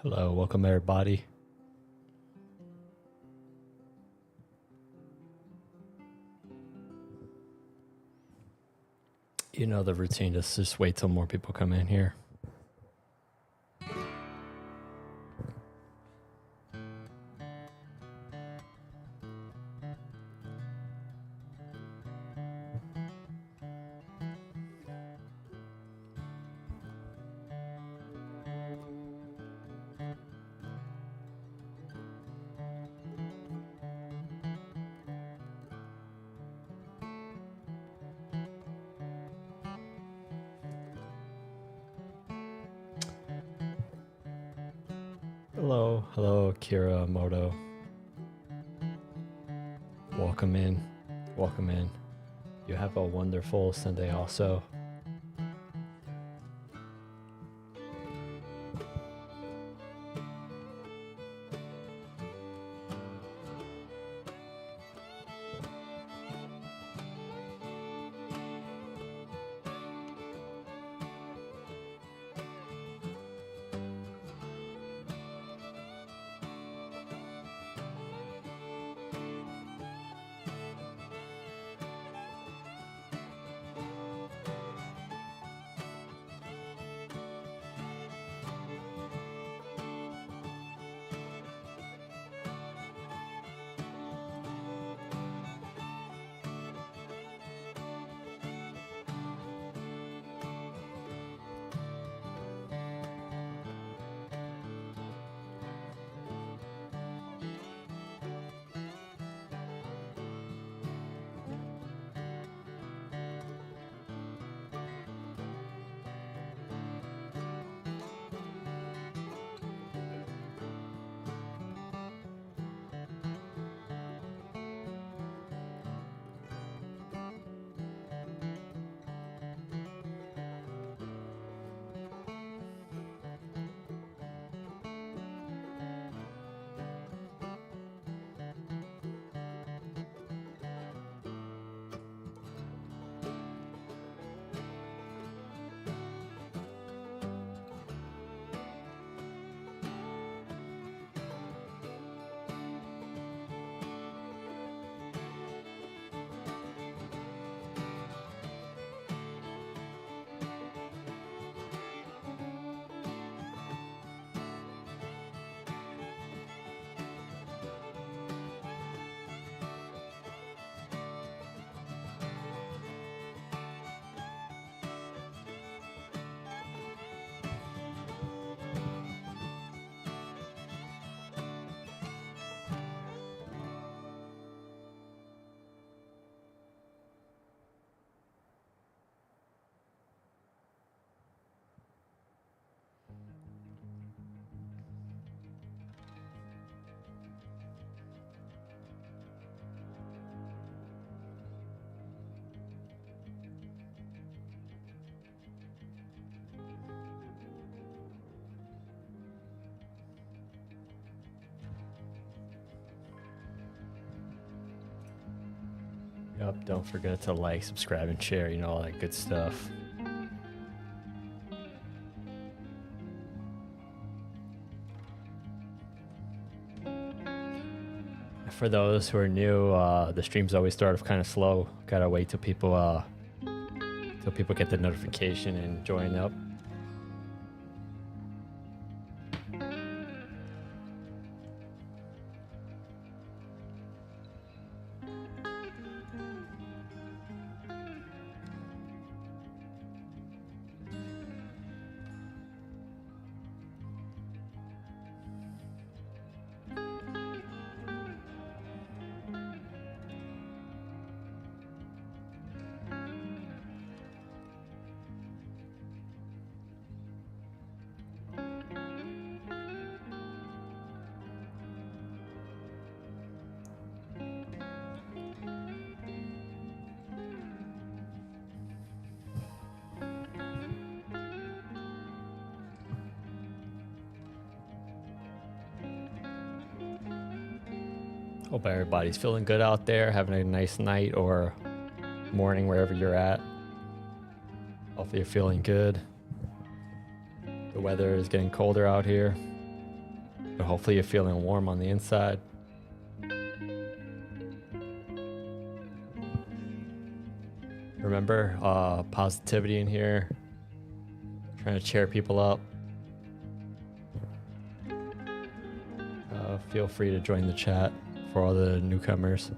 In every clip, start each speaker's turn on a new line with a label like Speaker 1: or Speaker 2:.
Speaker 1: Hello, welcome everybody. You know the routine, just wait till more people come in here. Hello, Kira Moto. Welcome in. You have a wonderful Sunday also. Yep, don't forget to like, subscribe, and share, all that good stuff. For those who are new, the streams always start off kind of slow. Gotta wait till people get the notification and join up. Hope everybody's feeling good out there, having a nice night or morning wherever you're at. Hopefully you're feeling good. The weather is getting colder out here. but hopefully you're feeling warm on the inside. Remember, positivity in here. Trying to cheer people up. Feel free to join the chat for all the newcomers.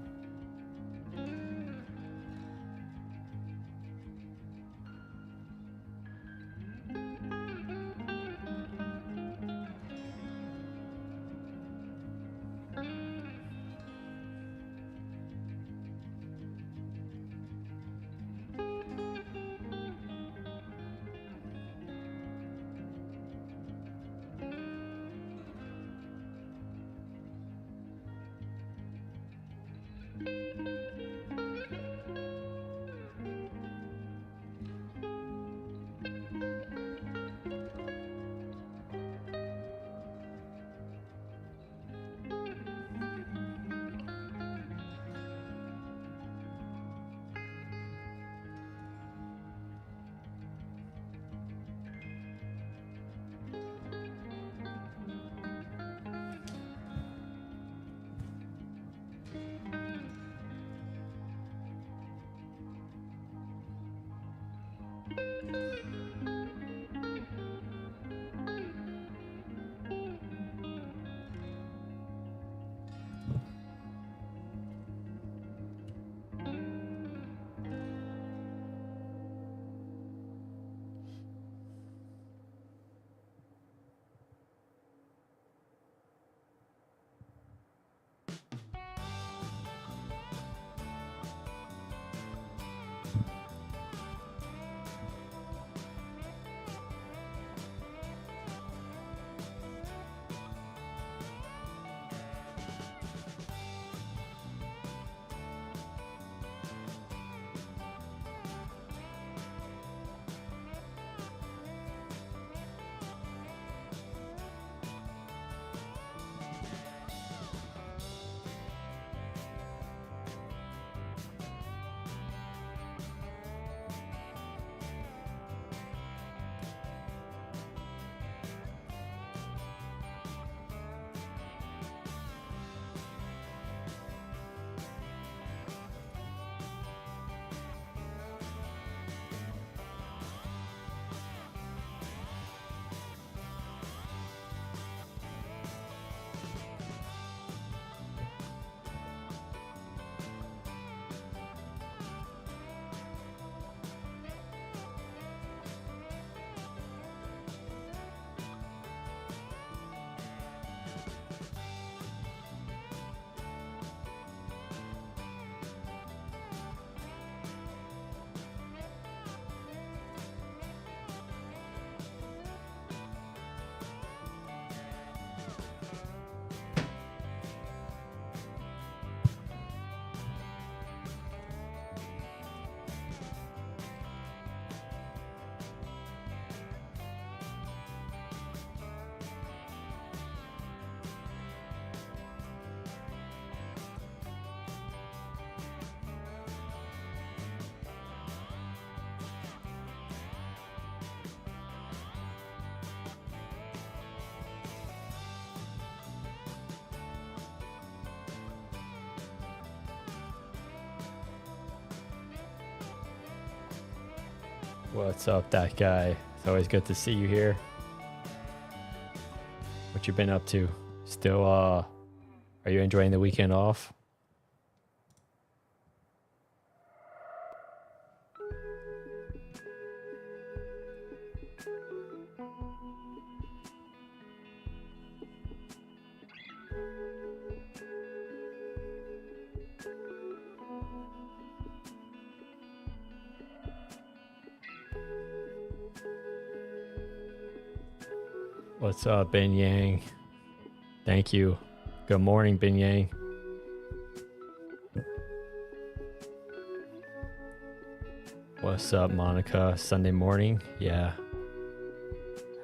Speaker 1: What's up, that guy? It's always good to see you here. What you been up to? Still, are you enjoying the weekend off? What's up, Ben Yang? Thank you. Good morning, Ben Yang. What's up, Monica? Sunday morning? Yeah.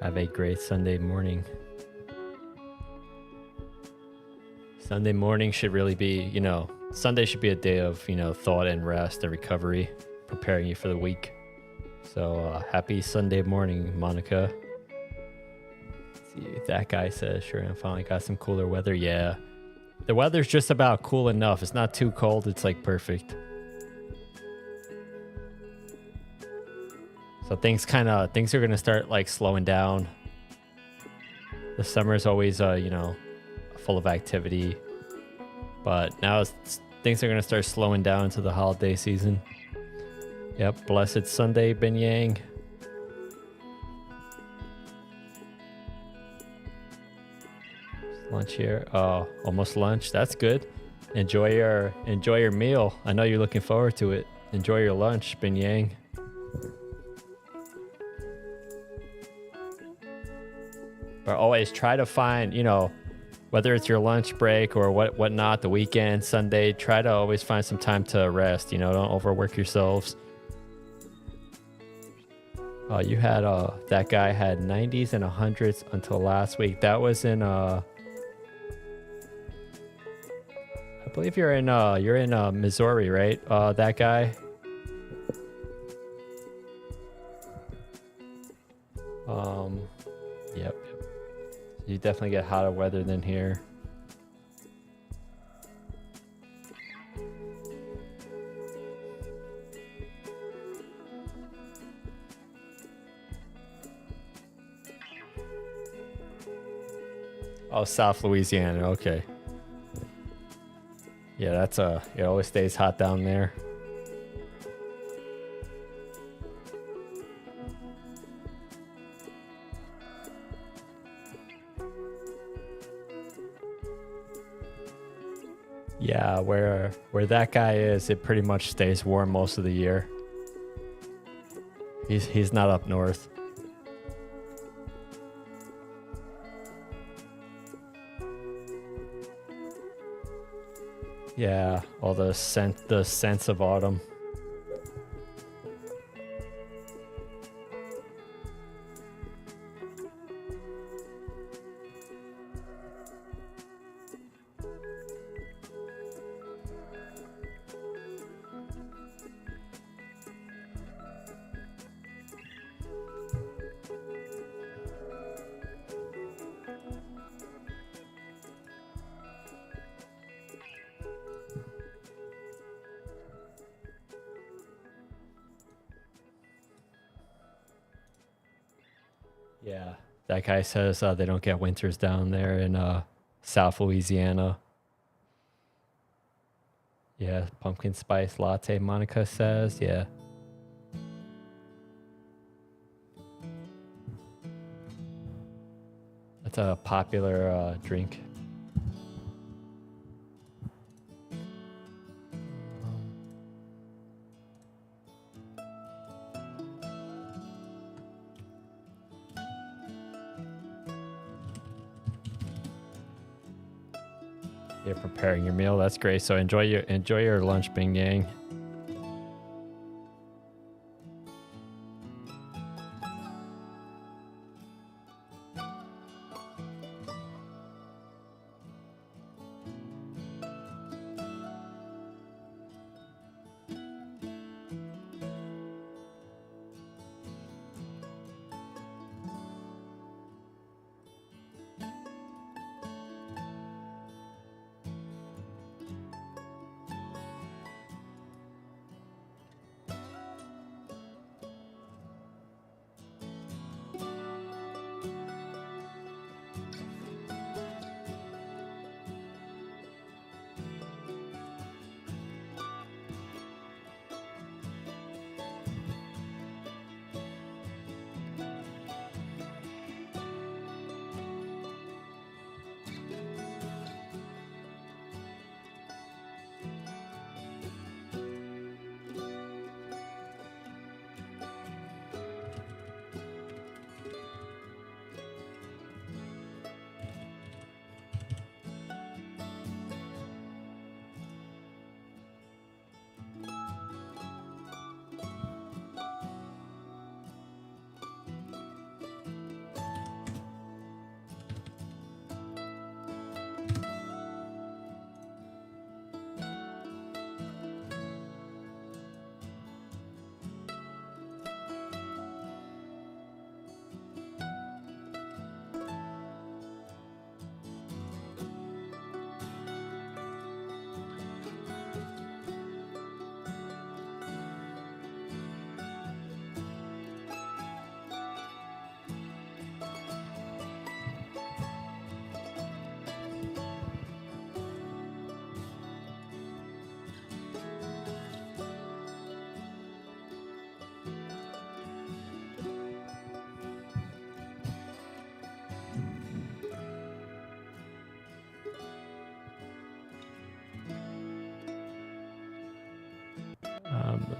Speaker 1: Have a great Sunday morning. Sunday morning should really be, Sunday should be a day of, thought and rest and recovery, preparing you for the week. So happy Sunday morning, Monica. See, that guy says, sure, I finally got some cooler weather. Yeah. The weather's just about cool enough. It's not too cold. It's like perfect. So things are going to start like slowing down. The summer's always, full of activity. But now things are going to start slowing down into the holiday season. Yep. Blessed Sunday, Bin Yang. Lunch here. Oh, almost lunch. That's good. Enjoy your meal. I know you're looking forward to it. Enjoy your lunch, Bin Yang. But always try to find, whether it's your lunch break or whatnot, the weekend, Sunday, try to always find some time to rest. Don't overwork yourselves. You had that guy had 90s and 100s until last week. That was in I believe you're in Missouri, right? That guy. Yep. You definitely get hotter weather than here. Oh, South Louisiana. Okay. Yeah, it always stays hot down there. Yeah, where that guy is, it pretty much stays warm most of the year. He's not up north. Yeah, all the sense of autumn. Yeah, that guy says they don't get winters down there in South Louisiana. Yeah, pumpkin spice latte, Monica says. Yeah. That's a popular drink. You're preparing your meal. That's great. So enjoy your lunch, Bing Yang.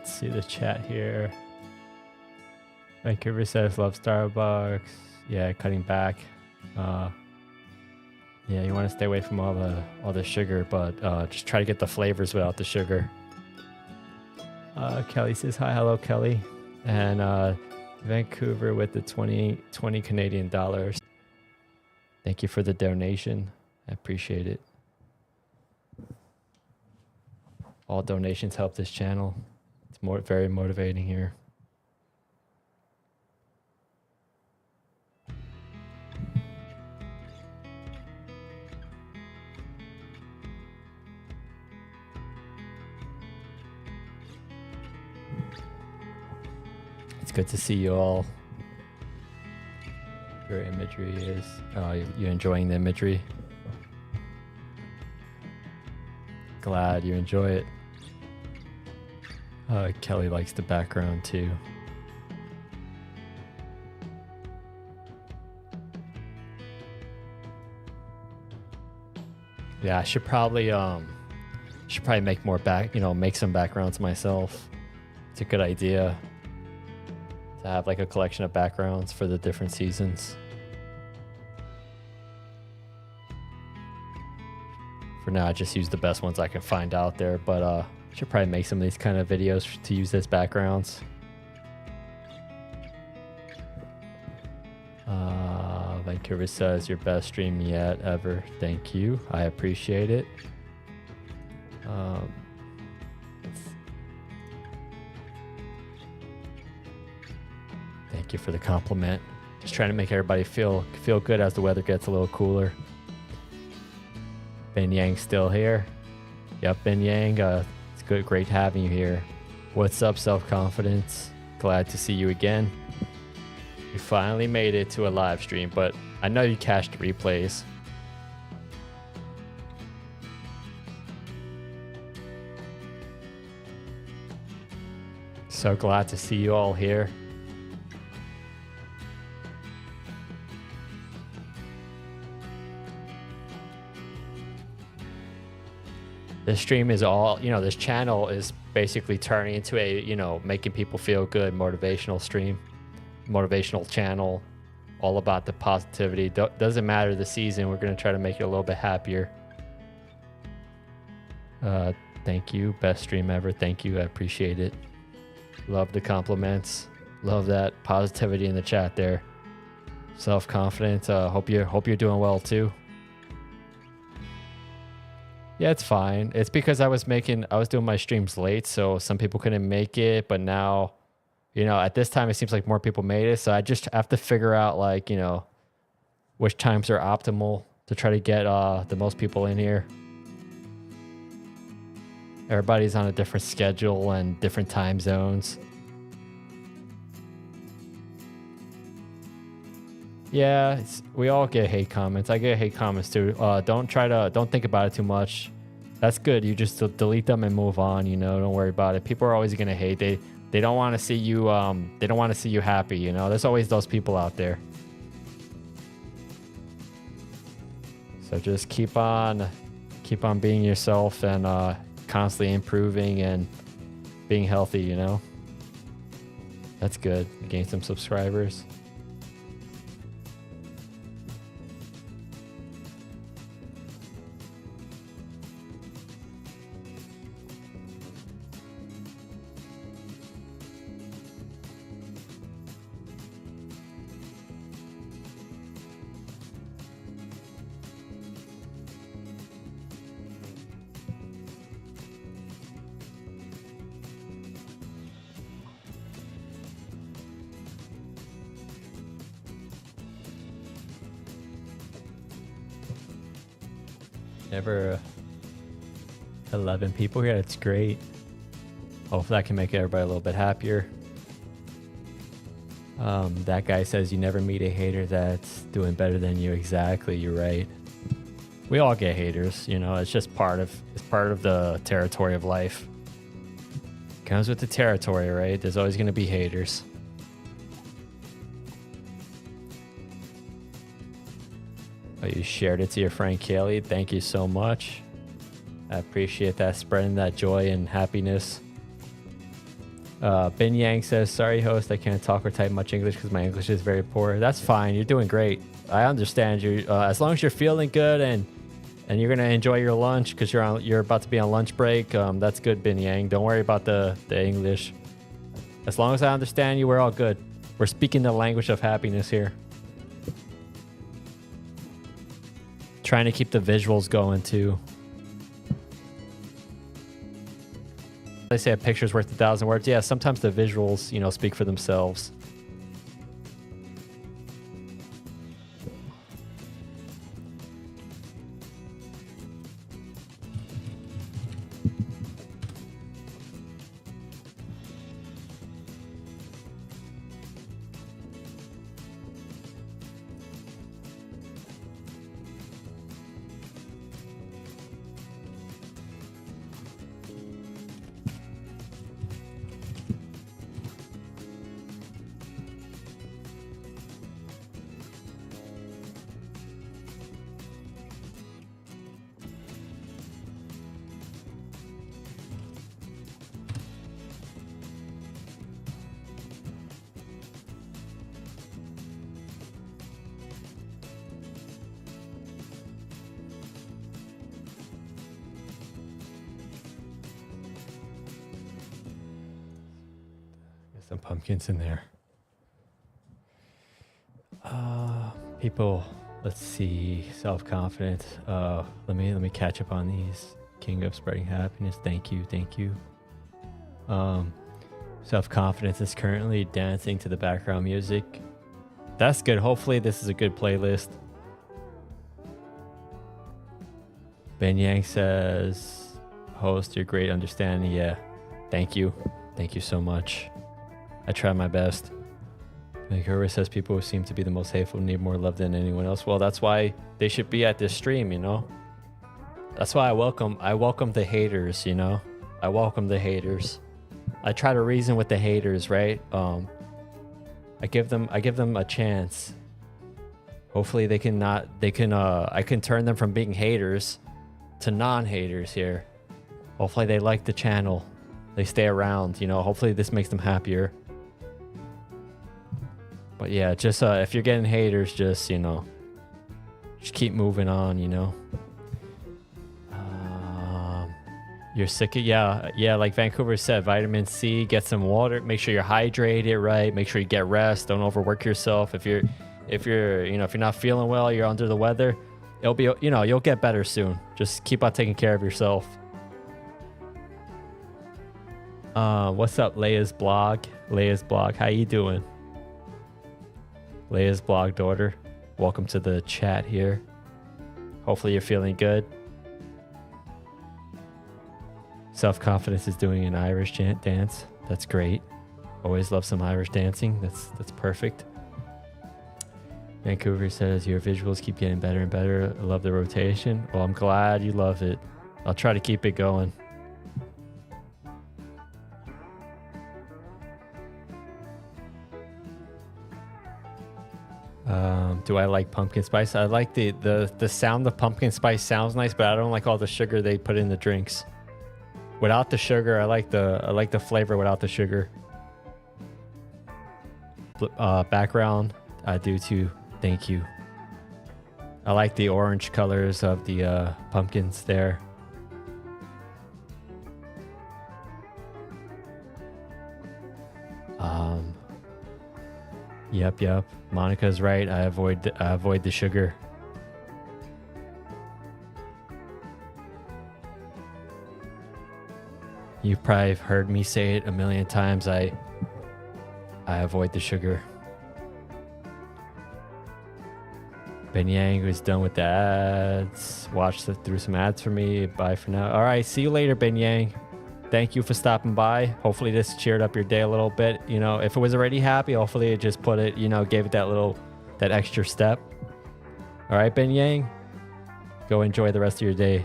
Speaker 1: Let's see the chat here. Vancouver says love Starbucks. Yeah, cutting back. Yeah, you want to stay away from all the sugar, but just try to get the flavors without the sugar. Kelly says hi. Hello, Kelly. And Vancouver with the 20 Canadian dollars. Thank you for the donation. I appreciate it. All donations help this channel. It's very motivating here. It's good to see you all. Your imagery is... Oh, you're enjoying the imagery? Glad you enjoy it. Kelly likes the background too. Yeah, I should probably make more make some backgrounds myself. It's a good idea to have like a collection of backgrounds for the different seasons. For now, I just use the best ones I can find out there, but should probably make some of these kind of videos to use as backgrounds. Vancouver says your best stream yet ever. Thank you. I appreciate it. Thank you for the compliment. Just trying to make everybody feel good as the weather gets a little cooler. Ben Yang's still here. Yep, Ben Yang. It's great having you here. What's up, self-confidence? Glad to see you again. You finally made it to a live stream, but I know you cached replays. So glad to see you all here. This stream is all, this channel is basically turning into a, making people feel good, motivational stream, motivational channel, all about the positivity. Doesn't matter the season, we're going to try to make it a little bit happier. Thank you. Best stream ever. Thank you. I appreciate it. Love the compliments. Love that positivity in the chat there. Self-confidence. Hope you're doing well too. Yeah, it's fine. It's because I was doing my streams late, so some people couldn't make it, but now, at this time it seems like more people made it, so I just have to figure out which times are optimal to try to get the most people in here. Everybody's on a different schedule and different time zones. Yeah, we all get hate comments. I get hate comments too. Don't think about it too much. That's good. You just delete them and move on. Don't worry about it. People are always gonna hate. They don't want to see you. They don't want to see you happy. There's always those people out there. So just keep on being yourself and constantly improving and being healthy. That's good. Gain some subscribers. Never 11 people here. That's great. Hopefully I can make everybody a little bit happier. That guy says you never meet a hater that's doing better than you. Exactly, you're right. We all get haters, it's just part of the territory of life. Comes with the territory, right? There's always going to be haters. Oh, you shared it to your friend Kaylee. Thank you so much. I appreciate that, spreading that joy and happiness. Ben Yang says, sorry, host, I can't talk or type much English because my English is very poor. That's fine. You're doing great. I understand you. As long as you're feeling good and you're gonna enjoy your lunch because you're about to be on lunch break. That's good, Ben Yang. Don't worry about the English. As long as I understand you, we're all good. We're speaking the language of happiness here. Trying to keep the visuals going too. They say a picture's worth 1,000 words. Yeah, sometimes the visuals, you know, speak for themselves. Some pumpkins in there. People, let's see, self-confidence. Let me catch up on these. King of spreading happiness. Thank you. Self-confidence is currently dancing to the background music. That's good. Hopefully this is a good playlist. Ben Yang says, host, you're great understanding. Yeah. Thank you so much. I try my best. Vancouver says people who seem to be the most hateful need more love than anyone else. Well, that's why they should be at this stream, you know? That's why I welcome the haters, you know? I welcome the haters. I try to reason with the haters, right? I give them a chance. Hopefully I can turn them from being haters to non-haters here. Hopefully they like the channel. They stay around, you know? Hopefully this makes them happier. But yeah, just if you're getting haters, just, you know, just keep moving on, you know. You're sick of, yeah, like Vancouver said, vitamin C, get some water, make sure you're hydrated, right? Make sure you get rest, don't overwork yourself. If you're not feeling well, you're under the weather, it'll be, you know, you'll get better soon. Just keep on taking care of yourself. What's up, Leia's blog? How you doing? Leia's blog daughter, welcome to the chat here. Hopefully you're feeling good. Self-confidence is doing an Irish dance. That's great. Always love some Irish dancing. That's perfect. Vancouver says your visuals keep getting better and better. I love the rotation. Well, I'm glad you love it. I'll try to keep it going. Do I like pumpkin spice? I like the sound of pumpkin spice sounds nice, but I don't like all the sugar they put in the drinks. Without the sugar, I like the flavor without the sugar. Background, I do too. Thank you. I like the orange colors of the pumpkins there. Yep. Monica's right. I avoid the sugar. You've probably heard me say it a million times. I avoid the sugar. Ben Yang was done with the ads. Watch through some ads for me. Bye for now. All right, see you later, Ben Yang. Thank you for stopping by. Hopefully this cheered up your day a little bit. You know, if it was already happy, hopefully it just put it, you know, gave it that extra step. All right, Ben Yang, go enjoy the rest of your day.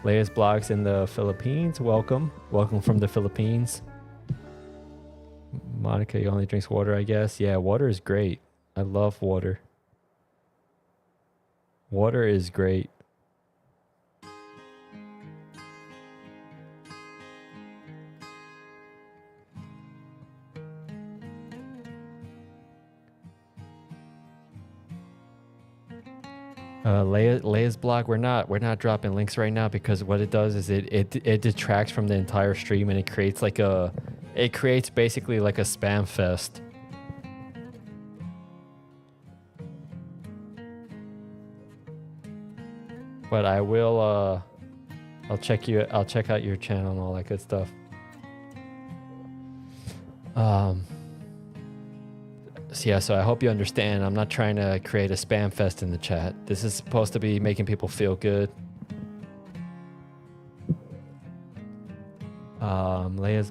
Speaker 1: Leia's blogs in the Philippines. Welcome from the Philippines. Monica, you only drinks water, I guess. Yeah, water is great. I love water. Water is great. Leia's blog, we're not dropping links right now because what it does is it detracts from the entire stream and it creates basically like a spam fest. But I will I'll check out your channel and all that good stuff. So yeah, so I hope you understand. I'm not trying to create a spam fest in the chat. This is supposed to be making people feel good. Leia's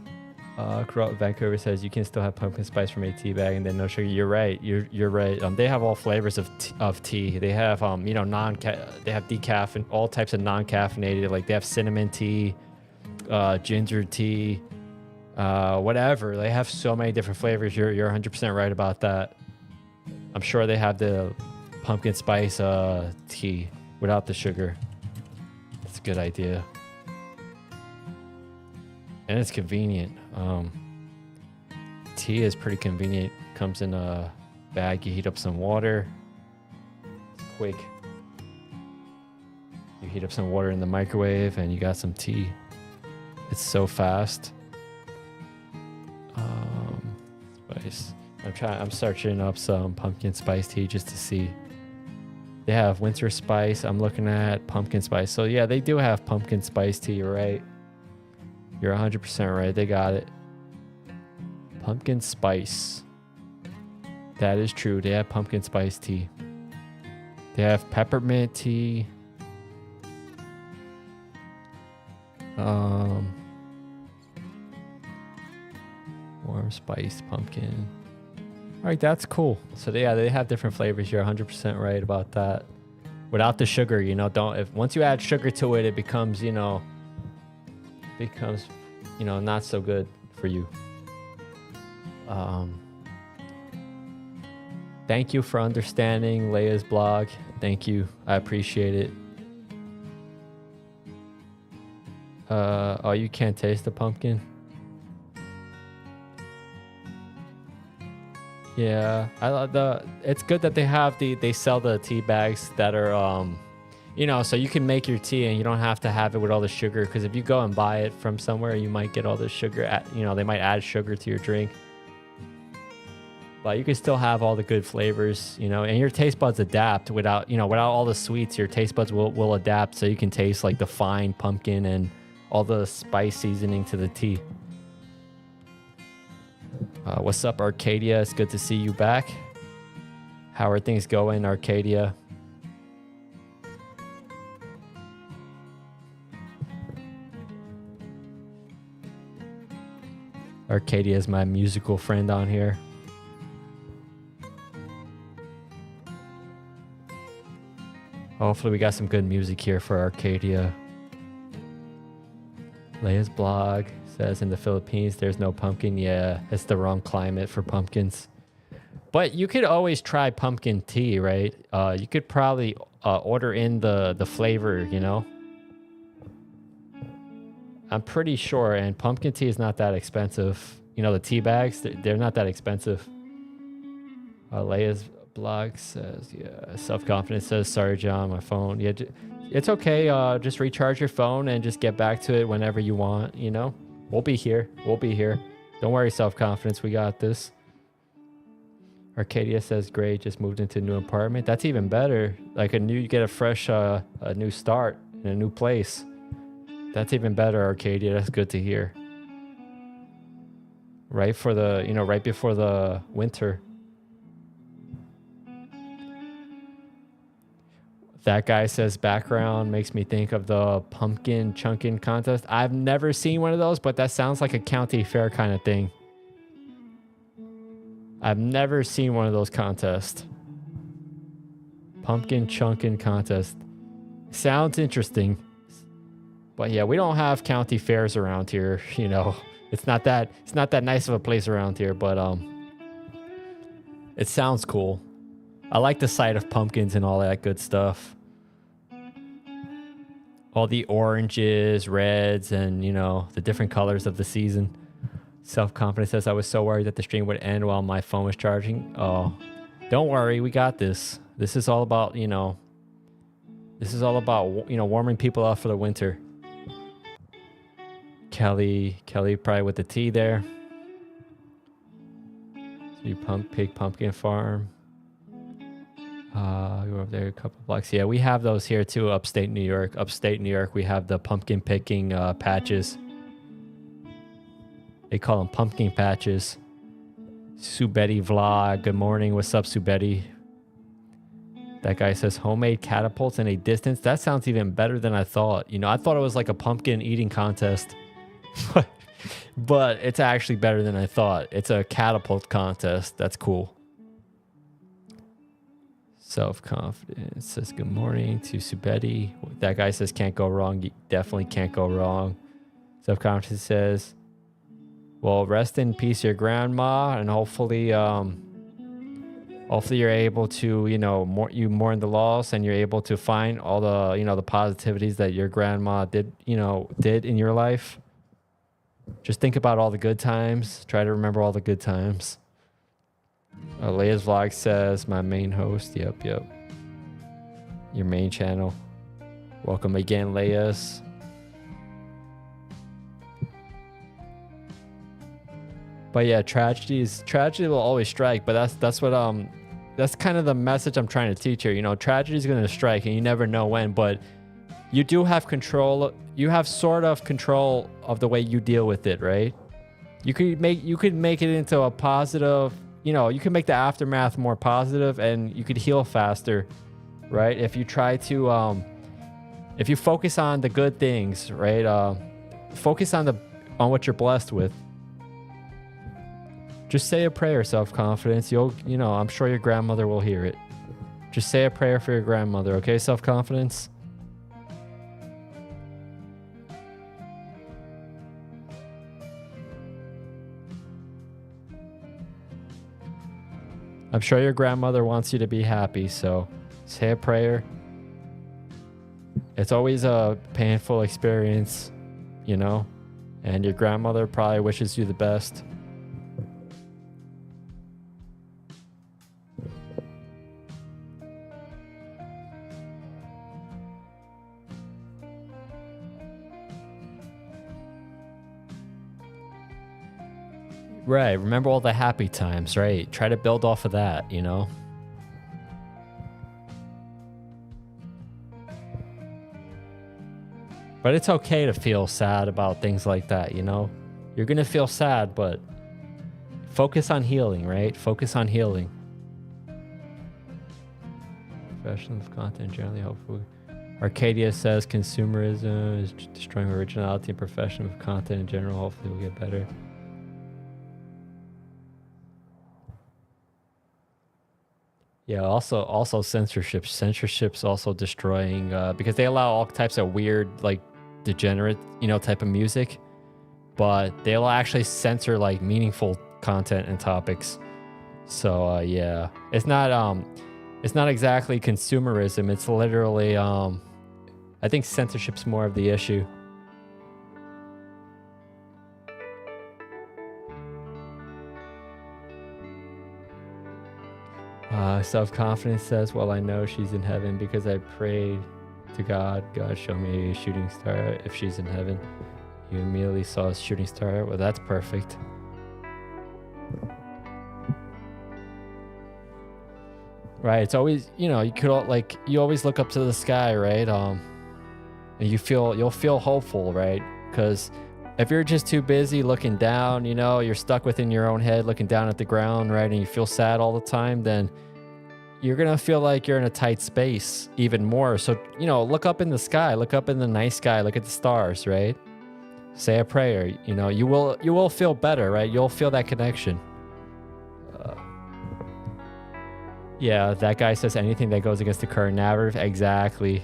Speaker 1: Corrupt Vancouver says you can still have pumpkin spice from a tea bag and then no sugar. You're right. You're right. They have all flavors of tea. They have they have decaf and all types of non-caffeinated. Like they have cinnamon tea, ginger tea. Whatever, they have so many different flavors. You're 100% right about that. I'm sure they have the pumpkin spice tea without the sugar. That's a good idea, and it's convenient. Tea is pretty convenient. Comes in a bag. You heat up some water. It's quick. You heat up some water in the microwave, and you got some tea. It's so fast. Spice. I'm searching up some pumpkin spice tea just to see. They have winter spice. I'm looking at pumpkin spice. So yeah, they do have pumpkin spice tea. You're right. You're 100% right. They got it. Pumpkin spice. That is true. They have pumpkin spice tea. They have peppermint tea. Warm spiced pumpkin. All right, that's cool. So they have different flavors. You're 100% right about that. Without the sugar, once you add sugar to it, it becomes, not so good for you. Thank you for understanding Leia's blog. Thank you. I appreciate it. Oh, you can't taste the pumpkin? Yeah, it's good that they sell the tea bags that are so you can make your tea and you don't have to have it with all the sugar, because if you go and buy it from somewhere, you might get all the sugar they might add sugar to your drink. But you can still have all the good flavors, and your taste buds adapt without all the sweets. Your taste buds will adapt, so you can taste like the fine pumpkin and all the spice seasoning to the tea. What's up, Arcadia? It's good to see you back. How are things going, Arcadia? Arcadia is my musical friend on here. Hopefully we got some good music here for Arcadia. Leia's blog says in the Philippines there's no pumpkin. Yeah, it's the wrong climate for pumpkins. But you could always try pumpkin tea, right? You could probably order in the flavor, I'm pretty sure, and pumpkin tea is not that expensive. The tea bags, they're not that expensive. Leia's blog says, yeah, self-confidence says, sorry, John, my phone. Yeah, it's okay. Just recharge your phone and just get back to it whenever you want, We'll be here. Don't worry, self-confidence. We got this. Arcadia says, great, just moved into a new apartment. That's even better. Like you get a fresh, a new start in a new place. That's even better, Arcadia. That's good to hear. Right before the winter. That guy says background makes me think of the pumpkin chunkin contest. I've never seen one of those, but that sounds like a county fair kind of thing. I've never seen one of those contests. Pumpkin chunkin contest. Sounds interesting. But yeah, we don't have county fairs around here, It's not that nice of a place around here, but it sounds cool. I like the sight of pumpkins and all that good stuff. All the oranges, reds, and, the different colors of the season. Self-confidence says, I was so worried that the stream would end while my phone was charging. Oh, don't worry. We got this. This is all about, This is all about, you know, warming people up for the winter. Kelly probably with the T there. So Pig Pumpkin Farm. Go over there a couple blocks. Yeah, we have those here too, upstate New York. Upstate New York, we have the pumpkin picking patches. They call them pumpkin patches. Subetti vlog. Good morning. What's up, Subetti? That guy says homemade catapults in a distance. That sounds even better than I thought. You know, I thought it was like a pumpkin eating contest. But it's actually better than I thought. It's a catapult contest. That's cool. Self-confidence says good morning to Subetti. That guy says can't go wrong. You definitely can't go wrong. Self-confidence says, well, rest in peace, your grandma, and hopefully you're able to, you know, mourn the loss, and you're able to find all the, you know, the positivities that your grandma did in your life. Just think about all the good times. Try to remember all the good times. Leia's vlog says my main host. Yep. Your main channel. Welcome again, Leia's. But yeah, tragedy will always strike. But that's what that's kind of the message I'm trying to teach here. You know, tragedy is going to strike, and you never know when. But you do have control. You have sort of control of the way you deal with it, right? You could make it into a positive. You know, you can make the aftermath more positive, and you could heal faster, right? If you try to, if you focus on the good things, right? Focus on what you're blessed with. Just say a prayer, self-confidence. I'm sure your grandmother will hear it. Just say a prayer for your grandmother, okay? Self-confidence. I'm sure your grandmother wants you to be happy, so say a prayer. It's always a painful experience, you know, and your grandmother probably wishes you the best. Right. Remember all the happy times, right? Try to build off of that, you know? But it's okay to feel sad about things like that, you know? You're going to feel sad, but focus on healing, right? Focus on healing. Professional content generally, hopefully. Arcadia says consumerism is destroying originality and professional content in general. Hopefully we'll get better. Yeah, also censorship. Censorship's also destroying because they allow all types of weird, like degenerate, you know, type of music, but they'll actually censor like meaningful content and topics. So yeah, it's not exactly consumerism. It's literally I think censorship's more of the issue. Self-confidence says, well, I know she's in heaven because I prayed to God. God, show me a shooting star if she's in heaven. You immediately saw a shooting star. Well, that's perfect. Right. It's always, you know, you always look up to the sky, right? And you'll feel hopeful, right? Because if you're just too busy looking down, you know, you're stuck within your own head looking down at the ground, right? And you feel sad all the time, then you're going to feel like you're in a tight space even more. So, you know, look up in the sky, look up in the night sky, look at the stars, right? Say a prayer, you know, you will feel better, right? You'll feel that connection. Yeah, that guy says anything that goes against the current narrative. Exactly.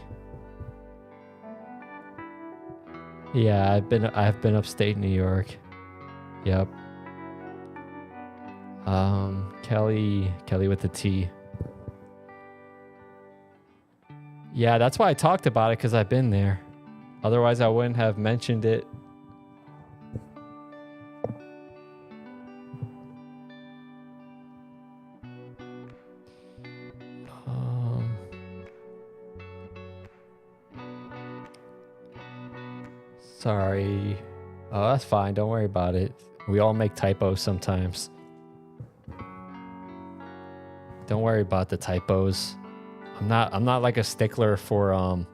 Speaker 1: Yeah, I've been upstate New York. Yep. Kelly with the T. Yeah, that's why I talked about it, because I've been there. Otherwise, I wouldn't have mentioned it. Sorry. Oh, that's fine. Don't worry about it. We all make typos sometimes. Don't worry about the typos. I'm not like a stickler for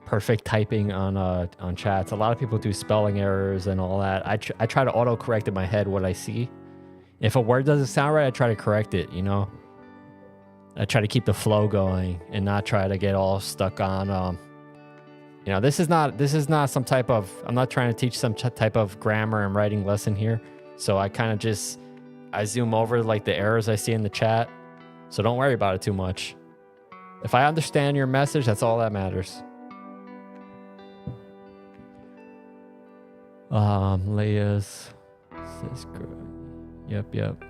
Speaker 1: perfect typing on chats. A lot of people do spelling errors and all that. I try to auto correct in my head what I see. If a word doesn't sound right, I try to correct it, you know? I try to keep the flow going and not try to get all stuck on you know, this is not some type of, I'm not trying to teach some type of grammar and writing lesson here. So I kind of just, I zoom over like the errors I see in the chat. So don't worry about it too much. If I understand your message, that's all that matters. Leia's says good. Yep. Yep.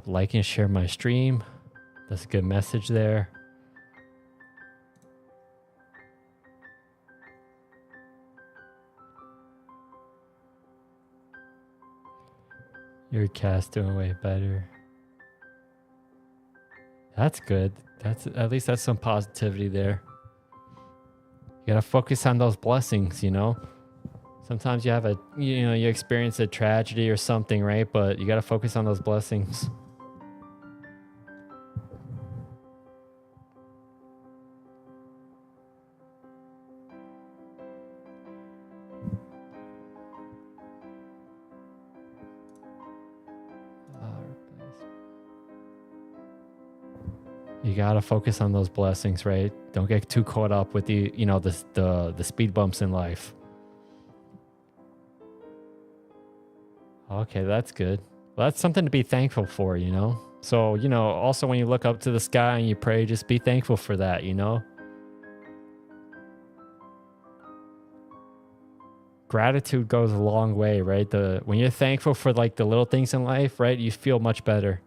Speaker 1: Like and share my stream. That's a good message there. Your cat's doing way better. That's good. At least that's some positivity there. You gotta focus on those blessings, you know? Sometimes you you experience a tragedy or something, right? But you gotta focus on those blessings. You gotta focus on those blessings, right? Don't get too caught up with the speed bumps in life. Okay, that's good. Well, that's something to be thankful for, you know? So, also when you look up to the sky and you pray, just be thankful for that, you know? Gratitude goes a long way, right? When you're thankful for like the little things in life, right? You feel much better.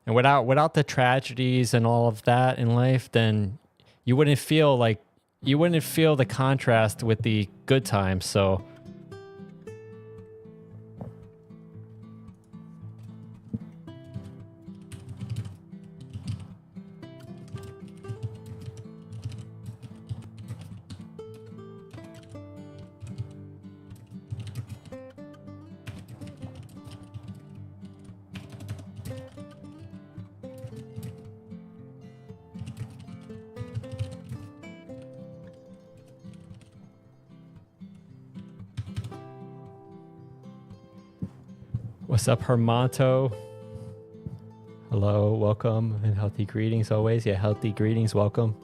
Speaker 1: And without the tragedies and all of that in life, then you wouldn't feel the contrast with the good times. So what's up, Hermanto? Hello, welcome, and healthy greetings always. Yeah, healthy greetings, welcome.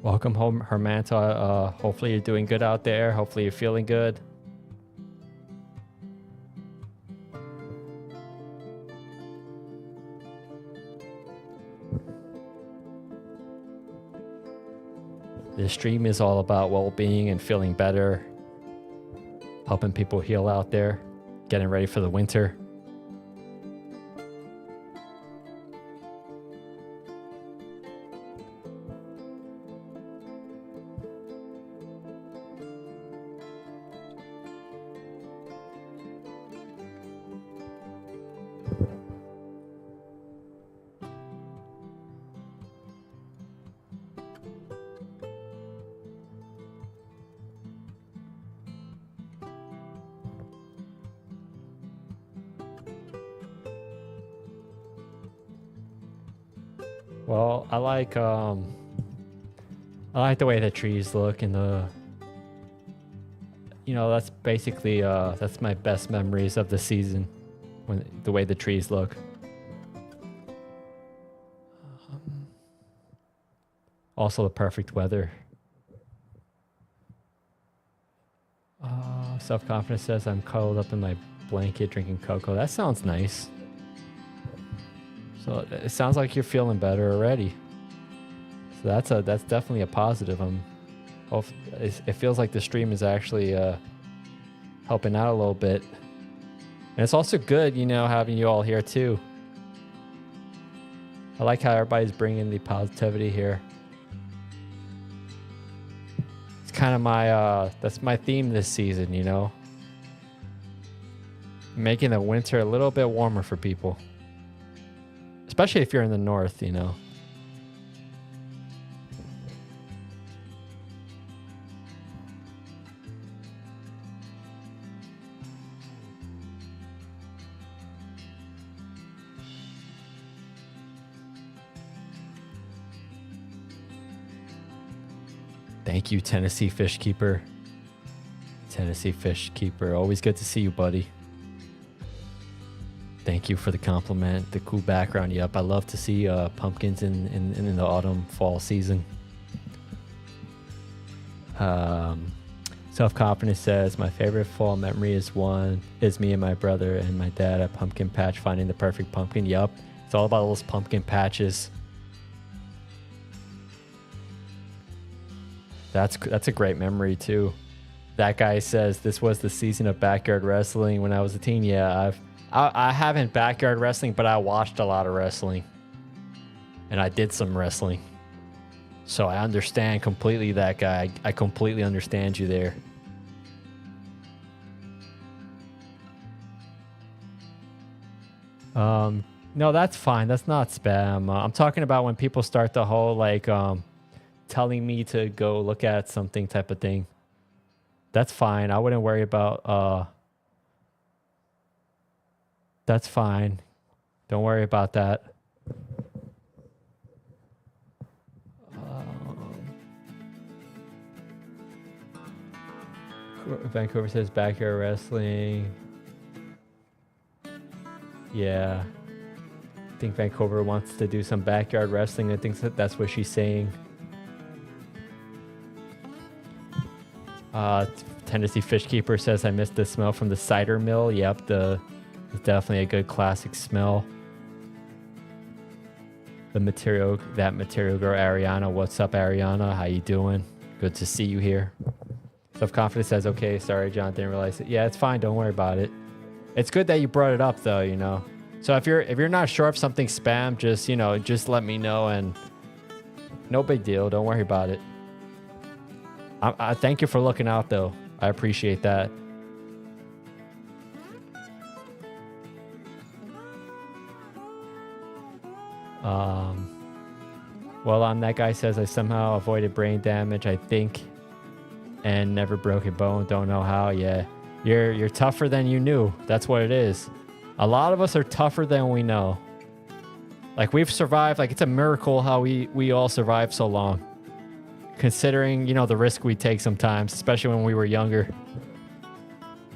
Speaker 1: Welcome home, Hermanto. Hopefully you're doing good out there. Hopefully you're feeling good. This stream is all about well-being and feeling better, helping people heal out there, getting ready for the winter. Well, I like the way the trees look and that's basically that's my best memories of the season, when the way the trees look. Also the perfect weather. Self-confidence says I'm cuddled up in my blanket drinking cocoa. That sounds nice. So it sounds like you're feeling better already. So that's definitely a positive. It feels like the stream is actually helping out a little bit. And it's also good, having you all here too. I like how everybody's bringing the positivity here. It's kind of that's my theme this season, Making the winter a little bit warmer for people. Especially if you're in the north, Thank you, Tennessee Fish Keeper. Tennessee Fish Keeper. Always good to see you, buddy. Thank you for the compliment. The cool background. Yep, I love to see pumpkins in the autumn, fall season. Self-confidence says, my favorite fall memory is me and my brother and my dad at pumpkin patch finding the perfect pumpkin. Yep, it's all about those pumpkin patches. That's a great memory too. That guy says this was the season of backyard wrestling when I was a teen. Yeah, I haven't backyard wrestling, but I watched a lot of wrestling, and I did some wrestling. So I understand completely that guy. I completely understand you there. No, that's fine. That's not spam. I'm talking about when people start the whole telling me to go look at something type of thing. That's fine. I wouldn't worry about that's fine. Don't worry about that. Vancouver says backyard wrestling. Yeah. I think Vancouver wants to do some backyard wrestling. I think that's what she's saying. Tennessee Fish Keeper says, I missed the smell from the cider mill. Yep, it's definitely a good classic smell. That material girl, Ariana. What's up, Ariana? How you doing? Good to see you here. Self-confidence says, okay, sorry, John, didn't realize it. Yeah, it's fine. Don't worry about it. It's good that you brought it up, though, So if you're not sure if something's spam, just let me know, and no big deal. Don't worry about it. I thank you for looking out, though. I appreciate that. That guy says I somehow avoided brain damage, I think, and never broke a bone. Don't know how. Yeah, you're tougher than you knew. That's what it is. A lot of us are tougher than we know. Like, we've survived. Like, it's a miracle how we all survived so long. Considering, the risk we take sometimes, especially when we were younger.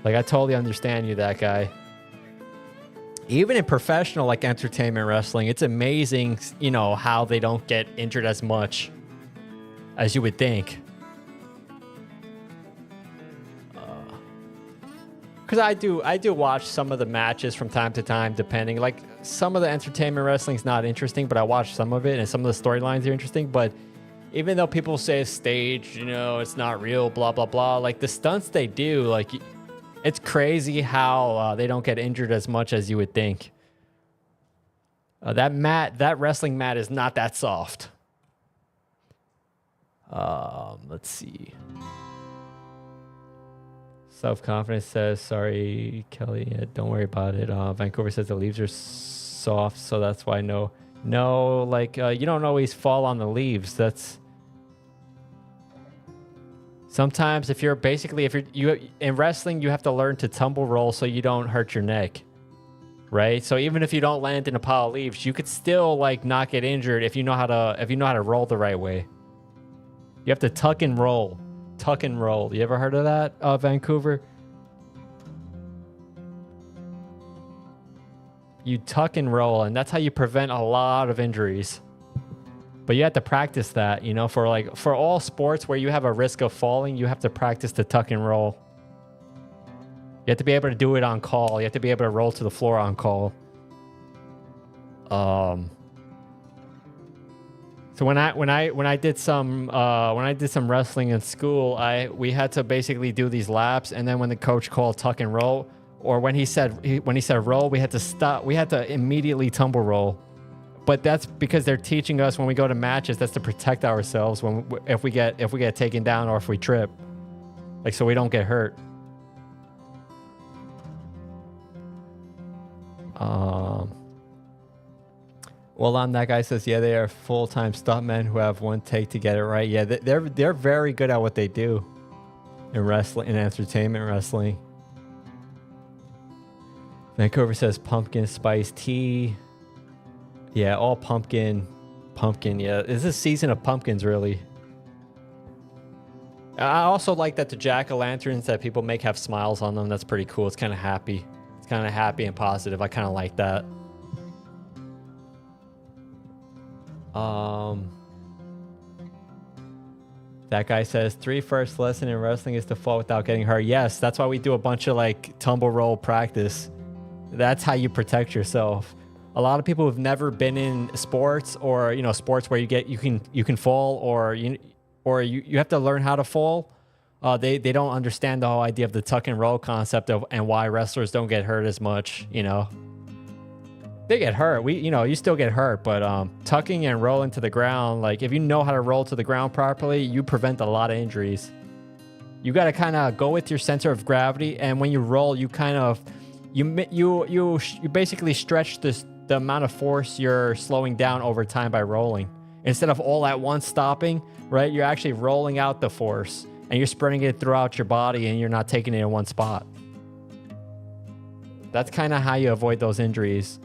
Speaker 1: Like, I totally understand you, that guy. Even in professional, entertainment wrestling, it's amazing, how they don't get injured as much as you would think. Because I do watch some of the matches from time to time, depending. Like, some of the entertainment wrestling's not interesting, but I watch some of it, and some of the storylines are interesting. But even though people say it's staged, it's not real, blah, blah, blah, the stunts they do, it's crazy how they don't get injured as much as you would think. That wrestling mat is not that soft. Let's see. Self-confidence says, sorry, Kelly, don't worry about it. Vancouver says the leaves are soft, so that's why no, you don't always fall on the leaves. Sometimes if you're in wrestling, you have to learn to tumble roll so you don't hurt your neck. right? So even if you don't land in a pile of leaves, you could still like not get injured if you know how to roll the right way. You have to tuck and roll. Tuck and roll. You ever heard of that, Vancouver? You tuck and roll, and that's how you prevent a lot of injuries. But you have to practice that, you know, for all sports where you have a risk of falling, you have to practice the tuck and roll. You have to be able to do it on call. You have to be able to roll to the floor on call. So when I did some wrestling in school, we had to basically do these laps, and then when the coach called tuck and roll, or when he said roll, we had to stop. We had to immediately tumble roll. But that's because they're teaching us when we go to matches. That's to protect ourselves if we get taken down or if we trip, like so we don't get hurt. Well, that guy says, yeah, they are full-time stuntmen who have one take to get it right. Yeah, they're very good at what they do in wrestling, in entertainment wrestling. Vancouver says pumpkin spice tea. Yeah, all pumpkin. Yeah, it's a season of pumpkins, really. I also like that the jack-o'-lanterns that people make have smiles on them. That's pretty cool. It's kind of happy. It's kind of happy and positive. I kind of like that. That guy says 3 first lesson in wrestling is to fall without getting hurt. Yes, that's why we do a bunch of like tumble roll practice. That's how you protect yourself. A lot of people who've never been in sports, or you know, sports where you can fall, or you have to learn how to fall. They don't understand the whole idea of the tuck and roll concept and why wrestlers don't get hurt as much. You know, they get hurt. You still get hurt, but tucking and rolling to the ground, like if you know how to roll to the ground properly, you prevent a lot of injuries. You got to kind of go with your center of gravity, and when you roll, you kind of you basically stretch the amount of force you're slowing down over time by rolling. Instead of all at once stopping, right? You're actually rolling out the force, and you're spreading it throughout your body, and you're not taking it in one spot. That's kind of how you avoid those injuries.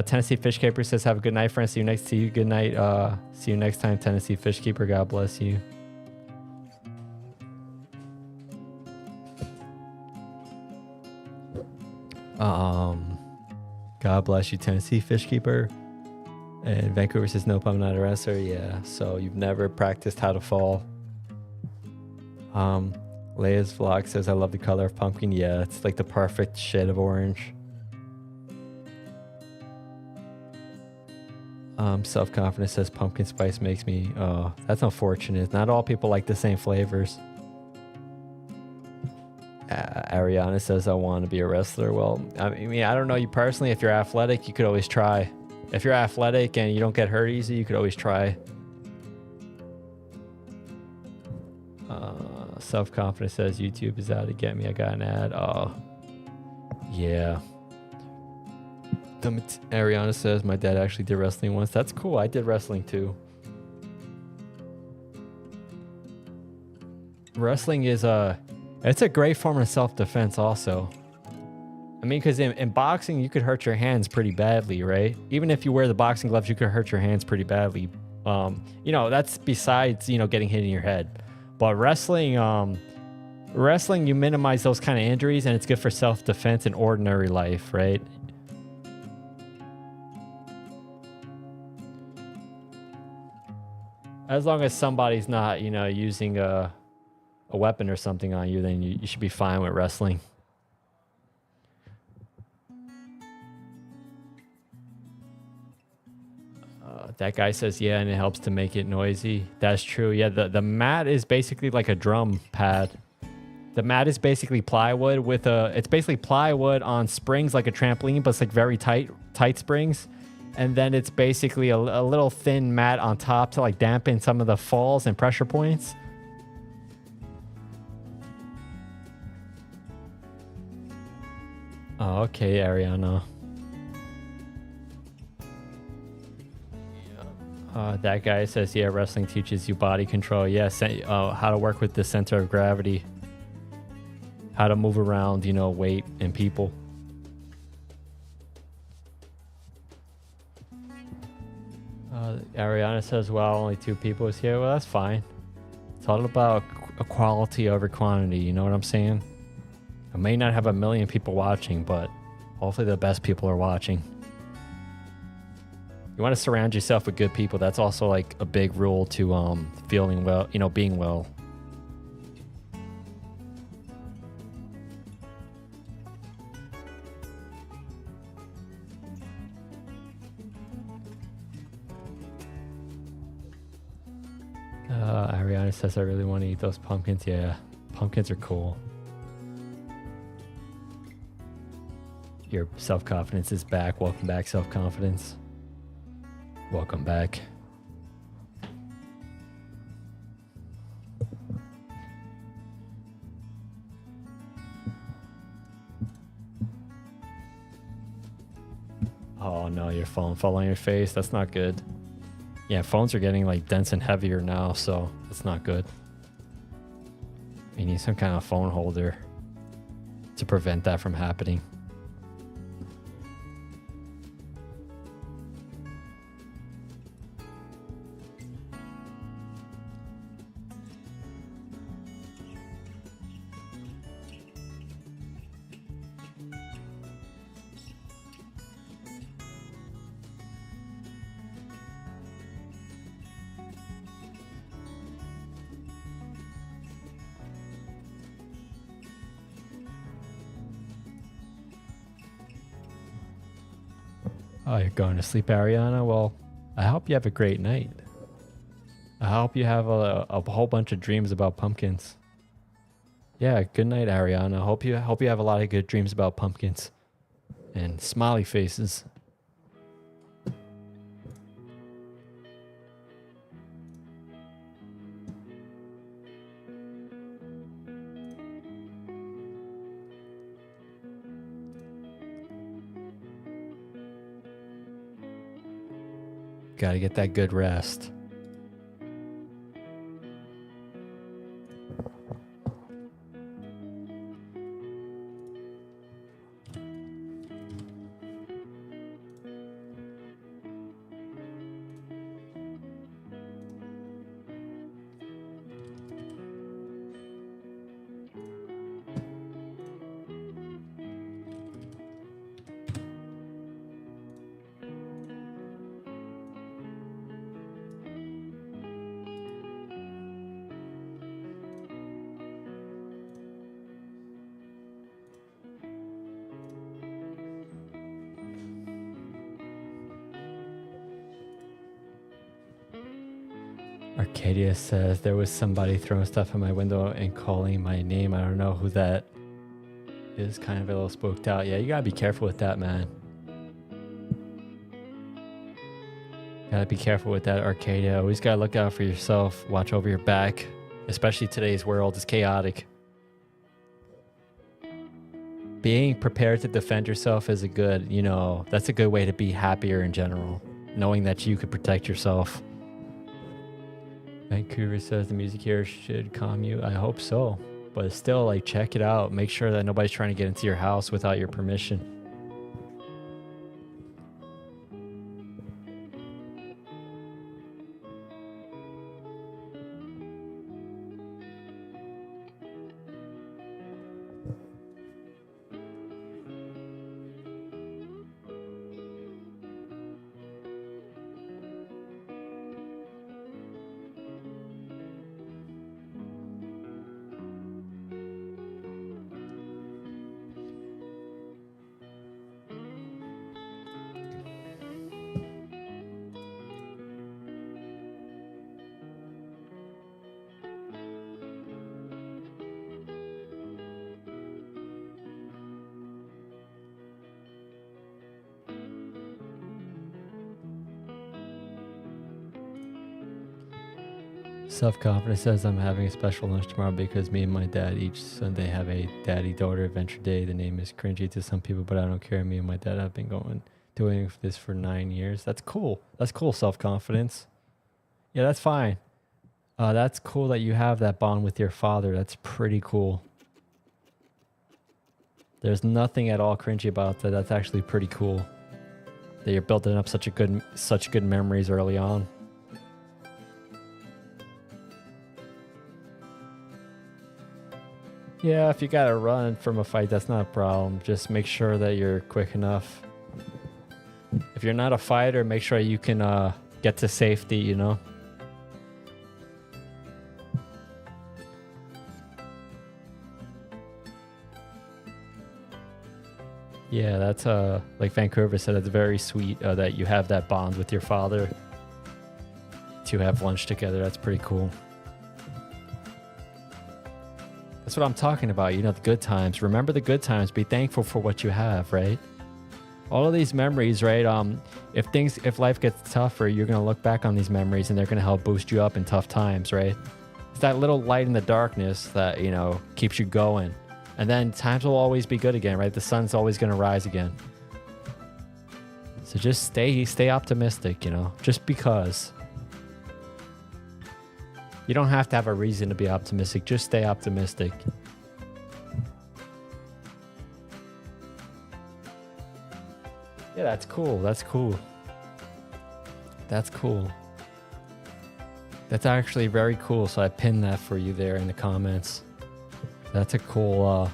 Speaker 1: Tennessee Fish Keeper says, have a good night, friends. See you good night. See you next time, Tennessee Fish Keeper. God bless you. God bless you, Tennessee Fish Keeper. And Vancouver says, nope, I'm not a wrestler. Yeah, so you've never practiced how to fall. Leia's vlog says, I love the color of pumpkin. Yeah, it's like the perfect shade of orange. Self-confidence says, pumpkin spice makes me... Oh, that's unfortunate. Not all people like the same flavors. Ariana says, I want to be a wrestler. Well, I mean, I don't know you personally. If you're athletic, you could always try. If you're athletic and you don't get hurt easy, you could always try. Self-confidence says, YouTube is out to get me. I got an ad. Oh, yeah. Ariana says, my dad actually did wrestling once. That's cool. I did wrestling too. Wrestling is it's a great form of self-defense also. I mean, because in boxing, you could hurt your hands pretty badly, right? Even if you wear the boxing gloves, you could hurt your hands pretty badly. That's besides, getting hit in your head. But wrestling, you minimize those kind of injuries, and it's good for self-defense in ordinary life, right? As long as somebody's not, using a weapon or something on you, then you should be fine with wrestling. That guy says, yeah, and it helps to make it noisy. That's true. Yeah, the mat is basically like a drum pad. The mat is basically plywood it's basically plywood on springs like a trampoline, but it's like very tight springs. And then it's basically a little thin mat on top to like dampen some of the falls and pressure points. Oh, okay, Ariana. That guy says, yeah, wrestling teaches you body control. Yes, how to work with the center of gravity. How to move around, weight and people. Ariana says, well, only 2 people is here. Well, that's fine. It's all about quality over quantity. You know what I'm saying? I may not have 1 million people watching, but hopefully the best people are watching. You want to surround yourself with good people. That's also like a big rule to feeling well, you know, being well. Ariana says, I really want to eat those pumpkins. Yeah, pumpkins are cool. Your self-confidence is back. Welcome back, self-confidence. Welcome back. Oh no, your phone fell on your face. That's not good. Yeah, phones are getting like dense and heavier now, so that's not good. You need some kind of phone holder to prevent that from happening. Oh, you're going to sleep, Ariana? Well, I hope you have a great night. I hope you have a whole bunch of dreams about pumpkins. Yeah, good night, Ariana. Hope you have a lot of good dreams about pumpkins and smiley faces. Gotta get that good rest. Arcadia says, there was somebody throwing stuff in my window and calling my name. I don't know who that is. Kind of a little spooked out. Yeah, you gotta be careful with that, man. Gotta be careful with that, Arcadia. Always gotta look out for yourself. Watch over your back. Especially today's world is chaotic. Being prepared to defend yourself is a good, that's a good way to be happier in general. Knowing that you could protect yourself. Vancouver says the music here should calm you. I hope so. But still, like, check it out. Make sure that nobody's trying to get into your house without your permission. Self-confidence says, I'm having a special lunch tomorrow because me and my dad each Sunday have a daddy-daughter adventure day. The name is cringy to some people, but I don't care. Me and my dad have been doing this for 9 years. That's cool. That's cool, self-confidence. Yeah, that's fine. That's cool that you have that bond with your father. That's pretty cool. There's nothing at all cringy about that. That's actually pretty cool. that you're building up such good memories early on. Yeah, if you gotta run from a fight, that's not a problem. Just make sure that you're quick enough. If you're not a fighter, make sure you can get to safety, you know? Yeah, that's like Vancouver said, it's very sweet that you have that bond with your father to have lunch together. That's pretty cool. That's what I'm talking about, you know, the good times. Remember the good times. Be thankful for what you have, right? All of these memories, right? If life gets tougher, you're gonna look back on these memories and they're gonna help boost you up in tough times, right? It's that little light in the darkness that, you know, keeps you going. And then times will always be good again, right? The sun's always gonna rise again. So just stay optimistic, you know, just because. You don't have to have a reason to be optimistic. Just stay optimistic. Yeah, that's cool. That's cool. That's cool. That's actually very cool. So I pinned that for you there in the comments. That's a cool,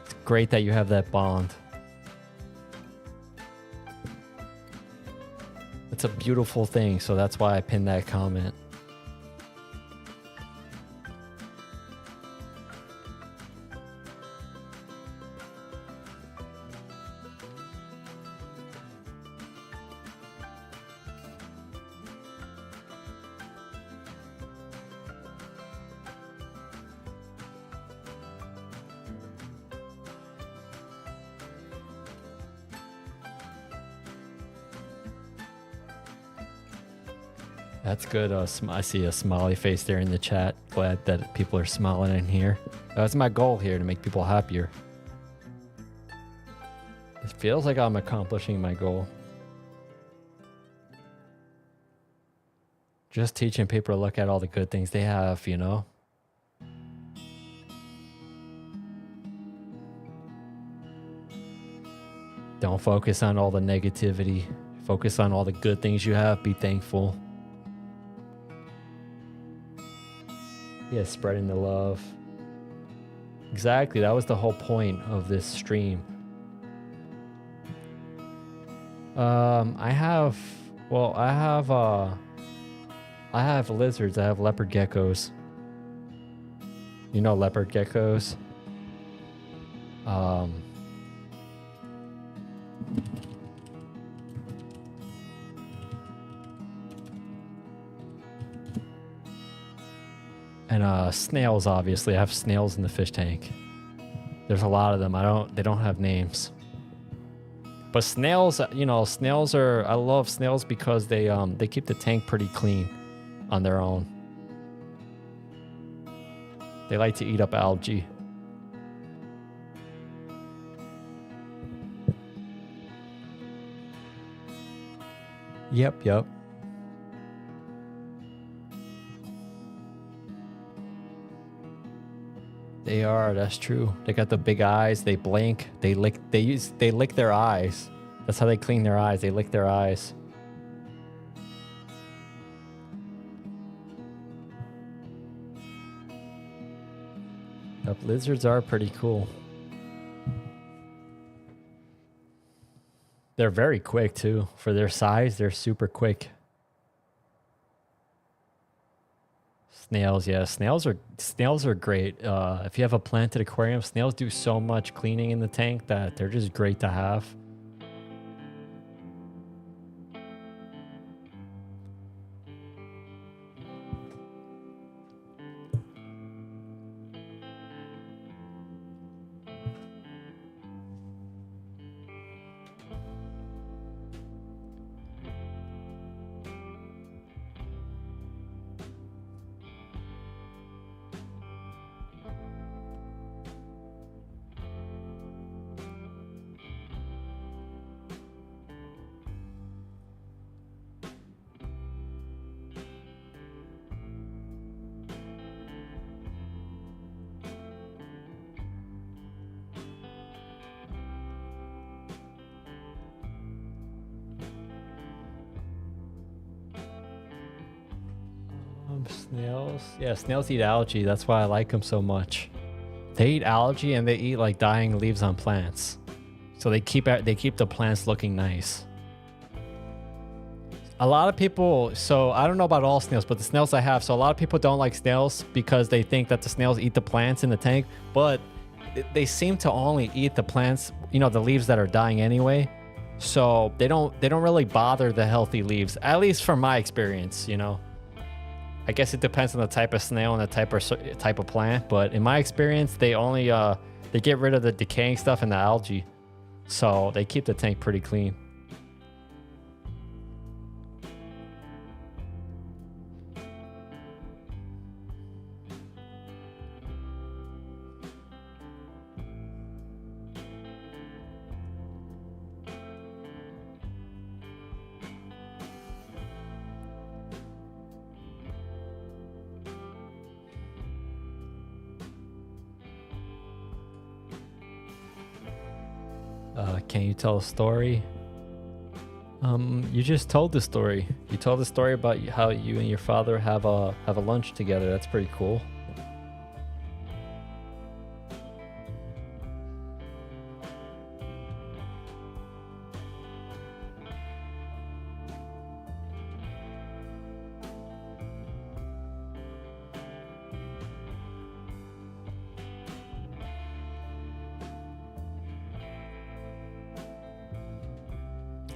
Speaker 1: it's great that you have that bond. It's a beautiful thing. So that's why I pinned that comment. That's good. I see a smiley face there in the chat. Glad that people are smiling in here. That's my goal here, to make people happier. It feels like I'm accomplishing my goal. Just teaching people to look at all the good things they have, you know? Don't focus on all the negativity. Focus on all the good things you have. Be thankful. Yeah, spreading the love. Exactly, that was the whole point of this stream. I have lizards. I have leopard geckos. You know leopard geckos? And snails, obviously. I have snails in the fish tank. There's a lot of them. They don't have names. But snails, you know, I love snails because they keep the tank pretty clean on their own. They like to eat up algae. Yep. They are, that's true. They got the big eyes, they blink, they lick their eyes. That's how they clean their eyes, they lick their eyes. Yep, lizards are pretty cool. They're very quick too. For their size, they're super quick. Snails, yeah, snails are great. If you have a planted aquarium, snails do so much cleaning in the tank that they're just great to have. Snails? Yeah, snails eat algae. That's why I like them so much. They eat algae and they eat like dying leaves on plants. So they keep the plants looking nice. A lot of people, so I don't know about all snails, but the snails I have, so a lot of people don't like snails because they think that the snails eat the plants in the tank, but they seem to only eat the plants, you know, the leaves that are dying anyway. So they don't really bother the healthy leaves, at least from my experience, you know. I guess it depends on the type of snail and the type of plant, but in my experience, they only they get rid of the decaying stuff and the algae. So they keep the tank pretty clean. Can you tell a story? You just told the story. You told the story about how you and your father have a lunch together. That's pretty cool.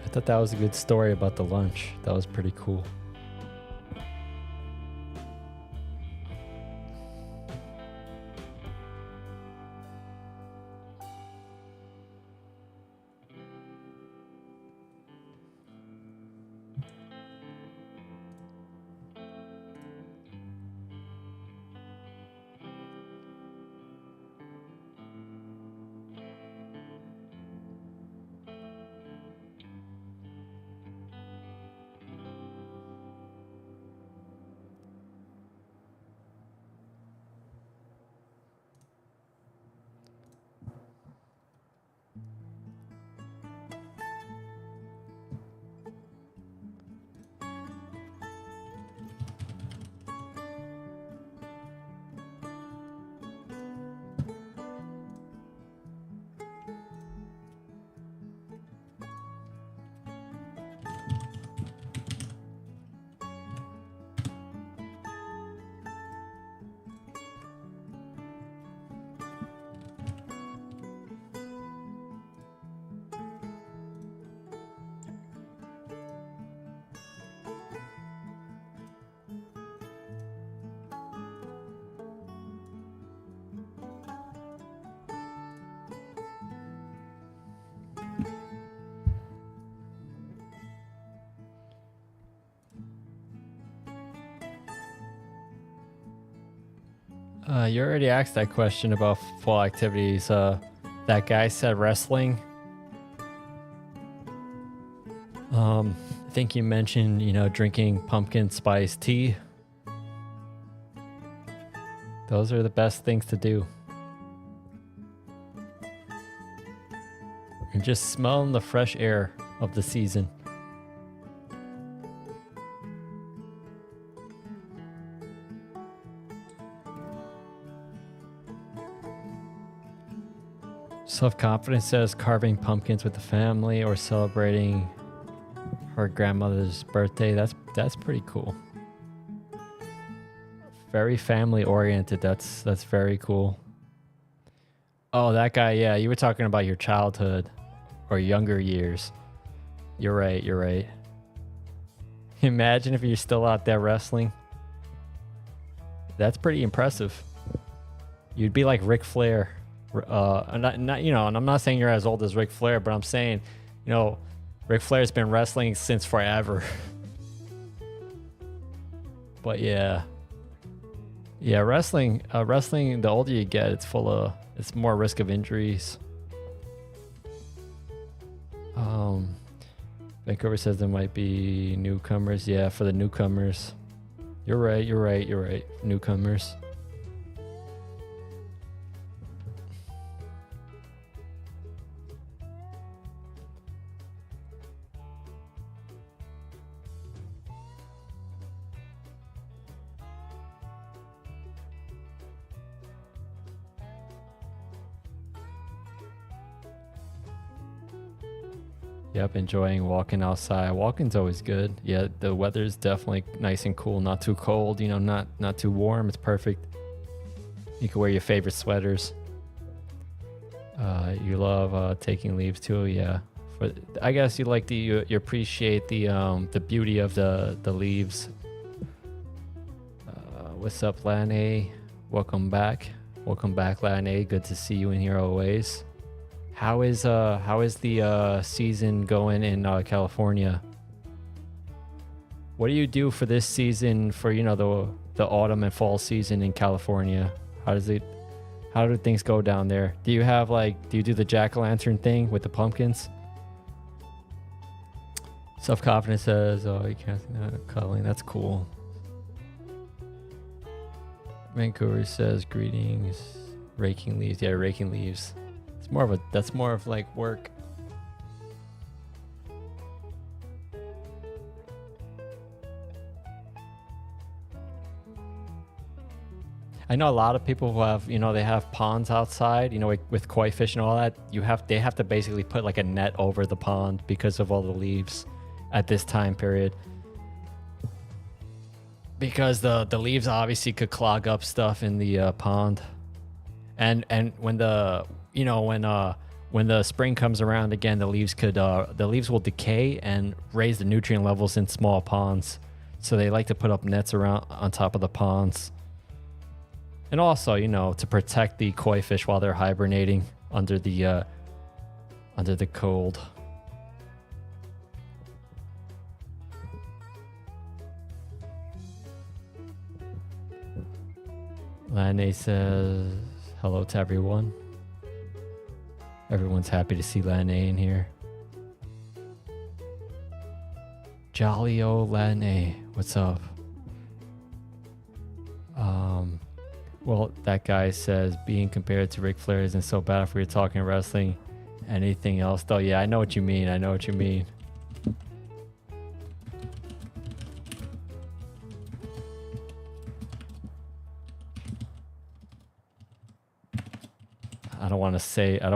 Speaker 1: I thought that was a good story about the lunch. That was pretty cool. You already asked that question about fall activities. That guy said wrestling. I think you mentioned, you know, drinking pumpkin spice tea. Those are the best things to do. And just smelling the fresh air of the season. Self-confidence says carving pumpkins with the family or celebrating her grandmother's birthday. That's pretty cool. Very family oriented. That's very cool. Oh, that guy, yeah, you were talking about your childhood or younger years. You're right, you're right. Imagine if you're still out there wrestling. That's pretty impressive. You'd be like Ric Flair. Not you know, and I'm not saying you're as old as Ric Flair, but I'm saying, you know, Ric Flair's been wrestling since forever. But yeah, wrestling. The older you get, it's more risk of injuries. Vancouver says there might be newcomers. Yeah, for the newcomers. You're right. Newcomers. Yep, enjoying walking outside. Walking's always good. Yeah, the weather's definitely nice and cool, not too cold, you know, not too warm. It's perfect. You can wear your favorite sweaters. You love taking leaves too, yeah. But I guess you like you appreciate the beauty of the leaves. What's up, Lane? Welcome back. Welcome back, Lane. Good to see you in here always. How is the season going in California? What do you do for this season for, you know, the autumn and fall season in California? How do things go down there? Do you do the jack-o'-lantern thing with the pumpkins? Self-confidence says, oh, you can't cuddling. That's cool. Vancouver says, greetings. Raking leaves. Yeah, raking leaves. That's more of like work. I know a lot of people who have, you know, they have ponds outside, you know, with koi fish and all that. They have to basically put like a net over the pond because of all the leaves at this time period. Because the leaves obviously could clog up stuff in the pond. And when when the spring comes around again, the leaves will decay and raise the nutrient levels in small ponds. So they like to put up nets around on top of the ponds. And also, you know, to protect the koi fish while they're hibernating under the cold. Lane says hello to everyone. Everyone's happy to see Lane in here. Jolly old Lane, what's up? Well, that guy says being compared to Ric Flair isn't so bad if we were talking wrestling. Anything else though? Yeah, I know what you mean. I don't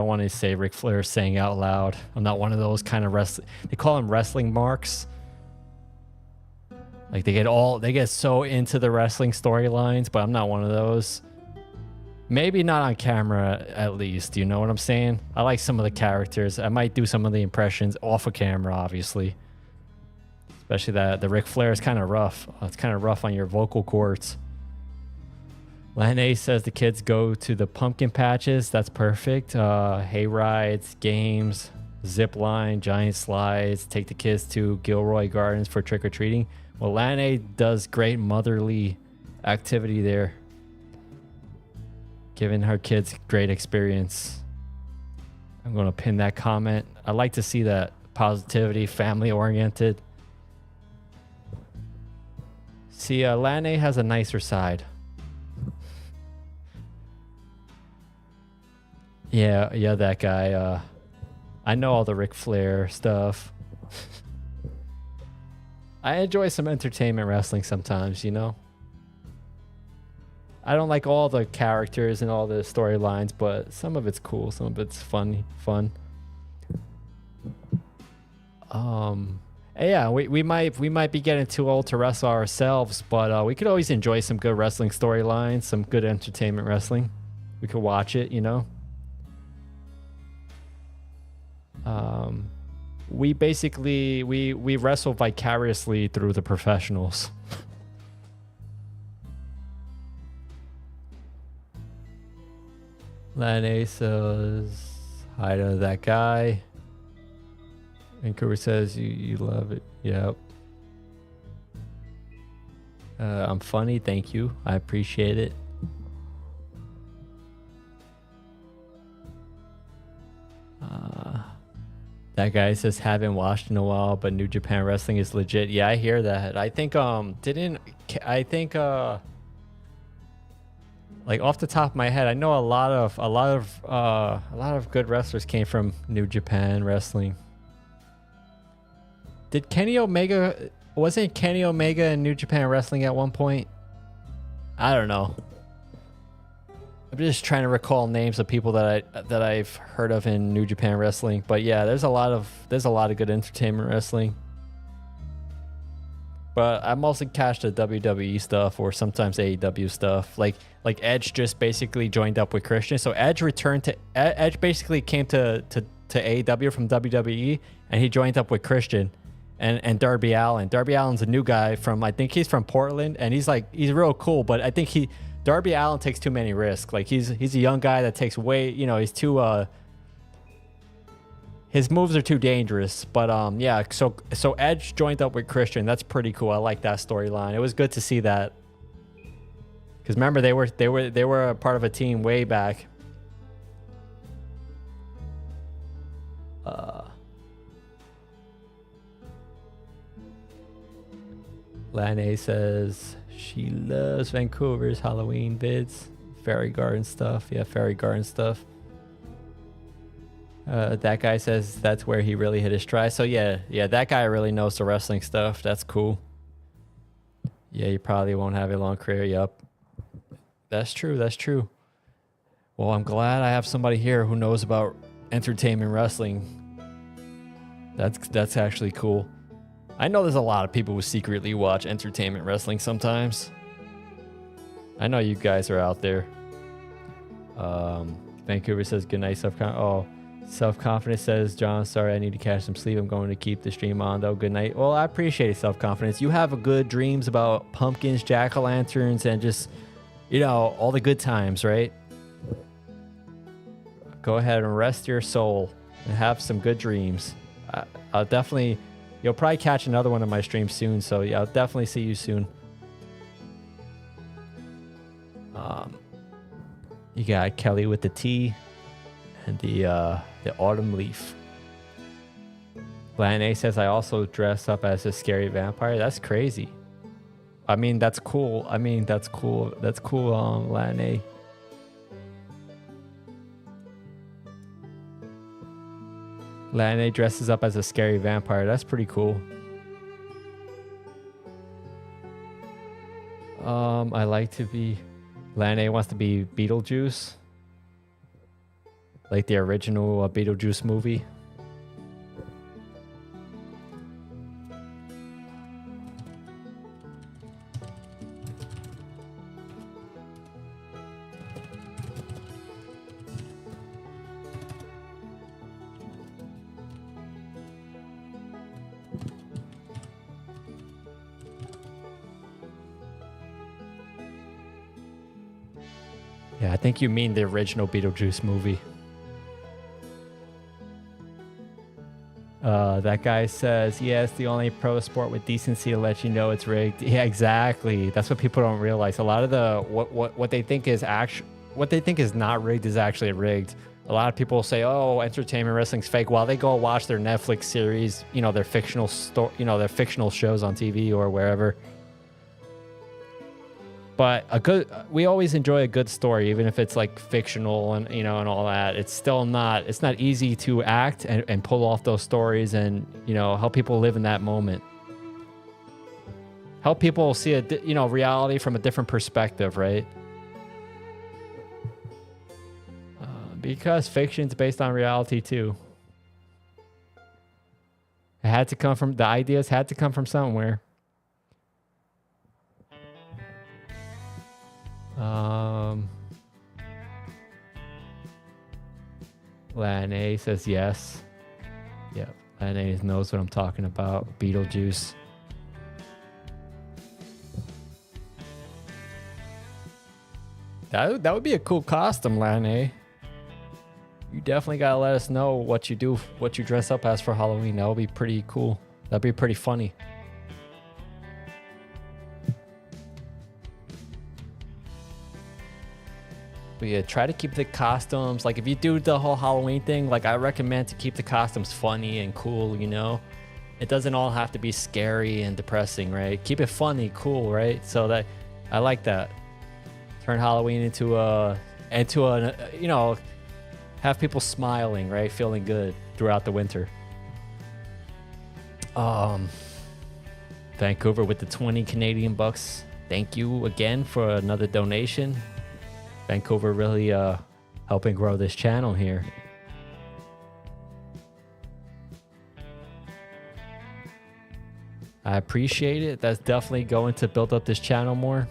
Speaker 1: want to say Ric Flair saying out loud. I'm not one of those kind of they call them wrestling marks. Like they get so into the wrestling storylines, but I'm not one of those. Maybe not on camera, at least. You know what I'm saying? I like some of the characters. I might do some of the impressions off of camera, obviously. Especially the Ric Flair is kind of rough. It's kind of rough on your vocal cords. Lane says the kids go to the pumpkin patches. That's perfect. Hay rides, games, zip line, giant slides. Take the kids to Gilroy Gardens for trick-or-treating. Well, Lane does great motherly activity there. Giving her kids great experience. I'm going to pin that comment. I like to see that positivity, family-oriented. See, Lane has a nicer side. Yeah, that guy. I know all the Ric Flair stuff. I enjoy some entertainment wrestling sometimes, you know? I don't like all the characters and all the storylines, but some of it's cool, some of it's fun. Yeah, we might be getting too old to wrestle ourselves, but we could always enjoy some good wrestling storylines, some good entertainment wrestling. We could watch it, you know? We basically we wrestle vicariously through the professionals. Lane says hi to that guy. Vancouver says you love it. Yep. I'm funny, thank you. I appreciate it. That guy says haven't watched in a while, but New Japan Wrestling is legit. Yeah, I hear that. I think like off the top of my head, I know a lot of good wrestlers came from New Japan Wrestling. Wasn't Kenny Omega in New Japan Wrestling at one point? I don't know. I'm just trying to recall names of people that I've heard of in New Japan Wrestling. But yeah, there's a lot of good entertainment wrestling. But I mostly catch the WWE stuff or sometimes AEW stuff. Like Edge just basically joined up with Christian. So Edge basically came to AEW from WWE, and he joined up with Christian and Darby Allin. Darby Allin's a new guy I think he's from Portland, and he's real cool, but I think Darby Allin takes too many risks. Like he's a young guy that takes he's too his moves are too dangerous. But yeah, so Edge joined up with Christian. That's pretty cool. I like that storyline. It was good to see that. Cuz remember they were a part of a team way back. Lane says she loves Vancouver's Halloween vids. Fairy Garden stuff. Yeah, Fairy Garden stuff. That guy says that's where he really hit his stride. So yeah, that guy really knows the wrestling stuff. That's cool. Yeah, you probably won't have a long career. Yup. That's true. Well, I'm glad I have somebody here who knows about entertainment wrestling. That's actually cool. I know there's a lot of people who secretly watch entertainment wrestling sometimes. I know you guys are out there. Vancouver says good night, Self-confidence says, John, sorry, I need to catch some sleep. I'm going to keep the stream on, though. Good night. Well, I appreciate self-confidence. You have good dreams about pumpkins, jack-o'-lanterns, and just, all the good times, right? Go ahead and rest your soul and have some good dreams. I'll definitely... You'll probably catch another one of my streams soon, so yeah, I'll definitely see you soon. You got Kelly with the T and the autumn leaf. Lan A says I also dress up as a scary vampire. That's crazy. I mean, that's cool. That's cool, Lan A. Lane dresses up as a scary vampire. That's pretty cool. I like to be... Lane wants to be Beetlejuice. Like the original Beetlejuice movie. Yeah, I think you mean the original Beetlejuice movie. That guy says, yes, the only pro sport with decency to let you know it's rigged. Yeah, exactly. That's what people don't realize. A lot of the what they think is not rigged is actually rigged. A lot of people say, "Oh, entertainment wrestling's fake," while they go watch their Netflix series, their fictional their fictional shows on TV or wherever. But we always enjoy a good story, even if it's like fictional and and all that. It's not easy to act and pull off those stories and help people live in that moment. Help people see reality from a different perspective, right? Because fiction's based on reality too. The ideas had to come from somewhere. Lane says yes. Yep, Lane knows what I'm talking about. Beetlejuice. That would be a cool costume, Lane. You definitely gotta let us know what you dress up as for Halloween. That would be pretty cool. That'd be pretty funny. But yeah, try to keep the costumes, like if you do the whole Halloween thing, like I recommend to keep the costumes funny and cool, It doesn't all have to be scary and depressing, right? Keep it funny, cool, right? So that, I like that. Turn Halloween into have people smiling, right? Feeling good throughout the winter. Vancouver with the 20 Canadian bucks. Thank you again for another donation. Vancouver really helping grow this channel here. I appreciate it. That's definitely going to build up this channel more.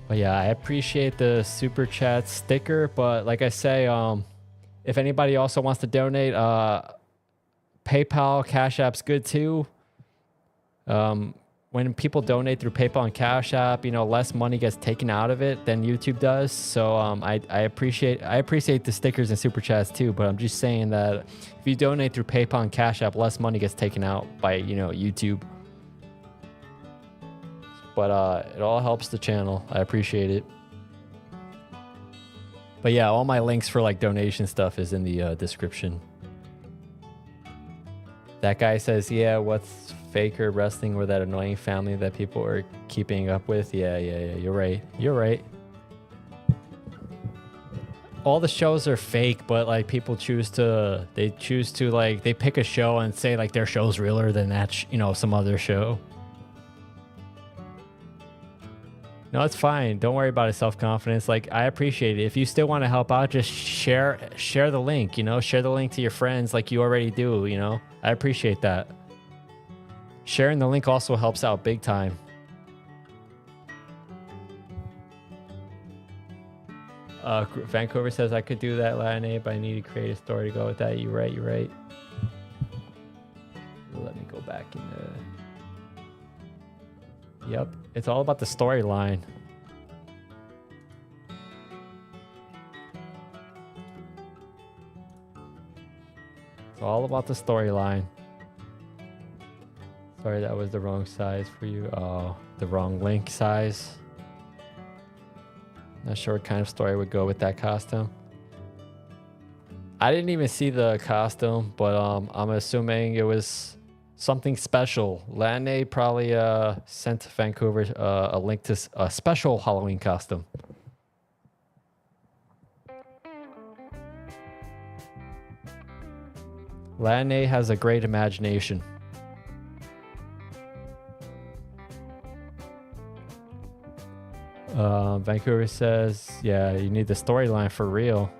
Speaker 1: But yeah, I appreciate the super chat sticker. But like I say, if anybody also wants to donate, PayPal, Cash App's good too. When people donate through PayPal and Cash App, you know, less money gets taken out of it than YouTube does. So I appreciate the stickers and super chats too. But I'm just saying that if you donate through PayPal and Cash App, less money gets taken out by, you know, YouTube. But it all helps the channel. I appreciate it. But yeah, all my links for like donation stuff is in the description. That guy says, yeah, what's Faker wrestling with that annoying family that people are keeping up with? Yeah, you're right. You're right. All the shows are fake, but like people choose to like, they pick a show and say like their show's realer than that, you know, some other show. No, it's fine. Don't worry about it. Self-confidence. Like, I appreciate it. If you still want to help out, just share the link, you know, share the link to your friends like you already do, you know. I appreciate that. Sharing the link also helps out big time. Vancouver says I could do that, Latin, but I need to create a story to go with that. You're right. You're right. Let me go back in the... Yep, it's all about the storyline. It's all about the storyline. Sorry, that was the wrong size for you. Oh, the wrong link size. Not sure what kind of story would go with that costume. I didn't even see the costume, but I'm assuming it was something special. Lane probably sent Vancouver a link to a special Halloween costume. Lane has a great imagination. Vancouver says, yeah, you need the storyline for real.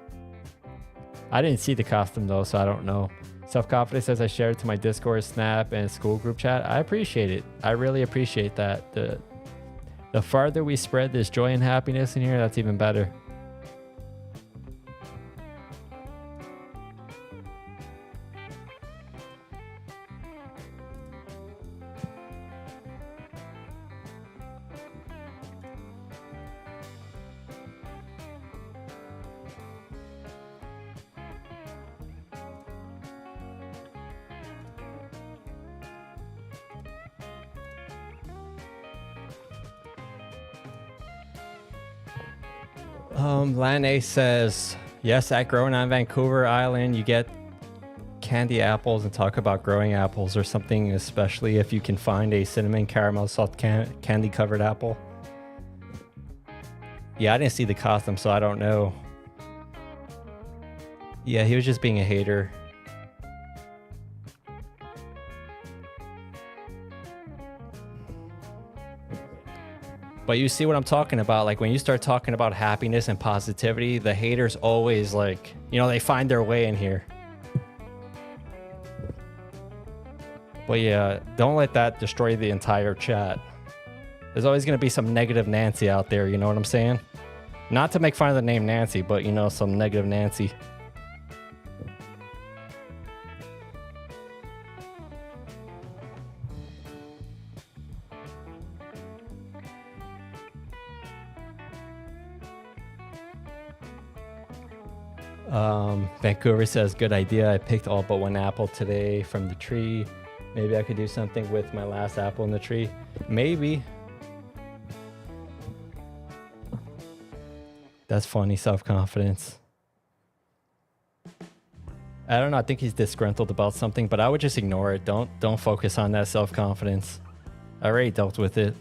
Speaker 1: I didn't see the costume though, so I don't know. Self-confidence says I shared it to my Discord, Snap, and school group chat. I appreciate it. I really appreciate that. The farther we spread this joy and happiness in here, that's even better. Lane says, yes, at Growing on Vancouver Island, you get candy apples and talk about growing apples or something, especially if you can find a cinnamon caramel salt candy covered apple. Yeah, I didn't see the costume, so I don't know. Yeah, he was just being a hater. But you see what I'm talking about? Like when you start talking about happiness and positivity, the haters always like, you know, they find their way in here. But yeah, don't let that destroy the entire chat. There's always going to be some negative Nancy out there, you know what I'm saying? Not to make fun of the name Nancy, but you know, some negative Nancy. Vancouver says, good idea. I picked all but one apple today from the tree. Maybe I could do something with my last apple in the tree. Maybe. That's funny, self-confidence. I don't know. I think he's disgruntled about something, but I would just ignore it. Don't focus on that self-confidence. I already dealt with it.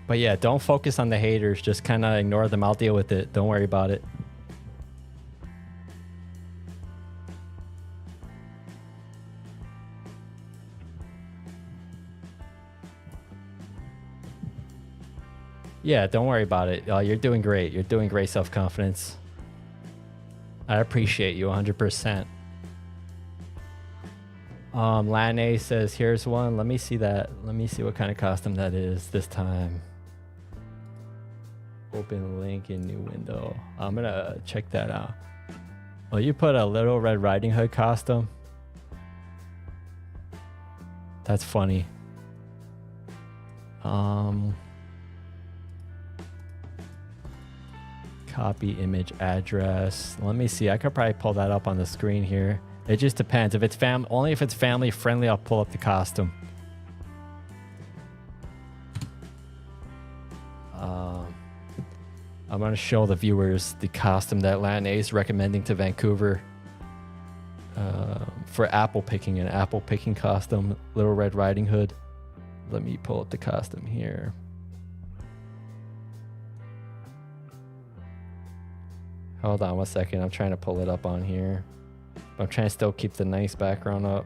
Speaker 1: But yeah, don't focus on the haters. Just kind of ignore them. I'll deal with it. Don't worry about it. Yeah, don't worry about it. You're doing great. You're doing great, self-confidence. I appreciate you 100%. Latin A says, here's one. Let me see that. Let me see what kind of costume that is this time. Open link in new window. I'm gonna check that out. Oh, you put a Little Red Riding Hood costume? That's funny. Copy image address. Let me see. I could probably pull that up on the screen here. It just depends. If it's only if it's family friendly, I'll pull up the costume. I'm going to show the viewers the costume that Latin A is recommending to Vancouver for apple picking, an apple picking costume, Little Red Riding Hood. Let me pull up the costume here. Hold on 1 second. I'm trying to pull it up on here. I'm trying to still keep the nice background up.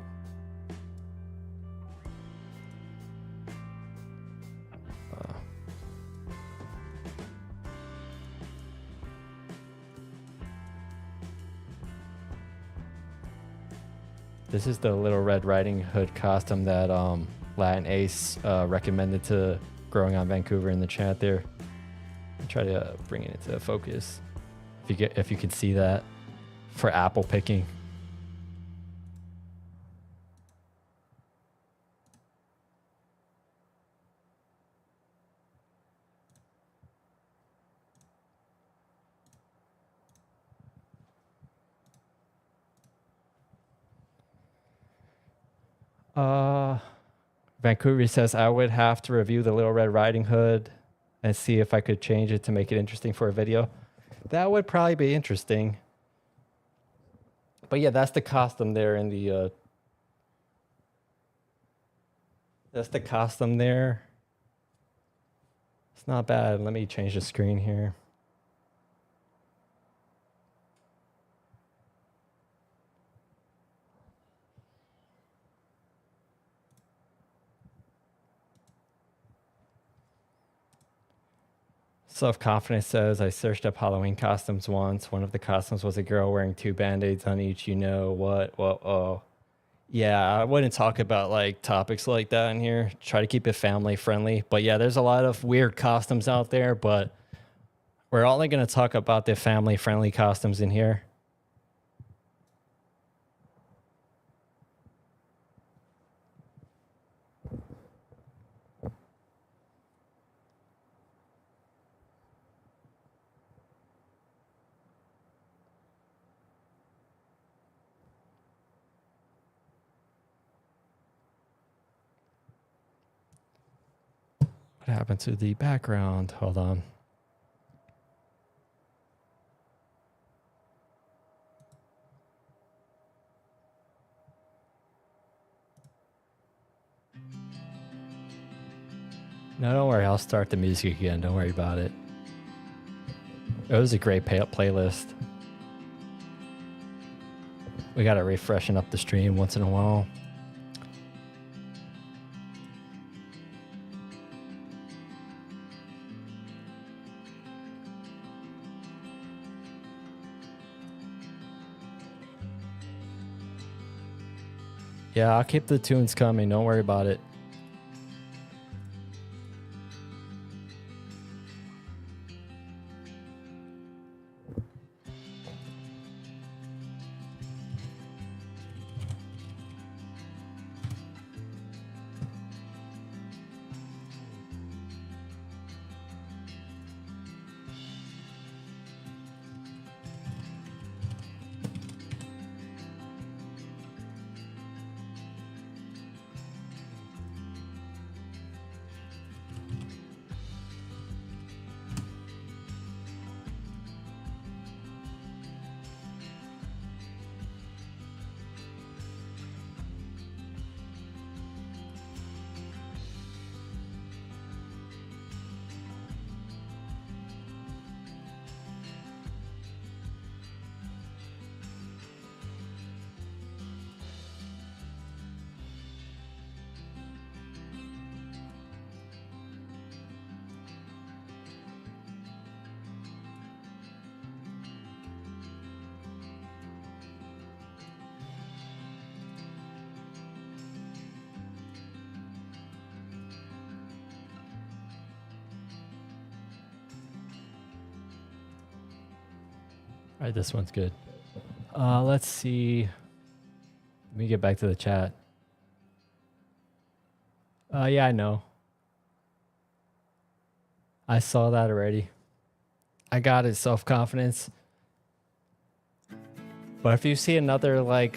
Speaker 1: This is the Little Red Riding Hood costume that Latin Ace recommended to Growing on Vancouver in the chat there. I'll try to bring it into focus. If you can see that for apple picking. Vancouver says, I would have to review the Little Red Riding Hood and see if I could change it to make it interesting for a video. That would probably be interesting. But yeah, that's the costume there in the... that's the costume there. It's not bad. Let me change the screen here. Self-confidence says, I searched up Halloween costumes once. One of the costumes was a girl wearing 2 band-aids on each. You know what? Well, oh. Yeah, I wouldn't talk about like topics like that in here. Try to keep it family friendly. But yeah, there's a lot of weird costumes out there, but we're only going to talk about the family friendly costumes in here. What happened to the background? Hold on. No, don't worry. I'll start the music again. Don't worry about it. It was a great playlist. We got to refreshen up the stream once in a while. Yeah, I'll keep the tunes coming. Don't worry about it. All right, this one's good. Let's see. Let me get back to the chat. Yeah, I know. I saw that already. I got it, self-confidence. But if you see another a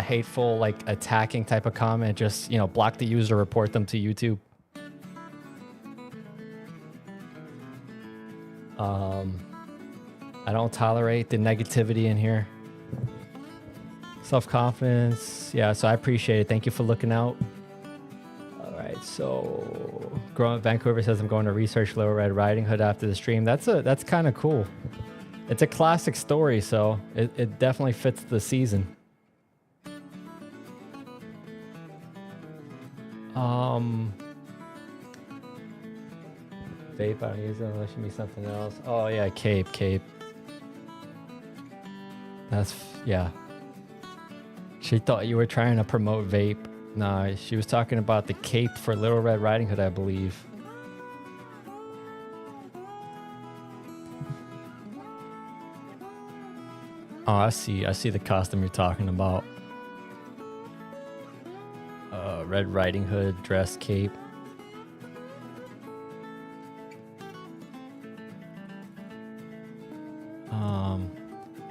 Speaker 1: hateful, like attacking type of comment, just, block the user, report them to YouTube. I don't tolerate the negativity in here. Self-confidence. Yeah, so I appreciate it. Thank you for looking out. All right, so Vancouver says I'm going to research Little Red Riding Hood after the stream. That's kind of cool. It's a classic story, so it definitely fits the season. Vape, I don't use it unless you need something else. Oh yeah, Cape. Yeah. She thought you were trying to promote vape. Nah, she was talking about the cape for Little Red Riding Hood, I believe. Oh, I see the costume you're talking about. Red Riding Hood dress cape.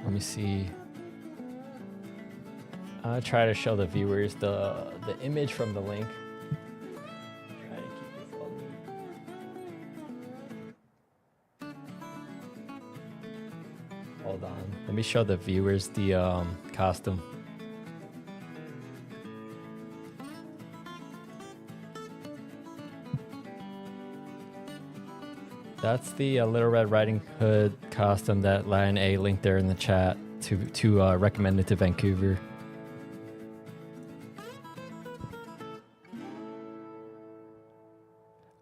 Speaker 1: Let me see. I'll try to show the viewers the image from the link. Try to keep this all neat. Hold on. Let me show the viewers the costume. That's the Little Red Riding Hood costume that Lion A linked there in the chat to recommend it to Vancouver.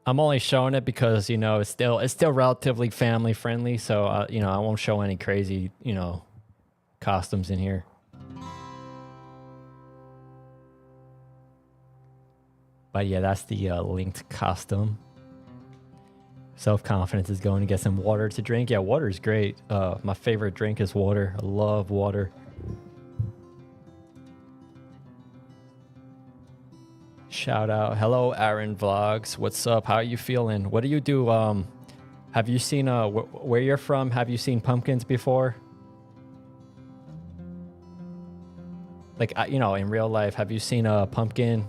Speaker 1: I'm only showing it because, it's still relatively family friendly, so I won't show any crazy, costumes in here. But yeah, that's the linked costume. Self-confidence is going to get some water to drink. Yeah, water is great. My favorite drink is water. I love water. Shout out. Hello, Aaron Vlogs. What's up? How are you feeling? What do you do? Have you seen where you're from? Have you seen pumpkins before? Like, in real life, have you seen a pumpkin?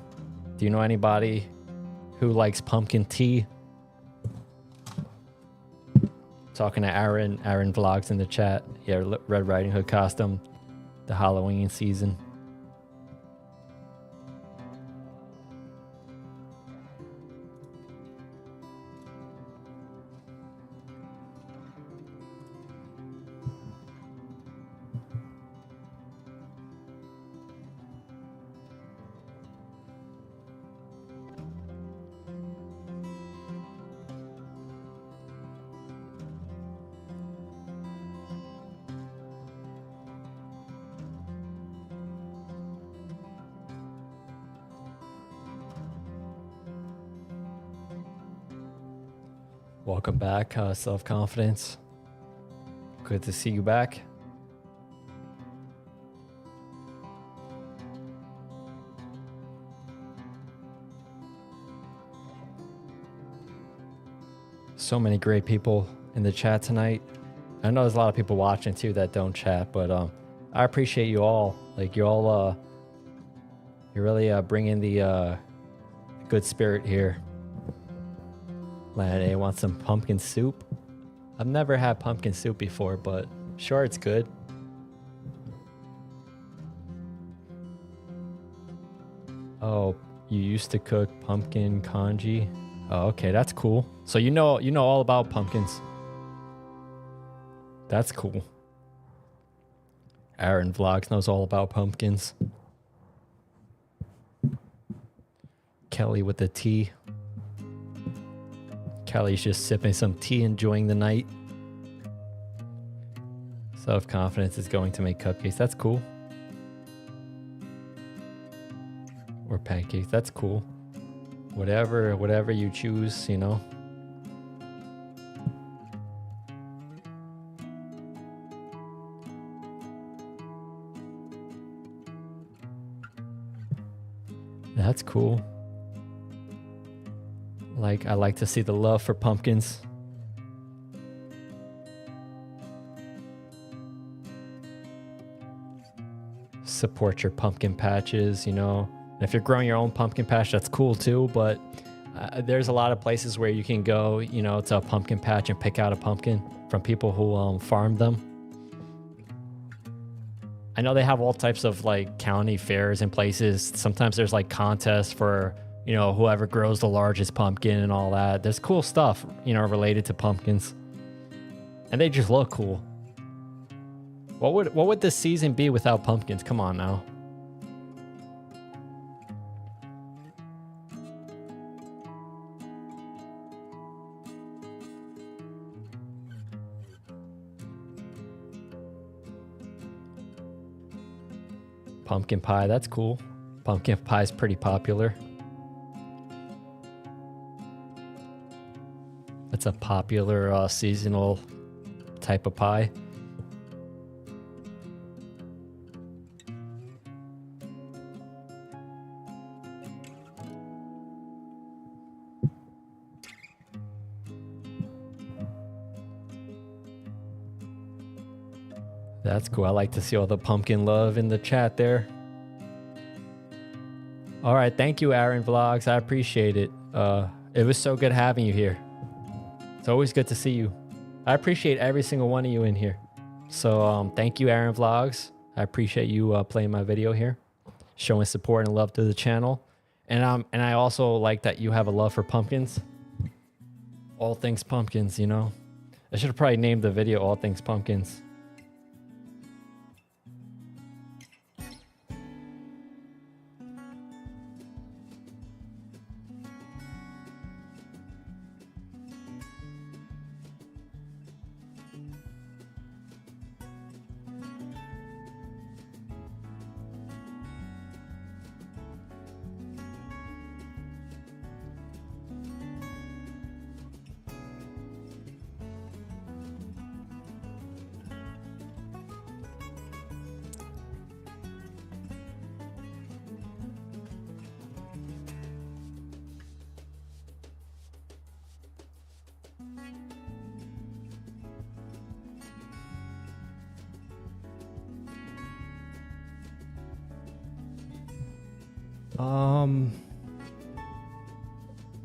Speaker 1: Do you know anybody who likes pumpkin tea? Talking to Aaron Vlogs in the chat. Yeah, Red Riding Hood costume. The Halloween season. Welcome back, self-confidence. Good to see you back. So many great people in the chat tonight. I know there's a lot of people watching too that don't chat, but I appreciate you all. Like, you all, you're really bringing the good spirit here. Lana wants some pumpkin soup. I've never had pumpkin soup before, but sure, it's good. Oh, you used to cook pumpkin congee? Oh, okay, that's cool. So you know all about pumpkins. That's cool. Aaron Vlogs knows all about pumpkins. Kelly with the tea. Kelly's just sipping some tea, enjoying the night. Self-confidence is going to make cupcakes. That's cool. Or pancakes. That's cool. Whatever you choose, That's cool. I like to see the love for pumpkins. Support your pumpkin patches, you know. And if you're growing your own pumpkin patch, that's cool too, but there's a lot of places where you can go, you know, to a pumpkin patch and pick out a pumpkin from people who farm them. I know they have all types of like county fairs and places. Sometimes there's like contests for, you know, whoever grows the largest pumpkin and all that. There's cool stuff, you know, related to pumpkins. And they just look cool. What would this season be without pumpkins? Come on now. Pumpkin pie, that's cool. Pumpkin pie is pretty popular. It's a popular seasonal type of pie. That's cool. I like to see all the pumpkin love in the chat there. All right. Thank you, Aaron Vlogs. I appreciate it. It was so good having you here. It's always good to see you. I appreciate every single one of you in here. So thank you, Aaron Vlogs. I appreciate you playing my video here, showing support and love to the channel. And I also like that you have a love for pumpkins. All things pumpkins, you know. I should have probably named the video All Things Pumpkins.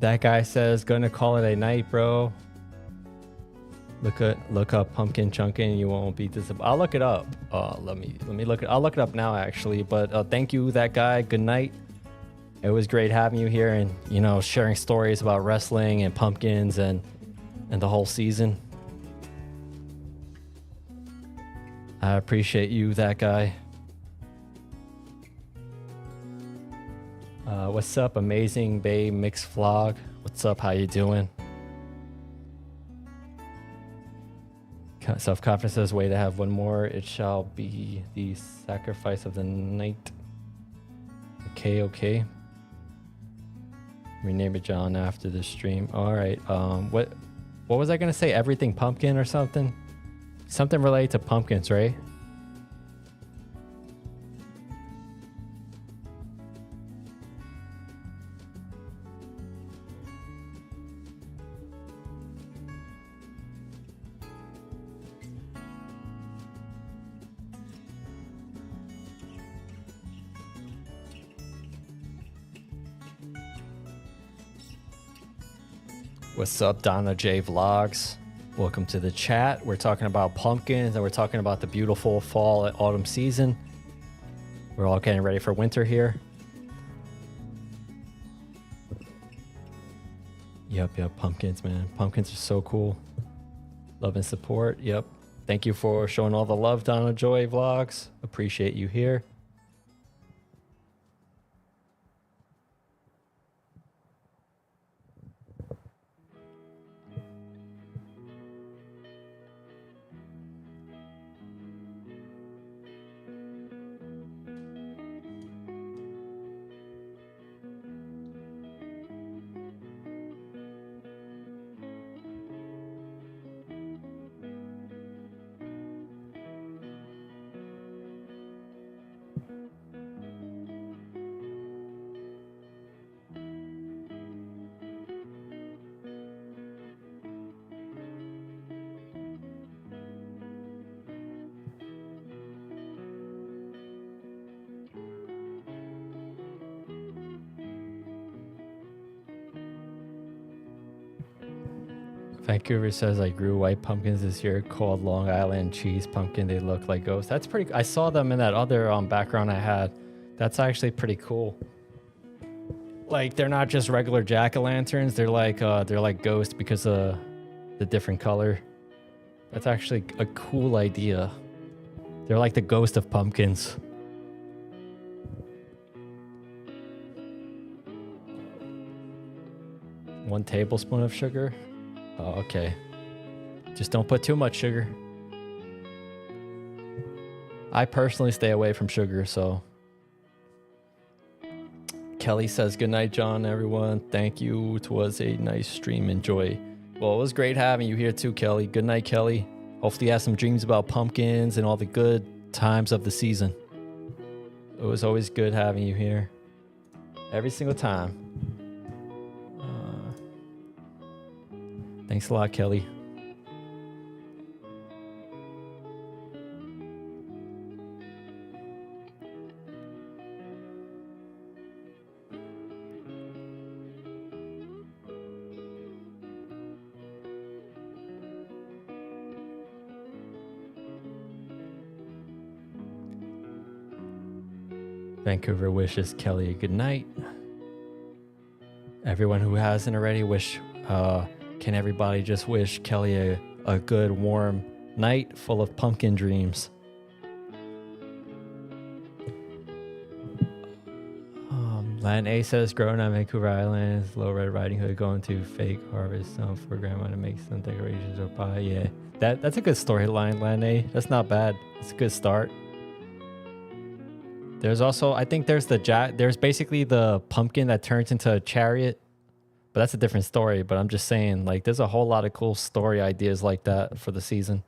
Speaker 1: That guy says gonna call it a night, bro. Look up pumpkin chunkin, you won't be disappointed. I'll look it up. Let me look it. I'll look it up now actually. But thank you, that guy. Good night. It was great having you here and, you know, sharing stories about wrestling and pumpkins and the whole season. I appreciate you, that guy. What's up, Amazing Bay Mix Vlog? What's up? How you doing? Self-confidence says, way to have one more. It shall be the sacrifice of the night. Okay. Rename it John after the stream. All right. What was I gonna say? Everything pumpkin or something? Something related to pumpkins, right? What's up, Donna J Vlogs? Welcome to the chat. We're talking about pumpkins and we're talking about the beautiful fall and autumn season. We're all getting ready for winter here. Yep, pumpkins, man. Pumpkins are so cool. Love and support. Yep. Thank you for showing all the love, Donna Joy Vlogs. Appreciate you here. Vancouver says I grew white pumpkins this year called Long Island cheese pumpkin. They look like ghosts. That's pretty. I saw them in that other background I had. That's actually pretty cool. Like they're not just regular jack-o'-lanterns. They're like ghosts because of the different color. That's actually a cool idea. They're like the ghost of pumpkins. One tablespoon of sugar. Oh, okay. Just don't put too much sugar. I personally stay away from sugar, so. Kelly says, good night, John, everyone. Thank you. It was a nice stream. Enjoy. Well, it was great having you here too, Kelly. Good night, Kelly. Hopefully you have some dreams about pumpkins and all the good times of the season. It was always good having you here. Every single time. Thanks a lot, Kelly. Vancouver wishes Kelly a good night. Everyone who hasn't already, can everybody just wish Kelly a good warm night full of pumpkin dreams. Land A says growing on Vancouver Island is Low Red Riding Hood going to fake harvest some for grandma to make some decorations or pie. Yeah, that's a good storyline, Land A. That's not bad. It's a good start. There's also, I think there's there's basically the pumpkin that turns into a chariot, but that's a different story. But I'm just saying, like, there's a whole lot of cool story ideas like that for the season.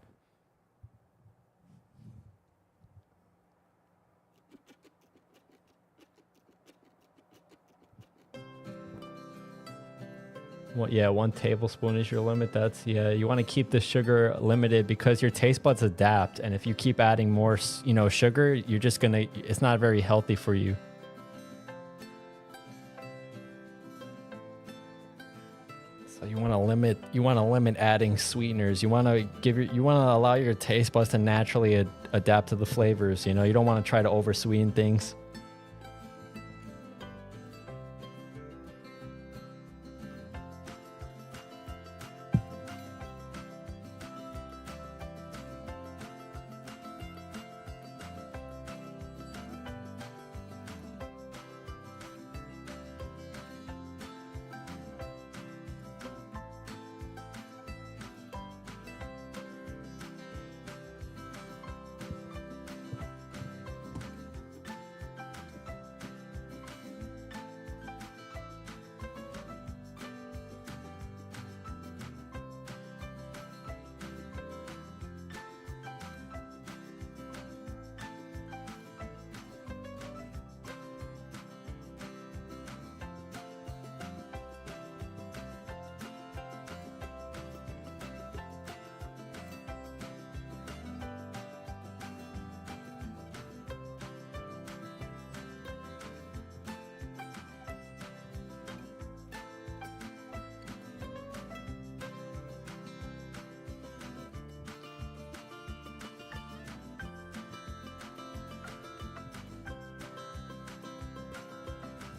Speaker 1: Well, yeah, 1 tablespoon is your limit. Yeah, you want to keep the sugar limited because your taste buds adapt. And if you keep adding more, sugar, you're just it's not very healthy for you. So you want to limit adding sweeteners. You want to allow your taste buds to naturally adapt to the flavors. You don't want to try to over sweeten things.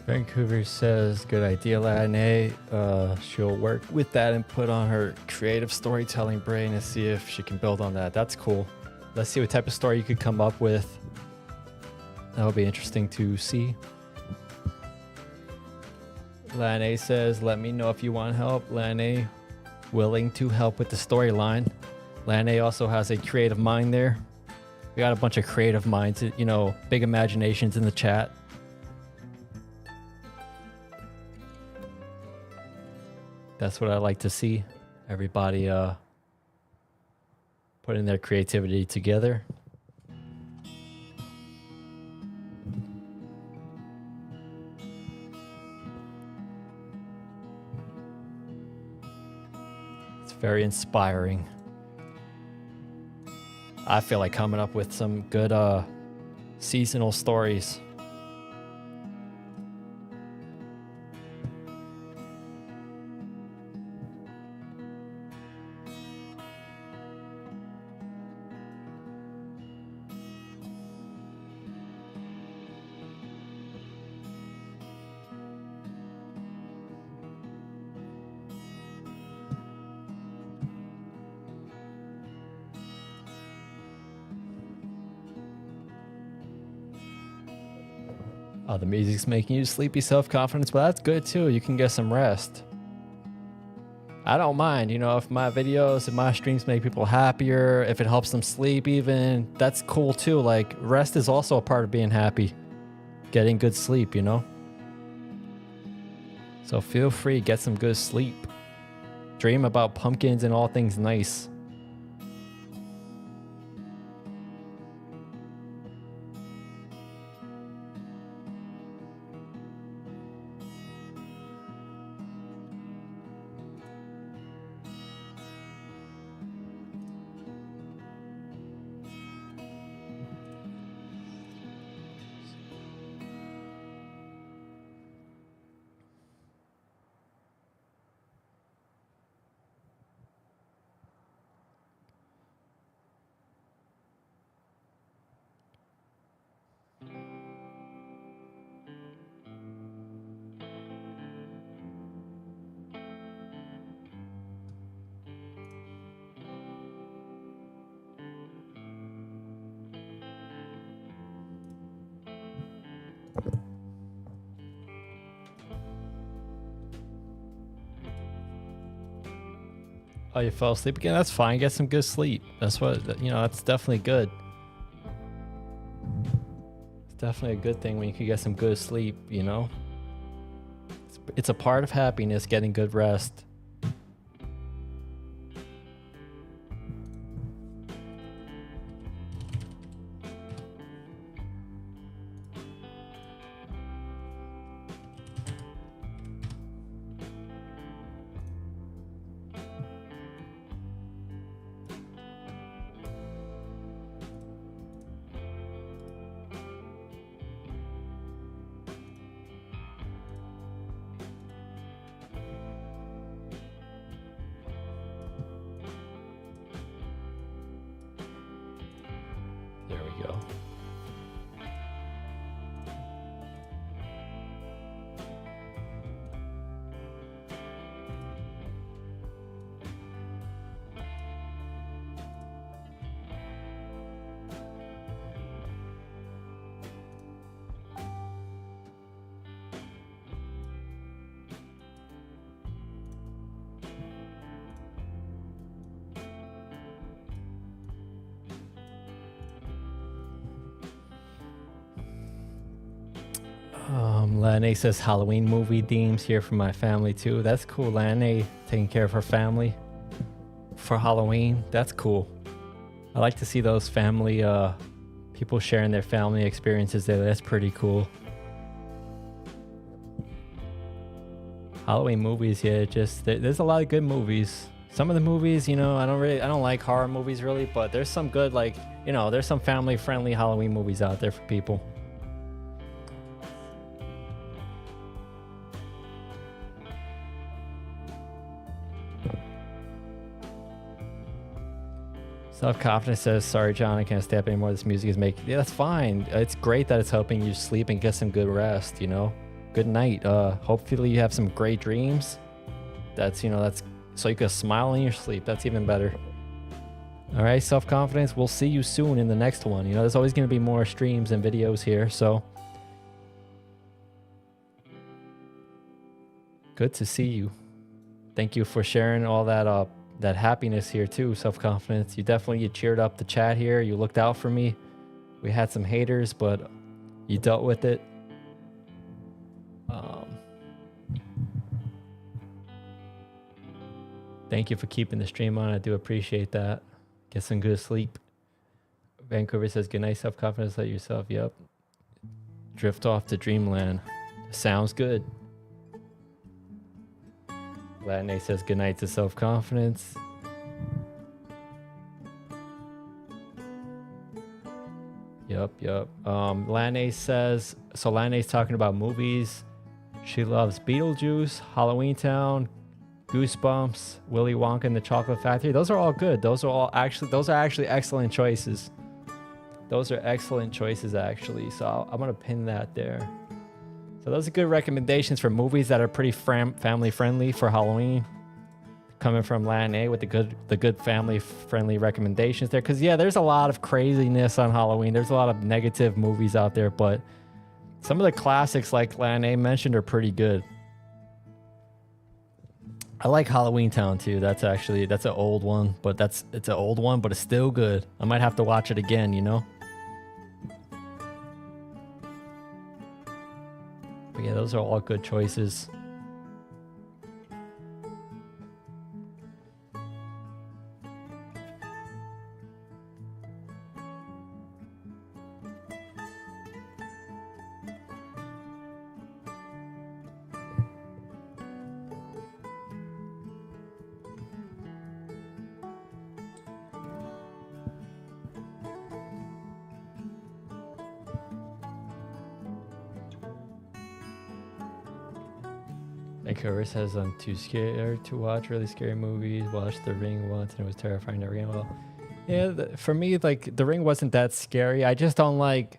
Speaker 1: Vancouver says, good idea, Latine. She'll work with that and put on her creative storytelling brain and see if she can build on that. That's cool. Let's see what type of story you could come up with. That'll be interesting to see. Latine says, let me know if you want help. Latine, willing to help with the storyline. Latine also has a creative mind there. We got a bunch of creative minds, big imaginations in the chat. That's what I like to see. Everybody putting their creativity together. It's very inspiring. I feel like coming up with some good seasonal stories. Oh, the music's making you sleepy, self-confidence, but that's good too. You can get some rest. I don't mind, you know, if my videos and my streams make people happier, if it helps them sleep even, that's cool too. Like, rest is also a part of being happy. Getting good sleep, you know? So feel free, get some good sleep. Dream about pumpkins and all things nice. Oh, you fell asleep again? That's fine. Get some good sleep. That's what, you know, that's definitely good. It's definitely a good thing when you can get some good sleep, you know? It's a part of happiness, getting good rest. There we go. Lane says Halloween movie themes here for my family too. That's cool. Lane taking care of her family for Halloween. That's cool. I like to see those family people sharing their family experiences there. That's pretty cool. Halloween movies, yeah, just there's a lot of good movies. Some of the movies, you know, I don't like horror movies really, but there's some good, like, you know, there's some family friendly Halloween movies out there for people. Self-confidence says, sorry, John, I can't stay up anymore. This music is making... Yeah, that's fine. It's great that it's helping you sleep and get some good rest, you know? Good night. Hopefully you have some great dreams. That's, you know, that's... So you can smile in your sleep. That's even better. All right, self-confidence. We'll see you soon in the next one. You know, there's always going to be more streams and videos here, so... Good to see you. Thank you for sharing all that that happiness here too, self-confidence. You cheered up the chat here. You looked out for me. We had some haters, but you dealt with it. Thank you for keeping the stream on. I do appreciate that. Get some good sleep. Vancouver says, good night, self-confidence. Let yourself, yep. Drift off to dreamland. Sounds good. Latine says good night to self-confidence. Yep. Latine says, so Latine's talking about movies. She loves Beetlejuice, Halloween Town, Goosebumps, Willy Wonka and the Chocolate Factory. Those are all good. Those are actually excellent choices. Those are excellent choices, actually. So I'm going to pin that there. So those are good recommendations for movies that are pretty family friendly for Halloween. Coming from Lan with the good family friendly recommendations there. Because yeah, there's a lot of craziness on Halloween. There's a lot of negative movies out there, but Some of the classics like Lane mentioned are pretty good. I like Halloween Town too. That's an old one, but it's an old one, but it's still good. I might have to watch it again, you know? But yeah, those are all good choices. Vancouver says I'm too scared to watch really scary movies. Watched The Ring once and it was terrifying never again. Well, yeah, for me, like The Ring wasn't that scary. I just don't like.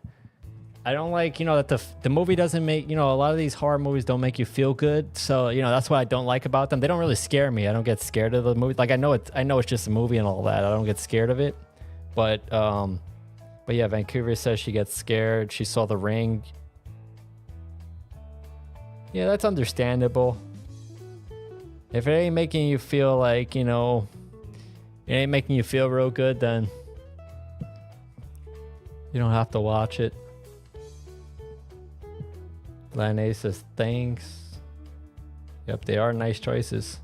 Speaker 1: I don't like, you know, that the movie doesn't make, you know, a lot of these horror movies don't make you feel good. So, you know, that's what I don't like about them. They don't really scare me. I don't get scared of the movie. Like I know it's just a movie and all that. I don't get scared of it. But yeah, Vancouver says she gets scared. She saw The Ring. Yeah, that's understandable. If it ain't making you feel like, you know, it ain't making you feel real good, then you don't have to watch it. Lane says, thanks. Yep, they are nice choices.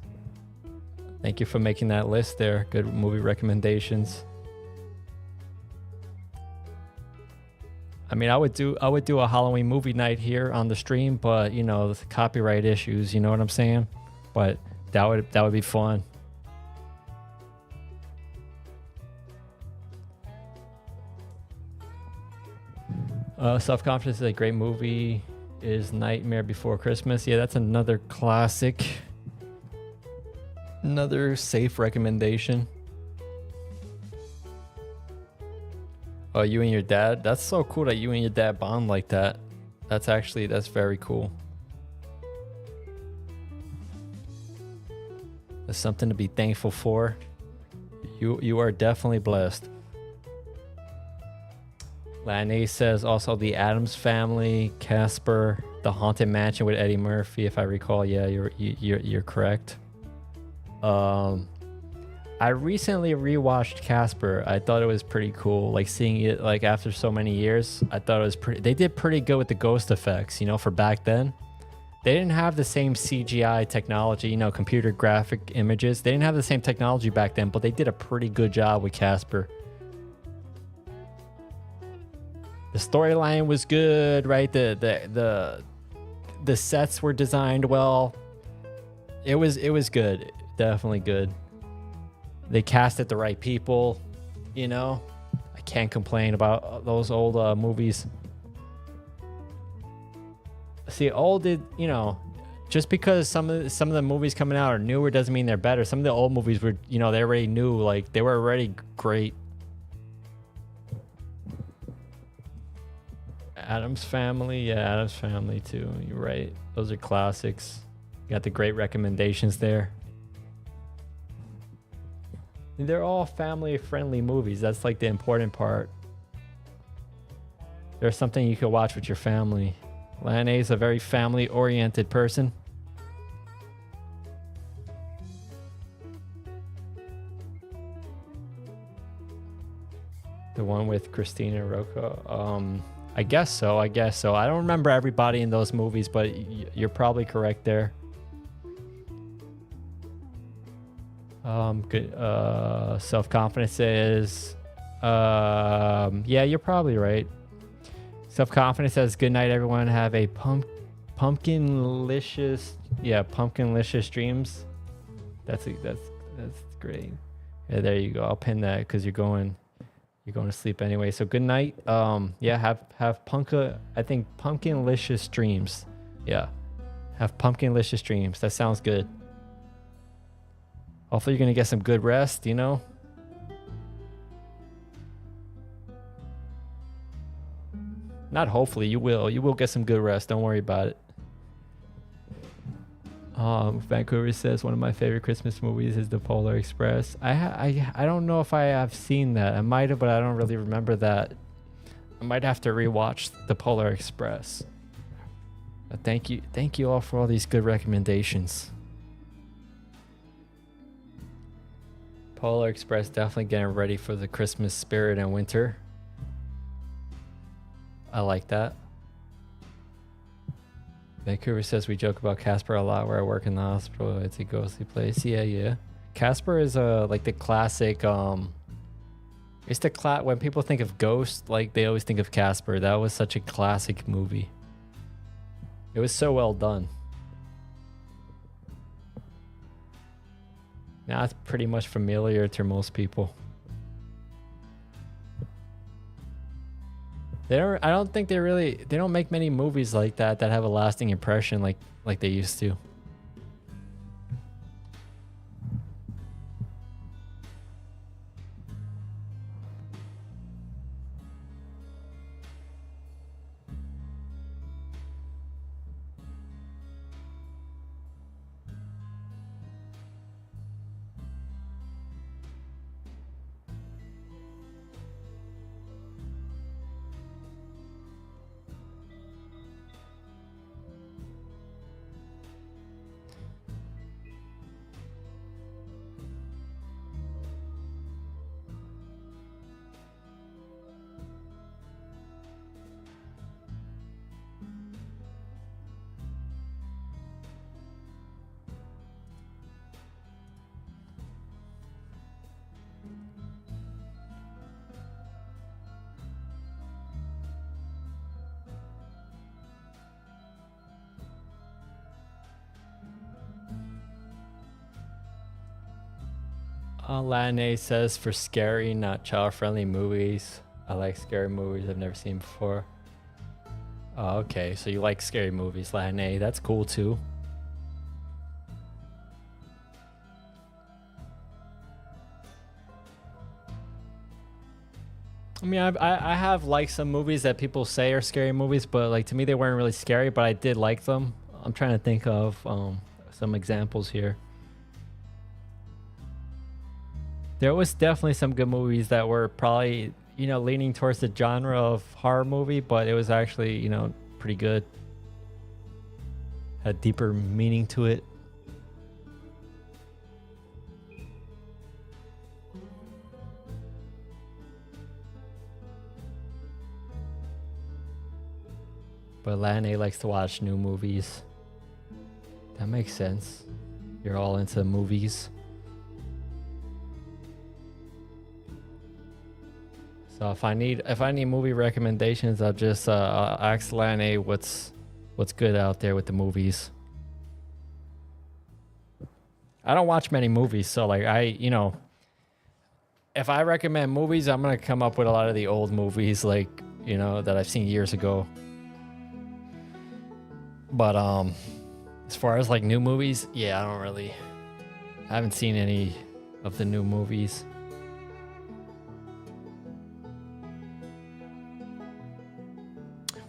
Speaker 1: Thank you for making that list there. Good movie recommendations. I mean, I would do a Halloween movie night here on the stream, but you know, the copyright issues, you know what I'm saying? But that would be fun. Self-Confidence is a great movie. Is Nightmare Before Christmas. Yeah, that's another classic. Another safe recommendation. Oh, you and your dad? That's so cool that you and your dad bond like that. That's very cool. That's something to be thankful for. You are definitely blessed. Lane says also The Addams Family, Casper, The Haunted Mansion with Eddie Murphy, if I recall. Yeah, you're correct. I recently rewatched Casper. I thought it was pretty cool. Like seeing it like after so many years, I thought it was pretty. They did pretty good with the ghost effects, you know, for back then. They didn't have the same CGI technology, you know, computer graphic images. They didn't have the same technology back then, but they did a pretty good job with Casper. The storyline was good, right? The sets were designed well. It was good. Definitely good. They casted the right people, you know. I can't complain about those old movies. See, you know, just because some of the movies coming out are newer doesn't mean they're better. Some of the old movies were, you know, they already knew, like they were already great. Addams Family, yeah, Addams Family too. You're right. Those are classics. You got the great recommendations there. They're all family-friendly movies. That's like the important part. There's something you could watch with your family. Lane is a very family-oriented person. The one with Christina Rocca. I guess so. I don't remember everybody in those movies, but you're probably correct there. Good. Self-Confidence is, yeah, you're probably right. Self-Confidence says, good night, everyone. Have a pumpkinlicious dreams. That's great. Yeah, there you go. I'll pin that because you're going to sleep anyway. So good night. Yeah, have pumpkinlicious dreams. Yeah. Have pumpkinlicious dreams. That sounds good. Hopefully you're going to get some good rest, you know? Not hopefully, you will. You will get some good rest. Don't worry about it. Vancouver says one of my favorite Christmas movies is The Polar Express. I don't know if I have seen that. I might have, but I don't really remember that. I might have to rewatch The Polar Express. Thank you all for all these good recommendations. Polar Express definitely getting ready for the Christmas spirit and winter. I like that. Vancouver says we joke about Casper a lot where I work in the hospital. It's a ghostly place. Yeah. Casper is like the classic it's the when people think of Ghost, like they always think of Casper. That was such a classic movie. It was so well done. Now it's pretty much familiar to most people. I don't think they don't make many movies like that have a lasting impression like they used to. Lane says for scary, not child-friendly movies. I like scary movies I've never seen before. Oh, okay, so you like scary movies, Lane. That's cool too. I mean, I have liked some movies that people say are scary movies, but like to me they weren't really scary, but I did like them. I'm trying to think of some examples here. There was definitely some good movies that were probably, you know, leaning towards the genre of horror movie, but it was actually, you know, pretty good. Had deeper meaning to it. But Lane likes to watch new movies. That makes sense. You're all into movies. So if I need movie recommendations, I'll just I'll ask Lane what's good out there with the movies. I don't watch many movies, so like if I recommend movies, I'm gonna come up with a lot of the old movies, like, you know, that I've seen years ago. But as far as like new movies, yeah, I haven't seen any of the new movies.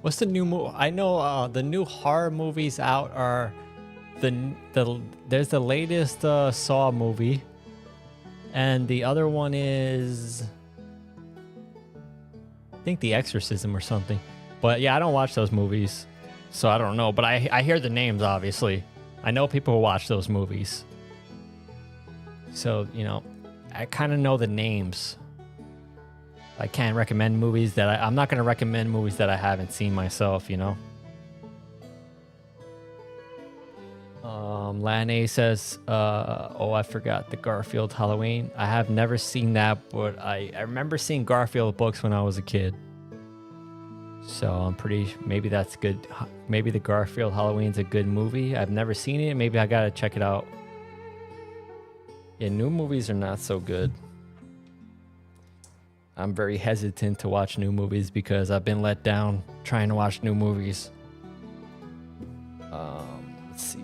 Speaker 1: What's the new movie? I know the new horror movies out are there's the latest Saw movie, and the other one is I think The Exorcism or something. But yeah, I don't watch those movies, so I don't know. But I hear the names, obviously. I know people who watch those movies, so you know, I kind of know the names. I can't recommend movies that I'm not going to recommend movies that I haven't seen myself, you know. Lane says, oh, I forgot the Garfield Halloween. I have never seen that, but I remember seeing Garfield books when I was a kid. So I'm maybe that's good. Maybe the Garfield Halloween's a good movie. I've never seen it. Maybe I got to check it out. Yeah, new movies are not so good. I'm very hesitant to watch new movies because I've been let down trying to watch new movies. Let's see.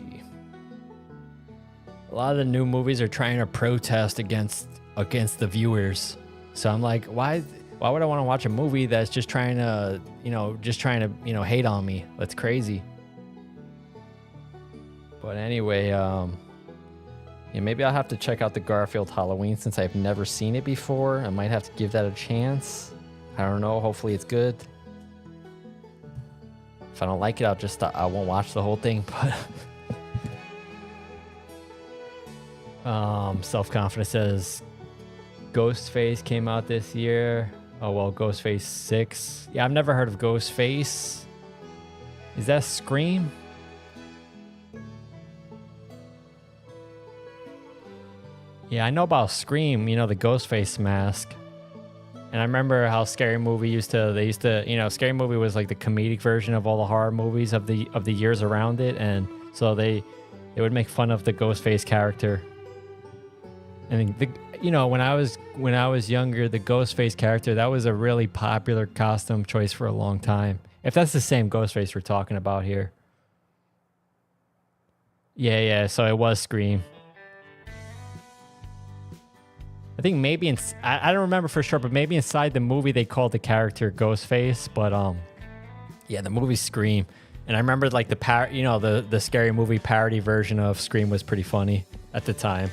Speaker 1: A lot of the new movies are trying to protest against the viewers. So I'm like, why would I want to watch a movie that's just trying to hate on me? That's crazy. But anyway, yeah, maybe I'll have to check out the Garfield Halloween since I've never seen it before. I might have to give that a chance. I don't know. Hopefully it's good. If I don't like it, I won't watch the whole thing. But Self-Confidence says Ghostface came out this year. Oh well, Ghostface 6. Yeah, I've never heard of Ghostface. Is that Scream? Yeah, I know about Scream, you know, the Ghostface mask. And I remember how Scary Movie Scary Movie was like the comedic version of all the horror movies of the years around it, and so they would make fun of the Ghostface character. And when I was younger, the Ghostface character, that was a really popular costume choice for a long time. If that's the same Ghostface we're talking about here. Yeah, so it was Scream. I think maybe I don't remember for sure, but maybe inside the movie they called the character Ghostface. But yeah, the movie Scream, and I remember like the Scary Movie parody version of Scream was pretty funny at the time.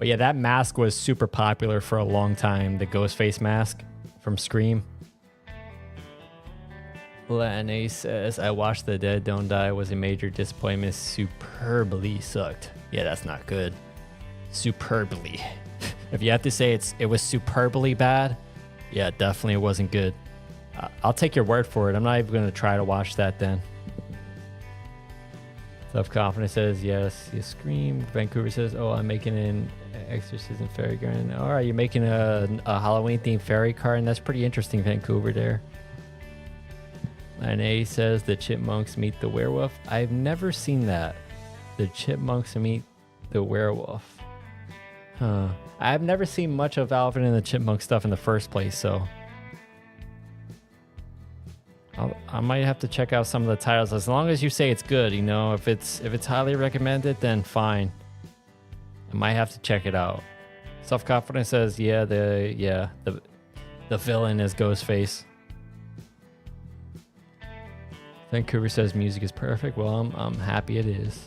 Speaker 1: But yeah, that mask was super popular for a long time. The Ghostface mask from Scream. Lana says, I watched The Dead Don't Die, was a major disappointment. Superbly sucked. Yeah, that's not good. Superbly. If you have to say it was superbly bad, yeah, definitely it wasn't good. I'll take your word for it. I'm not even going to try to watch that then. Self-Confidence says, yes, you Scream. Vancouver says, oh, I'm making an Exorcism fairy garden. All right, you're making a Halloween-themed fairy garden. That's pretty interesting, Vancouver there. And A says the chipmunks meet the werewolf. I've never seen that. The chipmunks meet the werewolf. Huh. I've never seen much of Alvin and the Chipmunk stuff in the first place, so I might have to check out some of the titles. As long as you say it's good, you know, if it's highly recommended, then fine. I might have to check it out. Self-Confidence says, the villain is Ghostface. Vancouver says music is perfect. Well, I'm happy it is.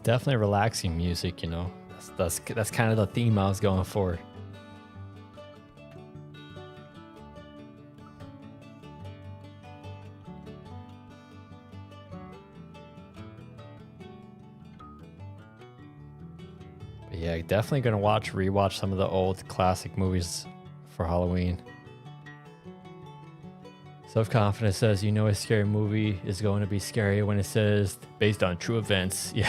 Speaker 1: Definitely relaxing music, you know. That's kind of the theme I was going for. But yeah, definitely gonna rewatch some of the old classic movies for Halloween. Self-Confidence says, you know a scary movie is going to be scary when it says based on true events. Yeah,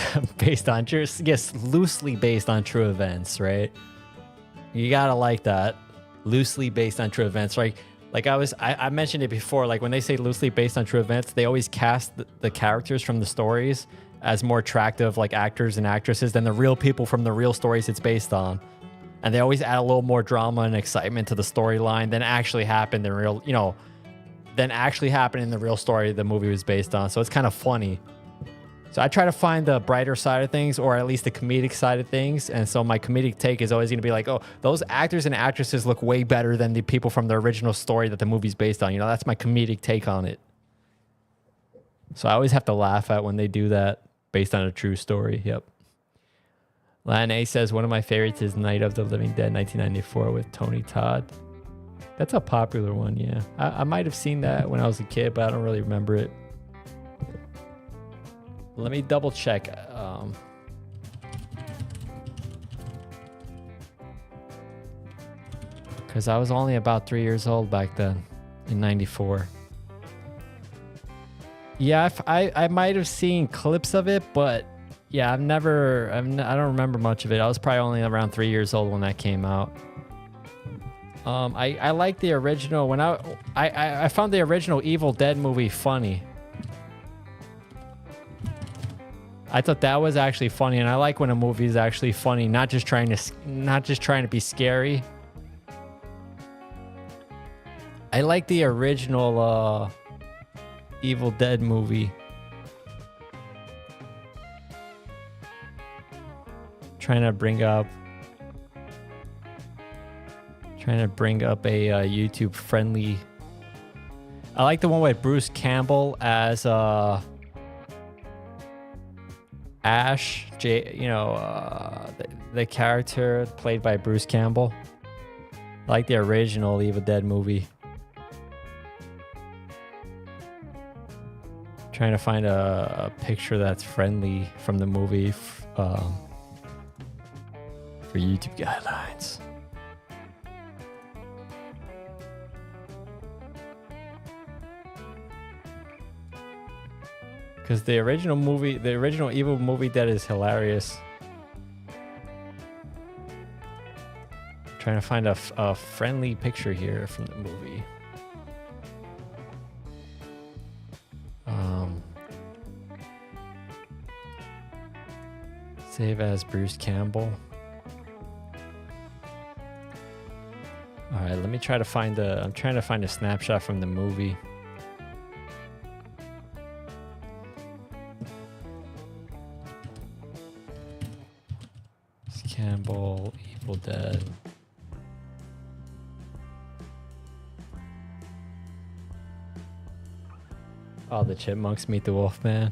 Speaker 1: loosely based on true events, right? You gotta like that. Loosely based on true events, right? Like I mentioned it before, like when they say loosely based on true events, they always cast the characters from the stories as more attractive like actors and actresses than the real people from the real stories it's based on. And they always add a little more drama and excitement to the storyline than actually happened in real, than actually happened in the real story the movie was based on. So it's kind of funny. So I try to find the brighter side of things, or at least the comedic side of things. And so my comedic take is always going to be like, oh, those actors and actresses look way better than the people from the original story that the movie's based on. That's my comedic take on it. So I always have to laugh at when they do that based on a true story. Yep. Lan A says, one of my favorites is Night of the Living Dead 1994 with Tony Todd. That's a popular one, yeah. I might have seen that when I was a kid, but I don't really remember it. Let me double check. Because I was only about 3 years old back then, in 94. Yeah, I might have seen clips of it, but Yeah, I don't remember much of it. I was probably only around 3 years old when that came out. I like the original. When I found the original Evil Dead movie funny. I thought that was actually funny, and I like when a movie is actually funny, not just trying to be scary. I like the original Evil Dead movie. Trying to bring up a YouTube friendly. I like the one with Bruce Campbell as Ash, the character played by Bruce Campbell. I like the original Evil Dead movie. Trying to find a picture that's friendly from the movie for YouTube guidelines. Because the original Evil movie Dead is hilarious. Trying to find a friendly picture here from the movie. Save as Bruce Campbell. All right, let me try to find I'm trying to find a snapshot from the movie. Campbell, Evil Dead. Oh, the Chipmunks meet the Wolfman.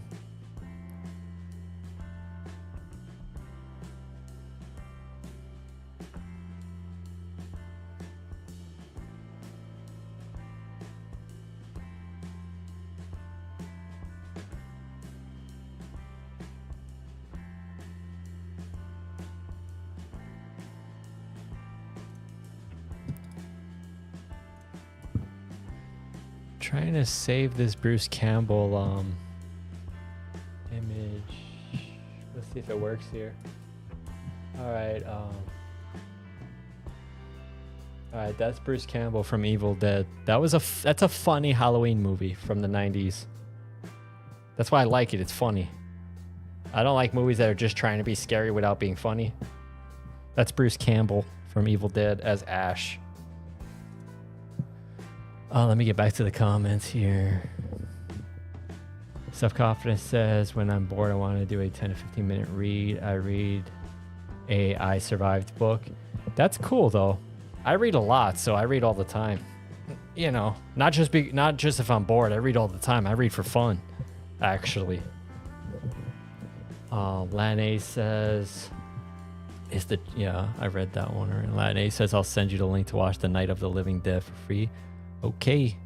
Speaker 1: Trying to save this Bruce Campbell image. Let's see if it works here. All right, that's Bruce Campbell from Evil Dead. That's a funny Halloween movie from the 90s. That's why I like it. It's funny. I don't like movies that are just trying to be scary without being funny. That's Bruce Campbell from Evil Dead as Ash. Let me get back to the comments here. Self-confidence says, when I'm bored, I want to do a 10 to 15 minute read. I read a I Survived book. That's cool though. I read a lot, so I read all the time. You know, not just if I'm bored. I read all the time. I read for fun, actually. Lane says, I read that one. And Lane says, I'll send you the link to watch The Night of the Living Dead for free. Okay.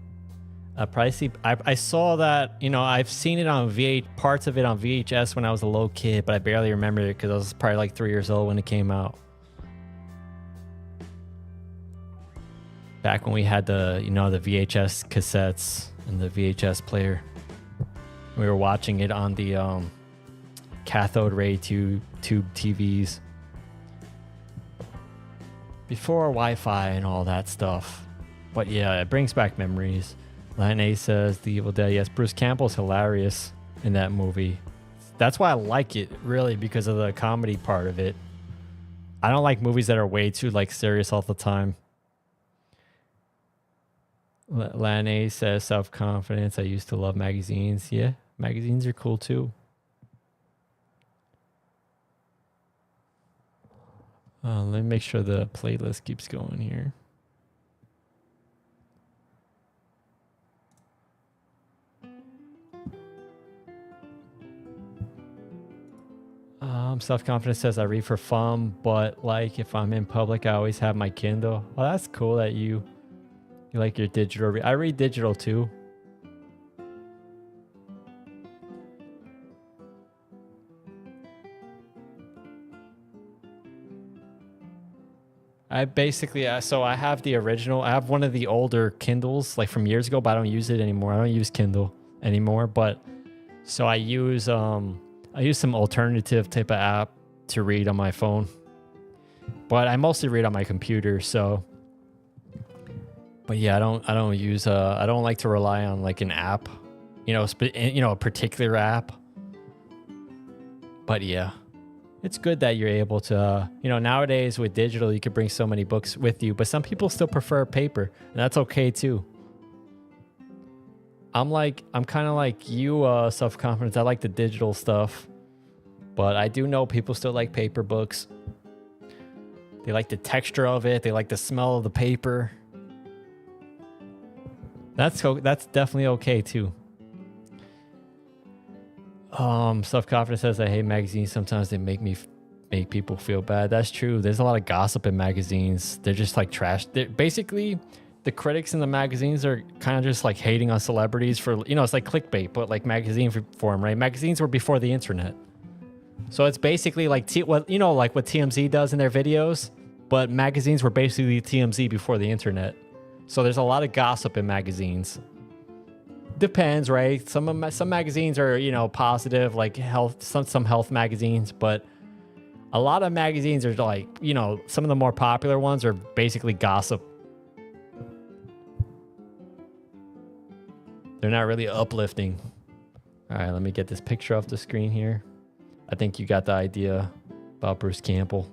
Speaker 1: I saw that, I've seen it on parts of it on VHS when I was a little kid, but I barely remember it because I was probably like 3 years old when it came out. Back when we had the VHS cassettes and the VHS player. We were watching it on the cathode ray tube TVs. Before Wi-Fi and all that stuff. But yeah, it brings back memories. Lane says, The Evil Dead. Yes, Bruce Campbell's hilarious in that movie. That's why I like it, really, because of the comedy part of it. I don't like movies that are way too serious all the time. Lane says, self-confidence. I used to love magazines. Yeah, magazines are cool too. Let me make sure the playlist keeps going here. Self-confidence says, I read for fun, but if I'm in public, I always have my Kindle. Well, that's cool that you like your digital. I read digital too. I basically, so I have the original. I have one of the older Kindles, from years ago, but I don't use it anymore. I don't use Kindle anymore, but so I use I use some alternative type of app to read on my phone, but I mostly read on my computer. So, but yeah, I don't use I don't like to rely on like an app, a particular app. But yeah, it's good that you're able to, nowadays with digital, you could bring so many books with you, but some people still prefer paper, and that's okay too. I'm kind of like you, self-confidence. I like the digital stuff, but I do know people still like paper books. They like the texture of it. They like the smell of the paper. That's definitely okay too. Self-confidence says I hate magazines. Sometimes they make people feel bad. That's true. There's a lot of gossip in magazines. They're just like trash. Basically, the critics in the magazines are kind of just like hating on celebrities for, it's like clickbait, but like magazine form, right? Magazines were before the internet. So it's basically like like what TMZ does in their videos, but magazines were basically TMZ before the internet. So there's a lot of gossip in magazines. Depends, right? Some magazines are, positive, like health, some health magazines, but a lot of magazines are like, some of the more popular ones are basically gossip. They're not really uplifting. All right, let me get this picture off the screen here. I think you got the idea about Bruce Campbell.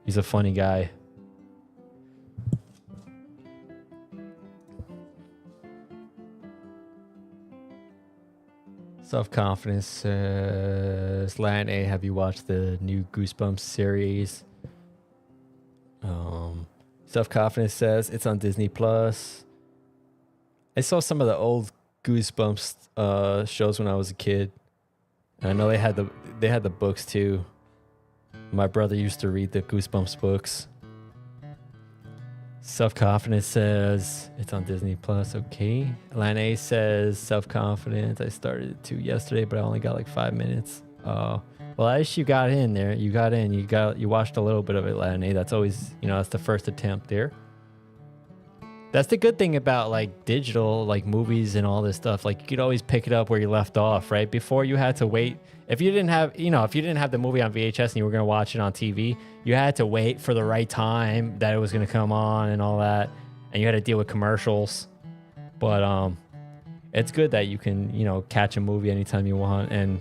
Speaker 1: He's a funny guy. Self-confidence says, Lan A, have you watched the new Goosebumps series? Self-confidence says it's on Disney Plus. I saw some of the old Goosebumps shows when I was a kid. And I know they had the books too. My brother used to read the Goosebumps books. Self-confidence says it's on Disney Plus. Okay. Lane says self-confidence. I started it too yesterday, but I only got like 5 minutes. Well, at least you got in there. You got in. You watched a little bit of it, Lane. That's always, that's the first attempt there. That's the good thing about like digital, like movies and all this stuff. Like you could always pick it up where you left off, right? Before you had to wait. If you didn't have the movie on VHS and you were going to watch it on TV, you had to wait for the right time that it was going to come on and all that. And you had to deal with commercials. But it's good that you can, catch a movie anytime you want and,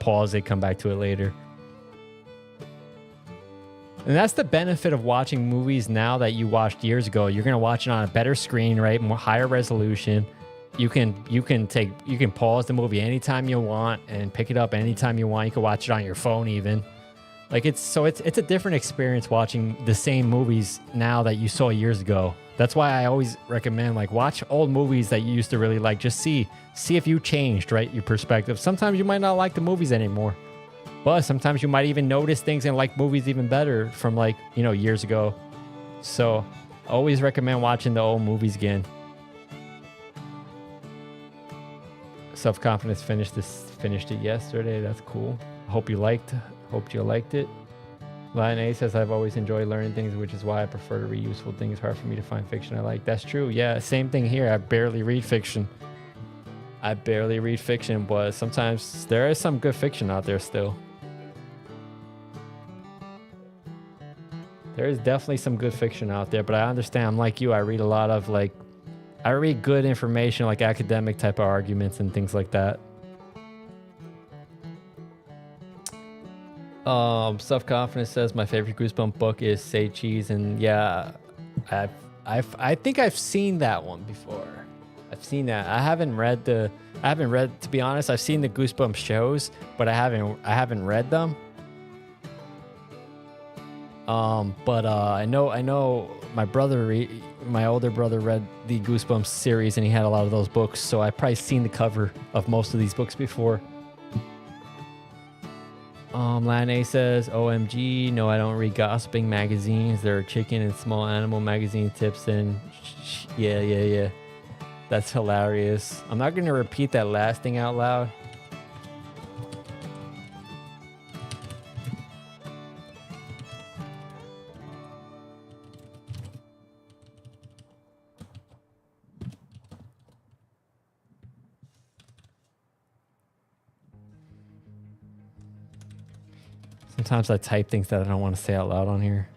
Speaker 1: pause it, come back to it later. And that's the benefit of watching movies now that you watched years ago. You're going to watch it on a better screen, right? More higher resolution. You can pause the movie anytime you want and pick it up anytime you want. You can watch it on your phone even. Like it's a different experience watching the same movies now that you saw years ago. That's why I always recommend like watch old movies that you used to really like. Just see if you changed, right? Your perspective. Sometimes you might not like the movies anymore. But sometimes you might even notice things and like movies even better from like, years ago. So I always recommend watching the old movies again. Self-confidence finished it yesterday. That's cool. Hope you liked it. Lion A says, I've always enjoyed learning things, which is why I prefer to read useful things. Hard for me to find fiction I like. That's true. Yeah, same thing here. I barely read fiction. But sometimes there is some good fiction out there still. There is definitely some good fiction out there, but I understand. I'm like you. I read a lot of I read good information, like academic type of arguments and things like that. Self-confidence says my favorite Goosebump book is Say Cheese, and yeah, I think I've seen that one before. I've seen that. I haven't read, to be honest. I've seen the Goosebump shows, but I haven't read them. But I know my older brother read the Goosebumps series and he had a lot of those books, so I've probably seen the cover of most of these books before. Lan A says, OMG, no, I don't read gossiping magazines. There are chicken and small animal magazine tips and yeah. That's hilarious. I'm not going to repeat that last thing out loud. Sometimes I type things that I don't want to say out loud on here.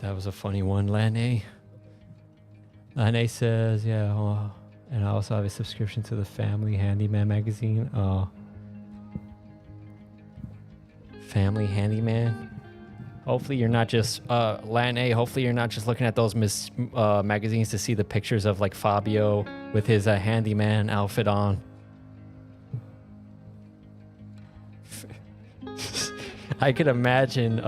Speaker 1: That was a funny one, Lane. Lane says, yeah, oh, and I also have a subscription to the Family Handyman magazine. Family Handyman. Hopefully you're not just Lane. Hopefully you're not just looking at those magazines to see the pictures of like Fabio with his handyman outfit on. I could imagine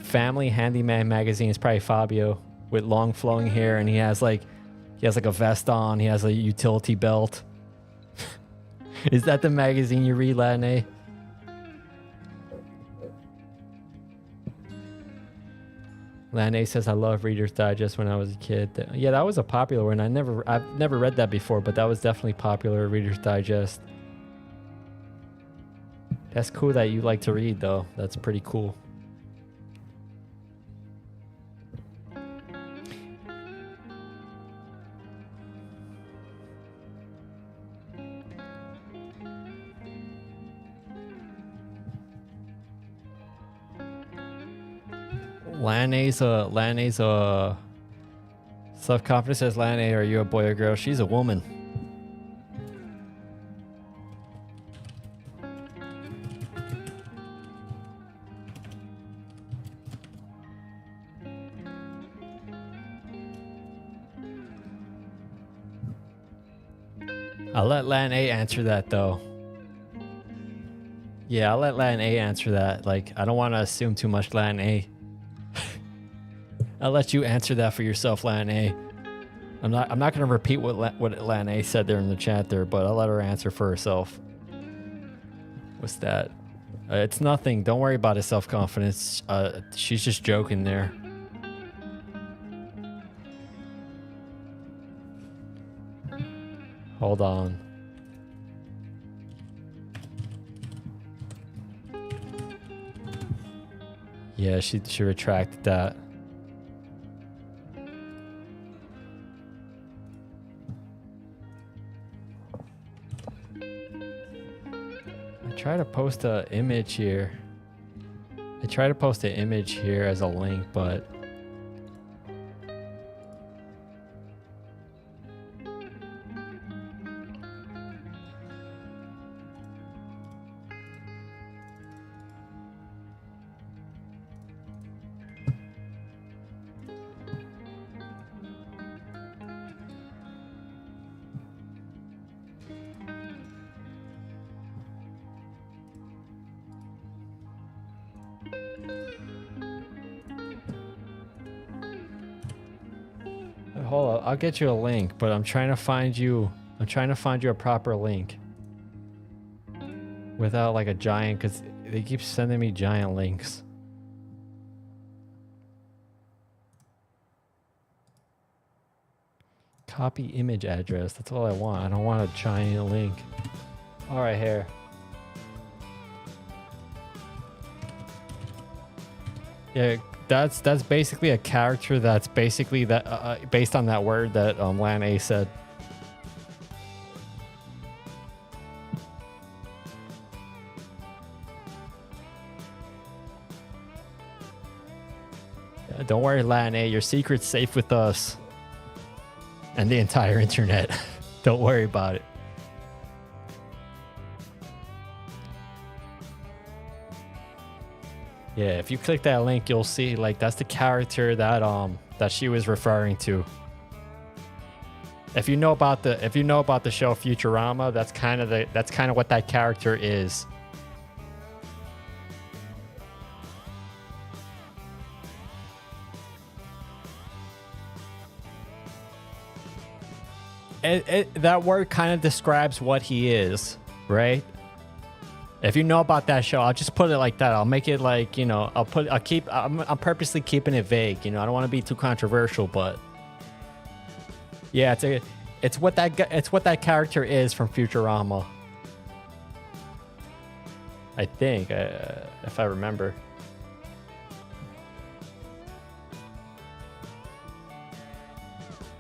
Speaker 1: Family Handyman magazine is probably Fabio with long flowing hair, and he has like a vest on. He has a utility belt. Is that the magazine you read, Lane? Lane says, I love Reader's Digest when I was a kid. Yeah, that was a popular one. I've never read that before, but that was definitely popular, Reader's Digest. That's cool that you like to read, though. That's pretty cool. Lane's self-confidence says, Lane, are you a boy or girl? She's a woman. I'll let Lane answer that, though. Yeah, I'll let Lane answer that. Like, I don't want to assume too much, Lane. I'll let you answer that for yourself, Lane. I'm not going to repeat what Lane said there in the chat there, but I'll let her answer for herself. What's that? It's nothing. Don't worry about his self-confidence. She's just joking there. Hold on. Yeah, she retracted that. Try to post an image here. I try to post an image here as a link, but hold on, I'll get you a link, but I'm trying to find you a proper link without like a giant, because they keep sending me giant links. Copy image address. That's all I want. I don't want a giant link. All right, here. Yeah, that's basically a character that's basically that based on that word that Lane said. Yeah, don't worry, Lane. Your secret's safe with us and the entire internet. Don't worry about it. Yeah, if you click that link, you'll see like that's the character that she was referring to. If you know about the show Futurama, that's kind of what that character is. That word kind of describes what he is, right? If you know about that show, I'll just put it like that. I'll make it like, I'm purposely keeping it vague. I don't want to be too controversial, but yeah, it's what that character is from Futurama. I think, if I remember.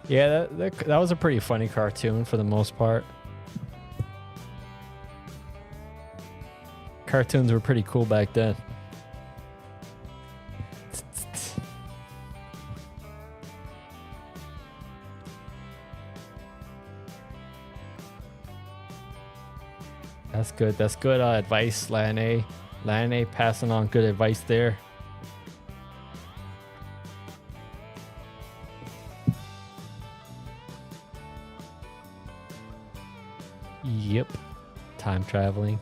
Speaker 1: Yeah, that was a pretty funny cartoon for the most part. Cartoons were pretty cool back then. That's good. That's good advice, Lane. Lane passing on good advice there. Yep. Time traveling.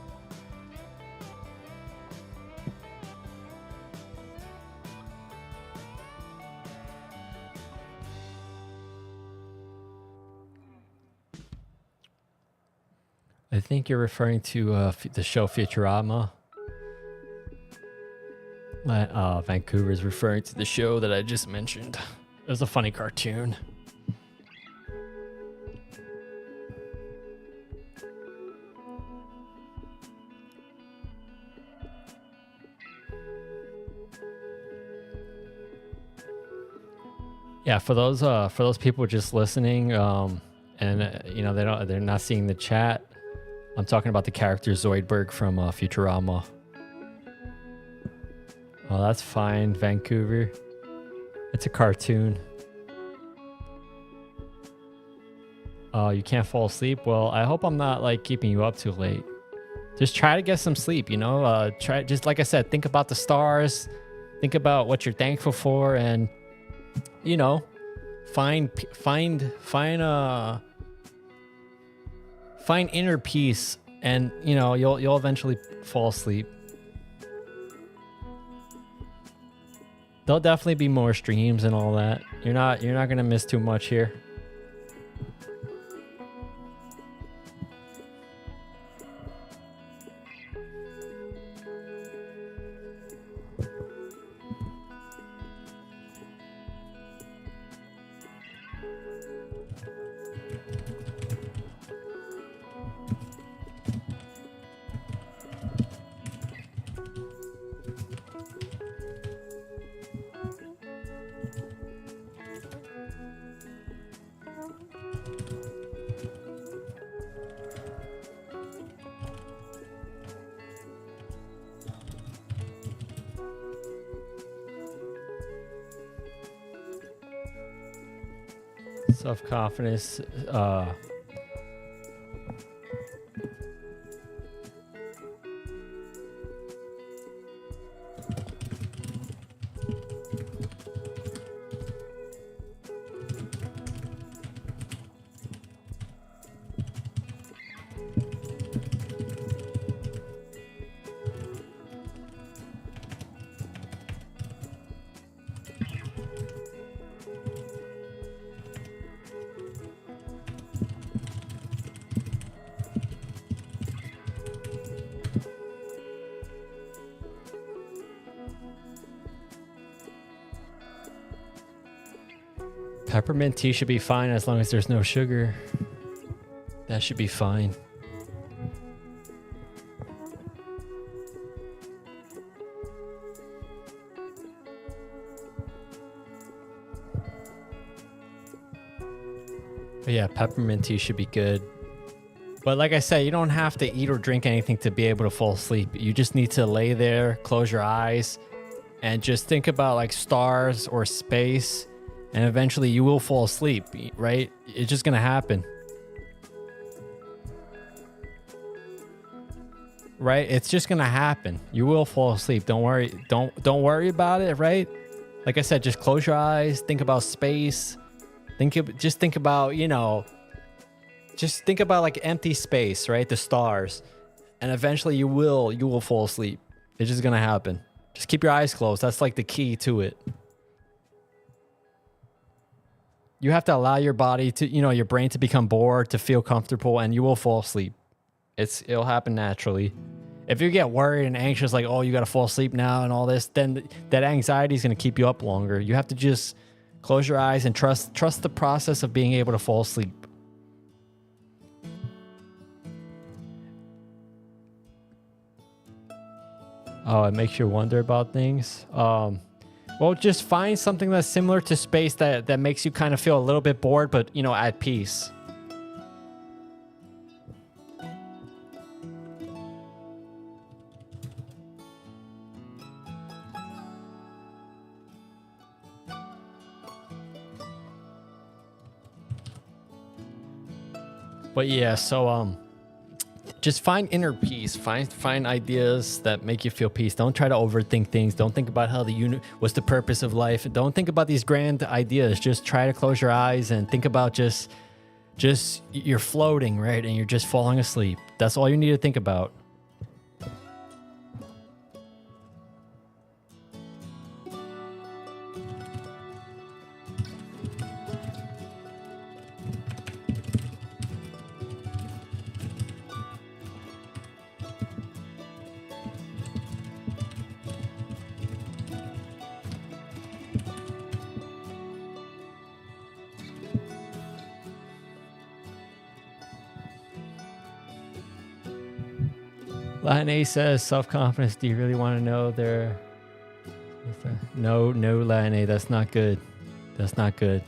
Speaker 1: I think you're referring to the show Futurama. Vancouver is referring to the show that I just mentioned. It was a funny cartoon. Yeah, for those people just listening, you know they're not seeing the chat. I'm talking about the character Zoidberg from Futurama. Oh, that's fine, Vancouver. It's a cartoon. Oh, you can't fall asleep? Well, I hope I'm not like keeping you up too late. Just try to get some sleep, you know? Try, just like I said, think about the stars. Think about what you're thankful for, and you know, find inner peace, and you know you'll eventually fall asleep. There'll definitely be more streams and all that. You're not gonna miss too much here. Self-confidence. Peppermint tea should be fine as long as there's no sugar. That should be fine. But yeah, peppermint tea should be good. But like I said, you don't have to eat or drink anything to be able to fall asleep. You just need to lay there, close your eyes, and just think about like stars or space. And eventually you will fall asleep, right? It's just gonna happen. Right? It's just gonna happen. You will fall asleep. Don't worry. Don't worry about it, right? Like I said, just close your eyes, think about space. Just think about, you know, just think about like empty space, right? The stars. And eventually you will fall asleep. It's just gonna happen. Just keep your eyes closed. That's like the key to it. You have to allow your body to, you know, your brain to become bored, to feel comfortable, and you will fall asleep. It'll happen naturally. If you get worried and anxious, like, oh, you got to fall asleep now and all this, then that anxiety is going to keep you up longer. You have to just close your eyes and trust the process of being able to fall asleep. Oh, it makes you wonder about things. Well, just find something that's similar to space that makes you kind of feel a little bit bored, but, you know, at peace. But yeah, so just find inner peace. Find ideas that make you feel peace. Don't try to overthink things. Don't think about how what's the purpose of life. Don't think about these grand ideas. Just try to close your eyes and think about just you're floating, right? And you're just falling asleep. That's all you need to think about. Latin A says self-confidence. Do you really want to know their? No, Latin A. That's not good. That's not good.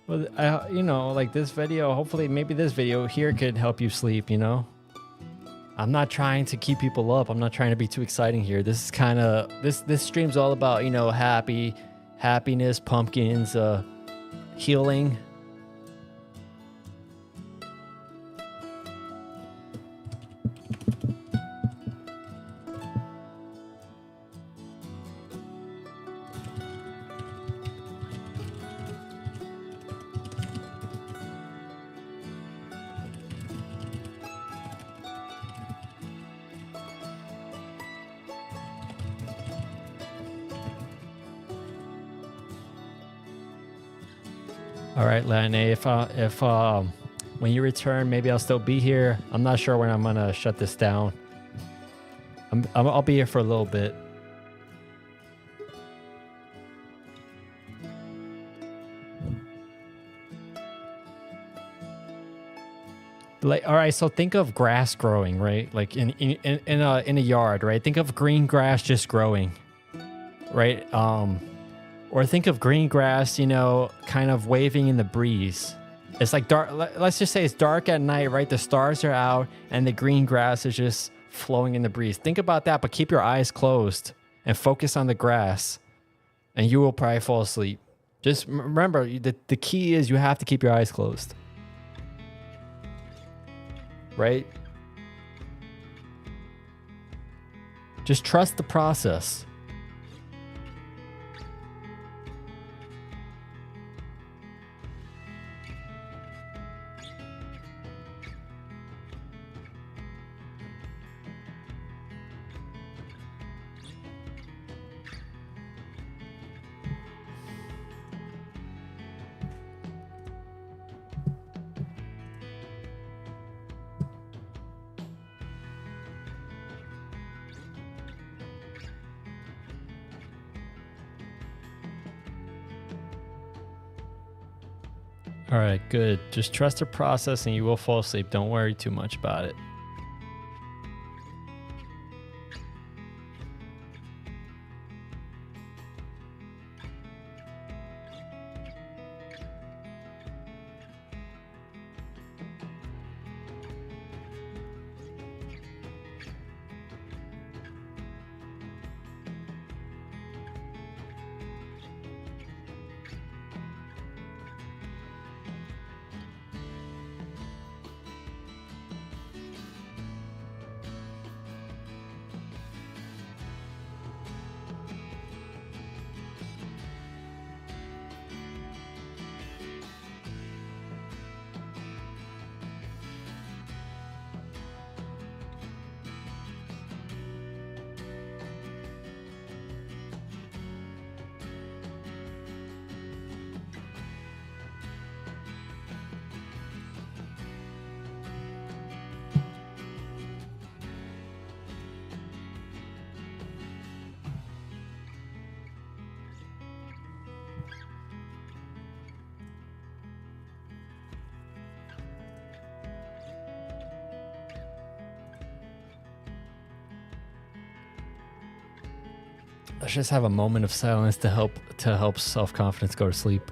Speaker 1: Well, you know, like this video. Hopefully, maybe this video here could help you sleep. You know, I'm not trying to keep people up. I'm not trying to be too exciting here. This is kind of this stream's all about, you know, happiness, pumpkins, healing. All right, Lane, if when you return, maybe I'll still be here. I'm not sure when I'm gonna shut this down. I'll be here for a little bit. Like, all right, so think of grass growing, right? Like in a yard, right? Think of green grass just growing, right? Or think of green grass, you know, kind of waving in the breeze. It's like dark. Let's just say it's dark at night, right? The stars are out and the green grass is just flowing in the breeze. Think about that, but keep your eyes closed and focus on the grass, and you will probably fall asleep. Just remember, the key is you have to keep your eyes closed, right? Just trust the process. All right, good. Just trust the process and you will fall asleep. Don't worry too much about it. Let's just have a moment of silence to help self-confidence go to sleep.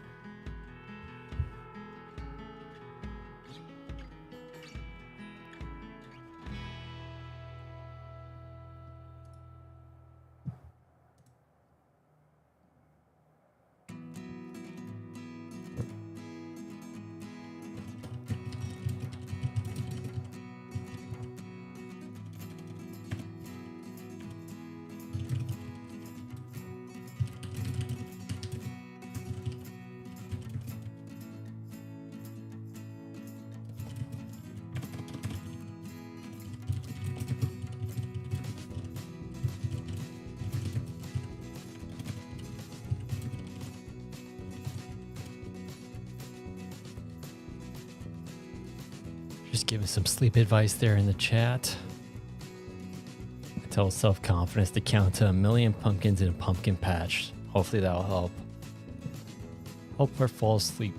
Speaker 1: Just giving some sleep advice there in the chat. I tell self-confidence to count to 1,000,000 pumpkins in a pumpkin patch. Hopefully that'll help. Help her fall asleep.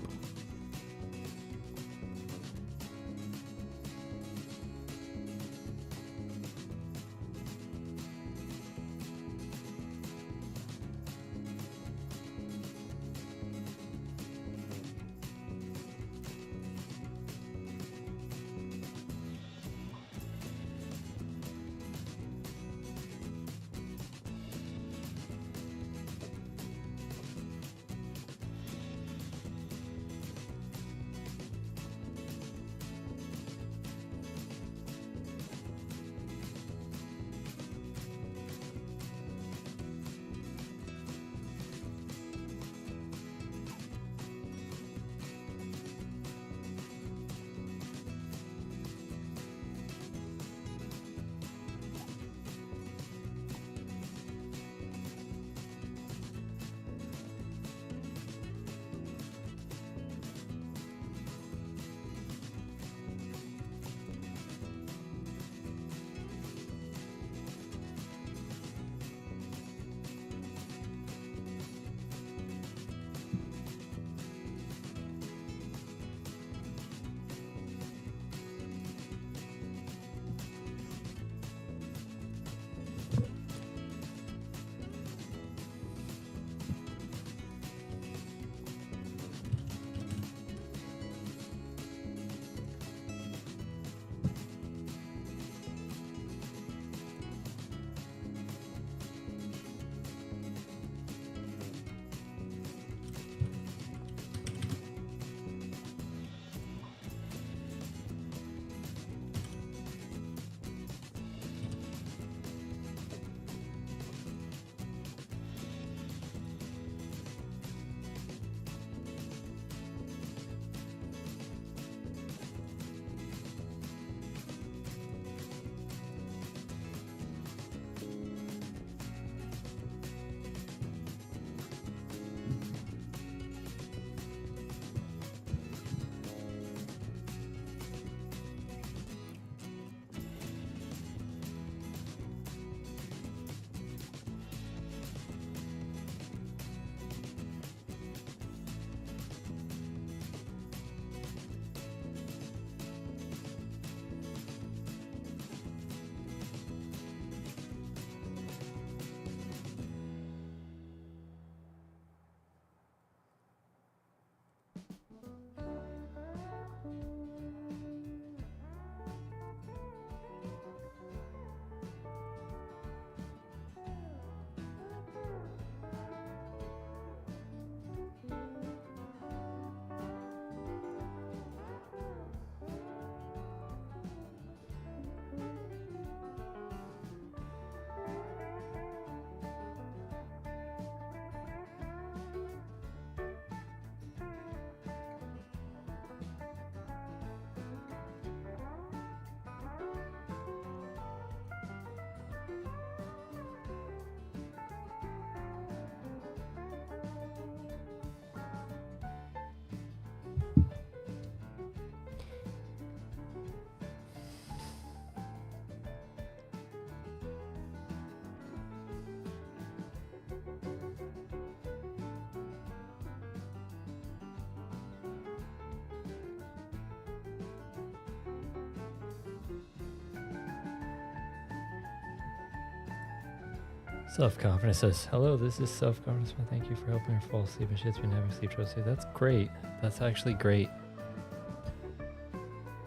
Speaker 1: Self-confidence says, hello, this is self-confidence. Thank you for helping her fall asleep. And she's been having sleep trouble. That's great. That's actually great.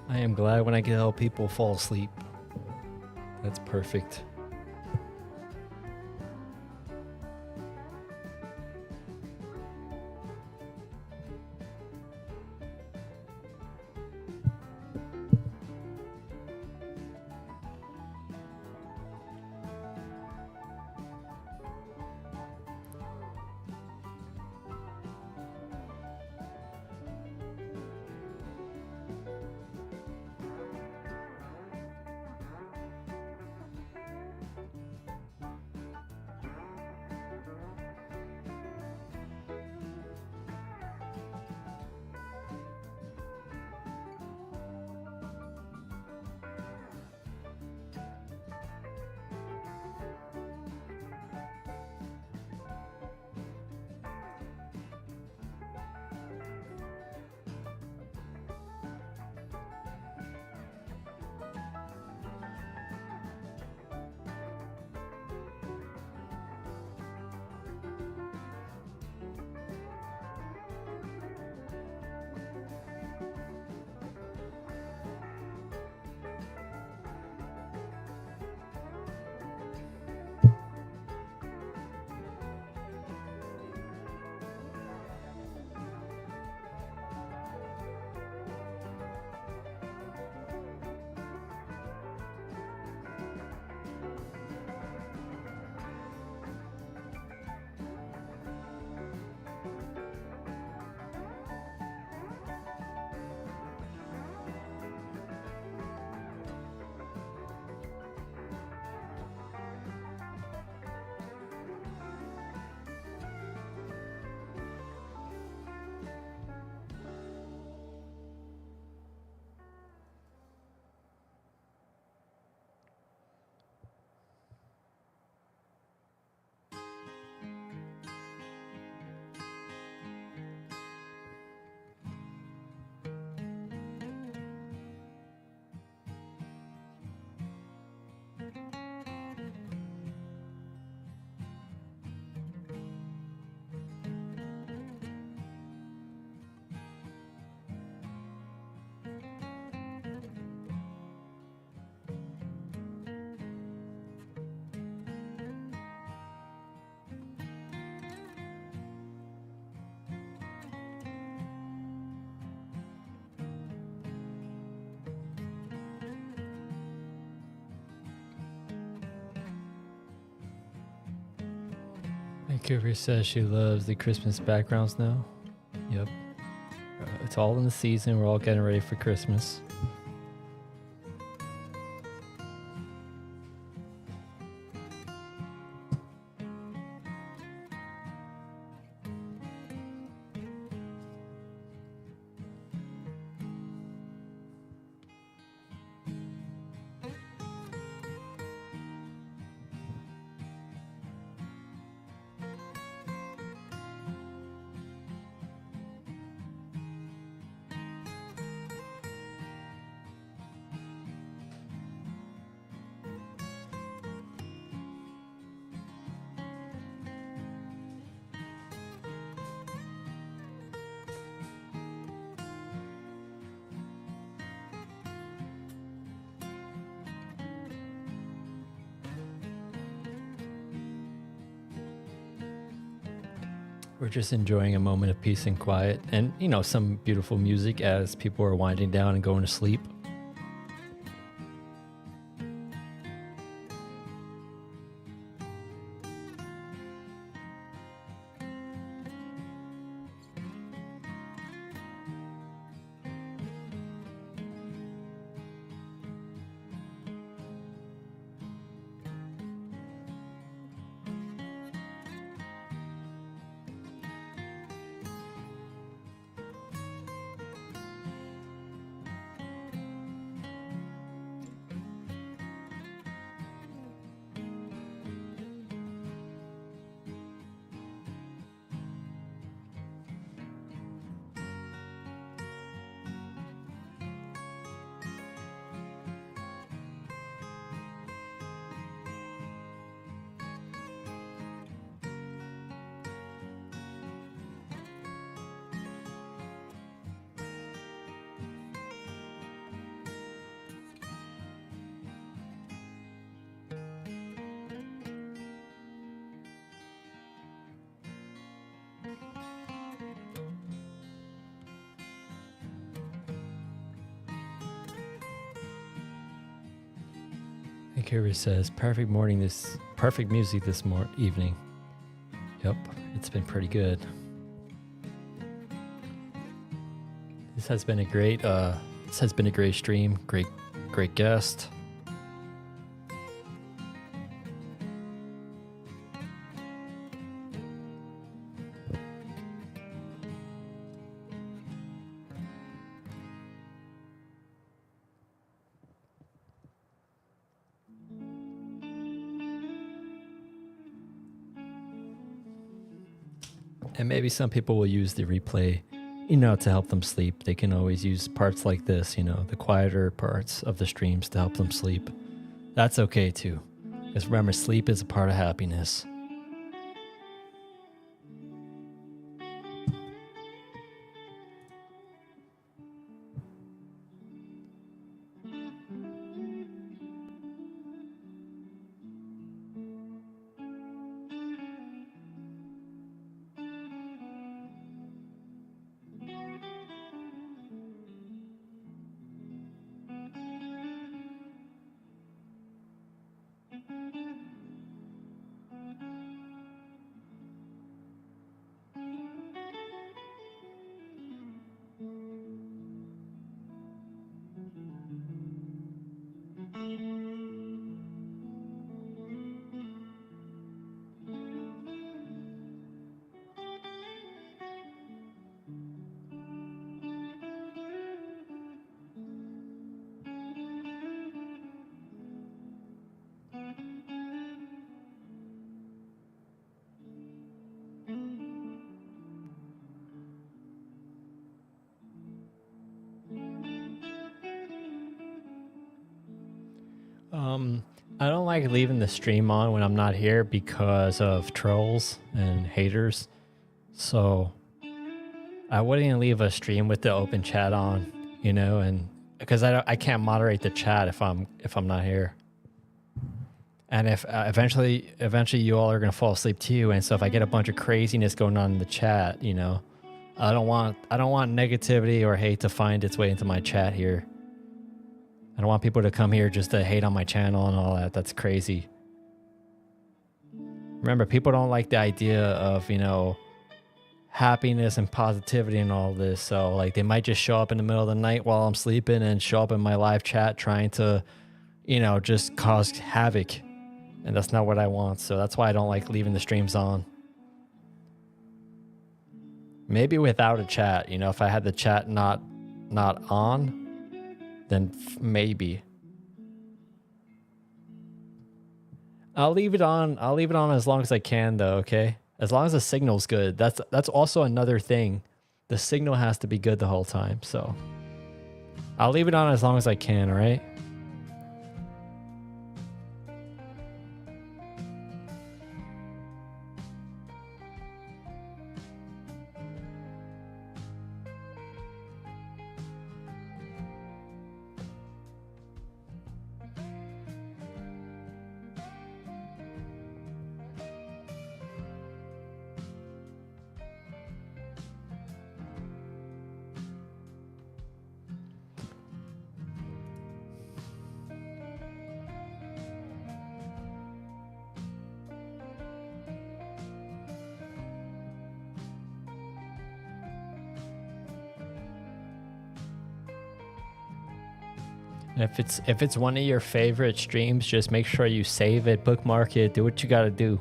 Speaker 1: I am glad when I can help people fall asleep. That's perfect. Vancouver says she loves the Christmas backgrounds now. Yep. It's all in the season. We're all getting ready for Christmas. We're just enjoying a moment of peace and quiet and, you know, some beautiful music as people are winding down and going to sleep. Akira says, perfect music this evening. Yep, it's been pretty good. This has been a great stream. Great guest. And maybe some people will use the replay, to help them sleep. They can always use parts like this, the quieter parts of the streams to help them sleep. That's okay too. Because remember, sleep is a part of happiness. I don't like leaving the stream on when I'm not here because of trolls and haters. So I wouldn't leave a stream with the open chat on, and because I can't moderate the chat if I'm not here. And if eventually you all are gonna fall asleep too, and so if I get a bunch of craziness going on in the chat, I don't want negativity or hate to find its way into my chat here. I don't want people to come here just to hate on my channel and all that. That's crazy. Remember, people don't like the idea of, happiness and positivity and all this. So like they might just show up in the middle of the night while I'm sleeping and show up in my live chat trying to, just cause havoc. And that's not what I want. So that's why I don't like leaving the streams on. Maybe without a chat, if I had the chat not on, then maybe. I'll leave it on as long as I can though, okay? As long as the signal's good. That's also another thing. The signal has to be good the whole time, so I'll leave it on as long as I can, all right? If it's one of your favorite streams, just make sure you save it, bookmark it, do what you gotta do.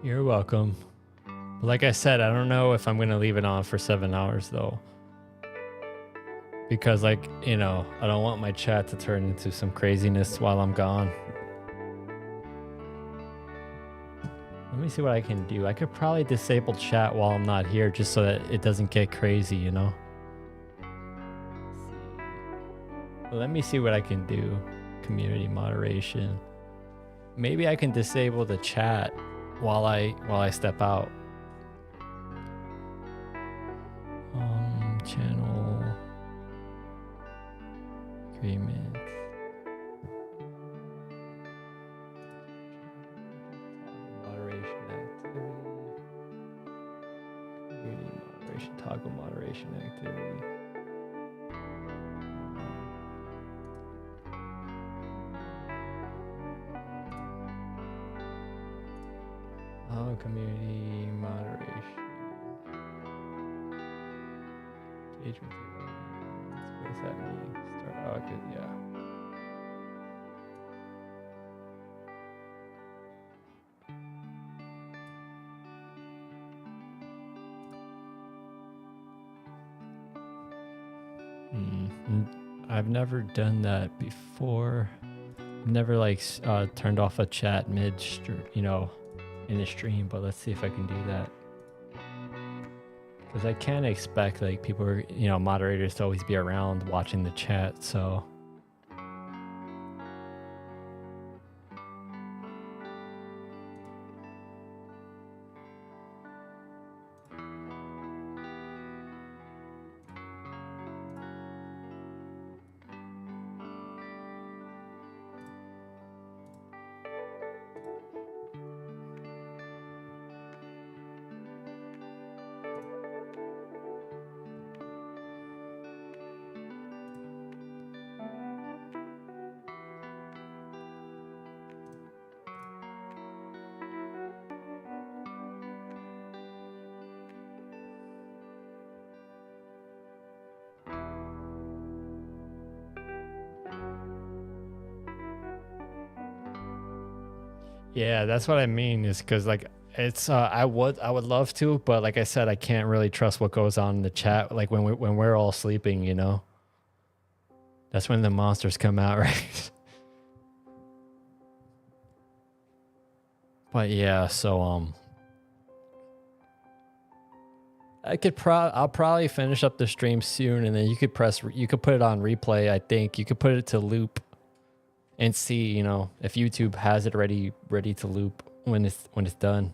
Speaker 1: You're welcome. But like I said, I don't know if I'm gonna leave it on for 7 hours though. Because like, you know, I don't want my chat to turn into some craziness while I'm gone. Let me see what I can do. I could probably disable chat while I'm not here just so that it doesn't get crazy, you know? Let me see what I can do. Community moderation. Maybe I can disable the chat while I step out. Channel agreement. Moderation activity. Community moderation. Toggle moderation activity. Oh, community moderation. Engagement. What does that mean? Start. Oh, good. Yeah. I've never done that before. I've never like turned off a chat mid, you know, in a stream. But let's see if I can do that. Because I can't expect like people, you know, moderators to always be around watching the chat. So. Yeah, that's what I mean. Is because like it's I would love to, but like I said, I can't really trust what goes on in the chat. Like when we're all sleeping, you know. That's when the monsters come out, right? But yeah, so I'll probably finish up the stream soon, and then you could put it on replay. I think you could put it to loop and see, you know, if YouTube has it ready to loop when it's done.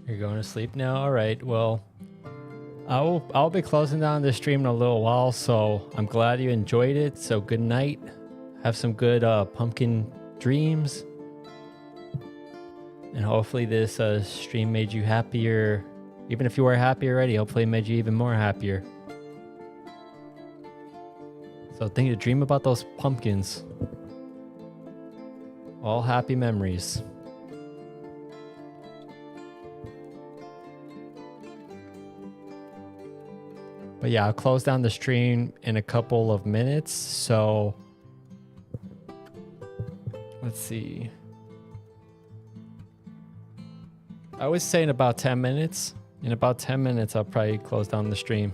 Speaker 1: You're going to sleep now? All right. Well, I'll be closing down the stream in a little while, so I'm glad you enjoyed it. So good night. Have some good pumpkin dreams. And hopefully this stream made you happier. Even if you were happy already, hopefully it made you even more happier. So think to dream about those pumpkins. All happy memories. But yeah, I'll close down the stream in a couple of minutes. So let's see. I was saying about 10 minutes. In about 10 minutes, I'll probably close down the stream.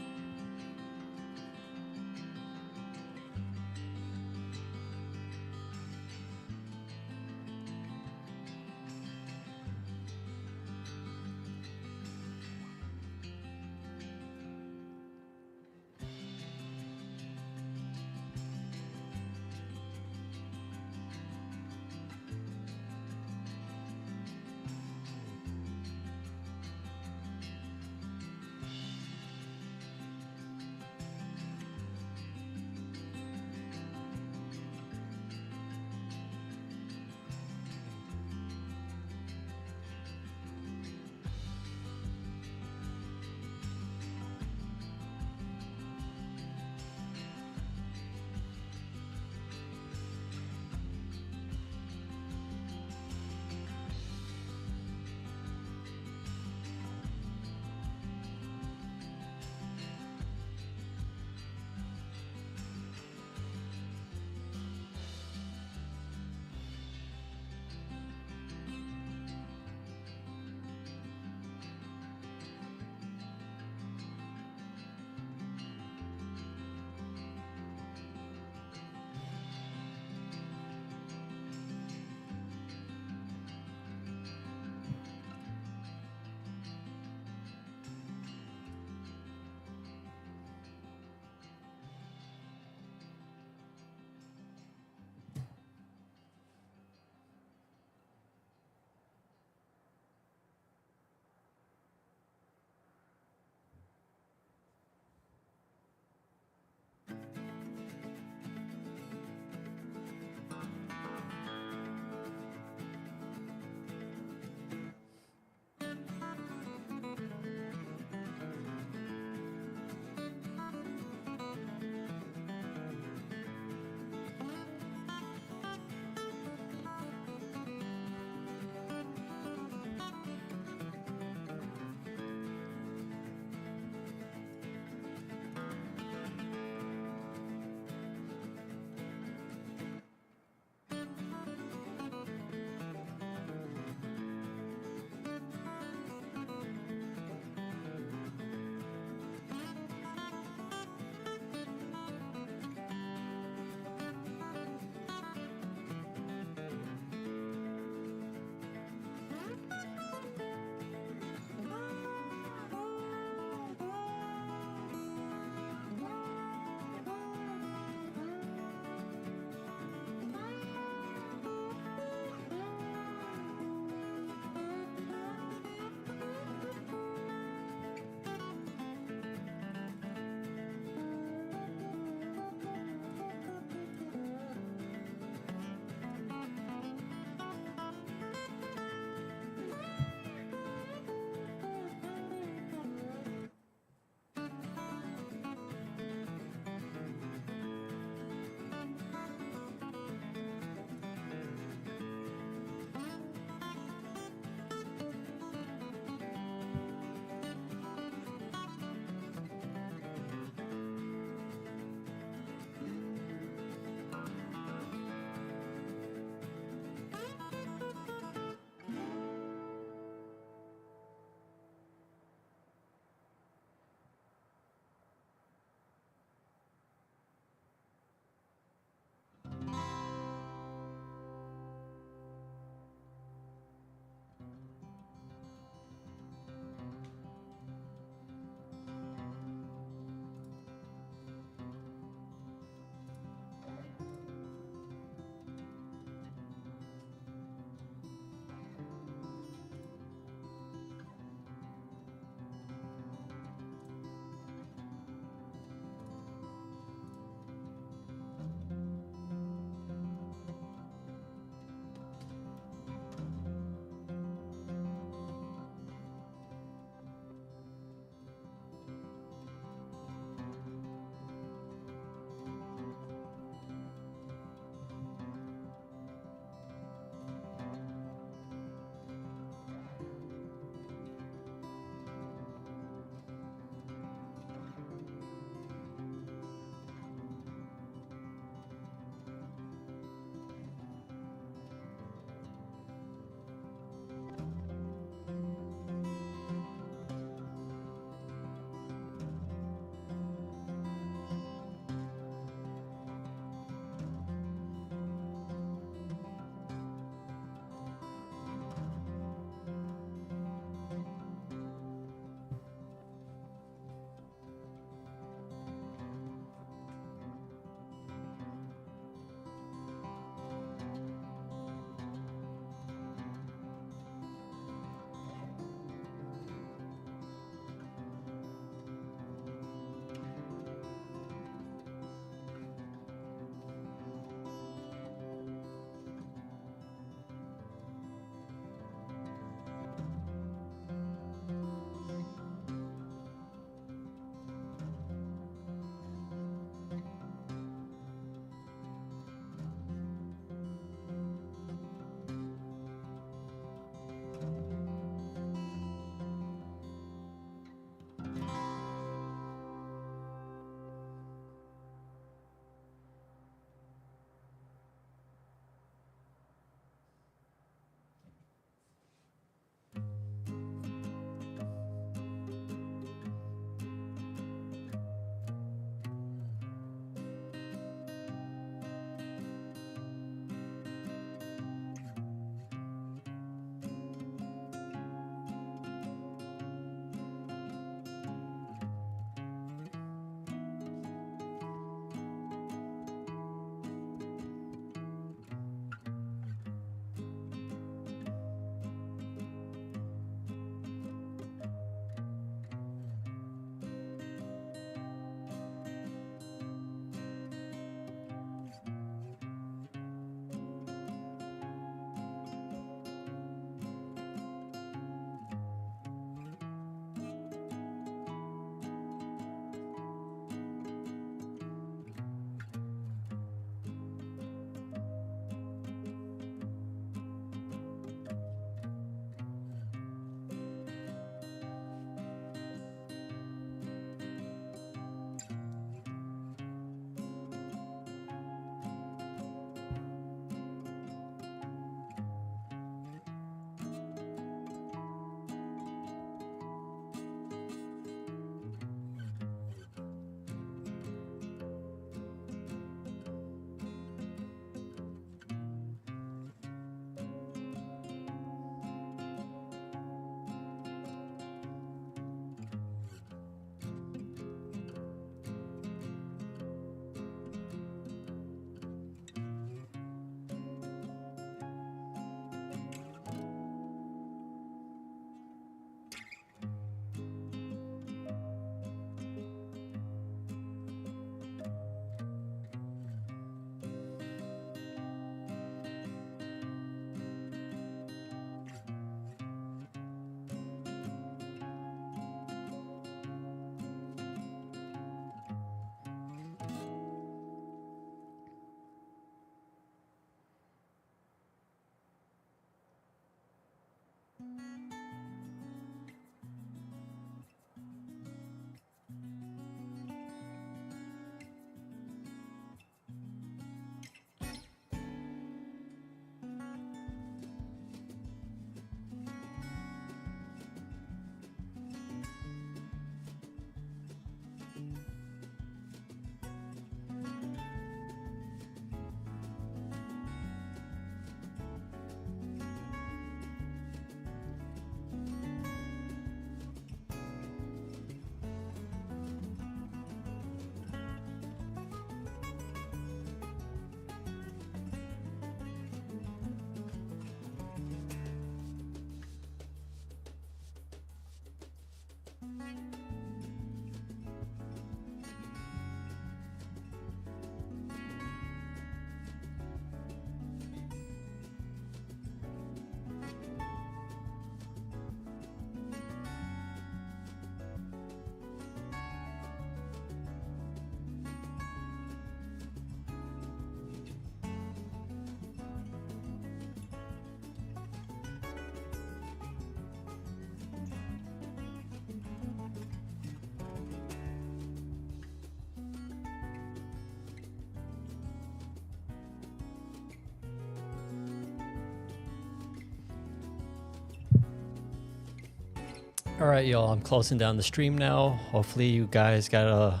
Speaker 1: All right, y'all, I'm closing down the stream now. Hopefully you guys got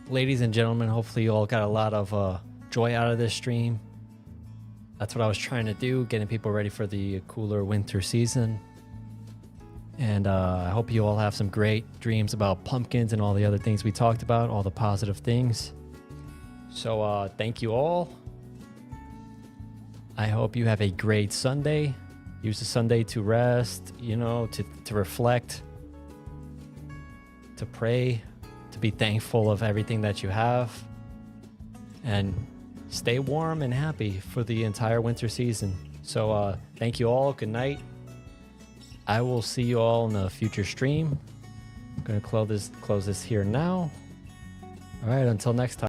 Speaker 1: ladies and gentlemen, hopefully you all got a lot of joy out of this stream. That's what I was trying to do, getting people ready for the cooler winter season. And I hope you all have some great dreams about pumpkins and all the other things we talked about, all the positive things. So thank you all. I hope you have a great Sunday. Use the Sunday to rest, you know, to reflect, to pray, to be thankful of everything that you have, and stay warm and happy for the entire winter season. So thank you all. Good night. I will see you all in a future stream. I'm going to close this here now. All right, until next time.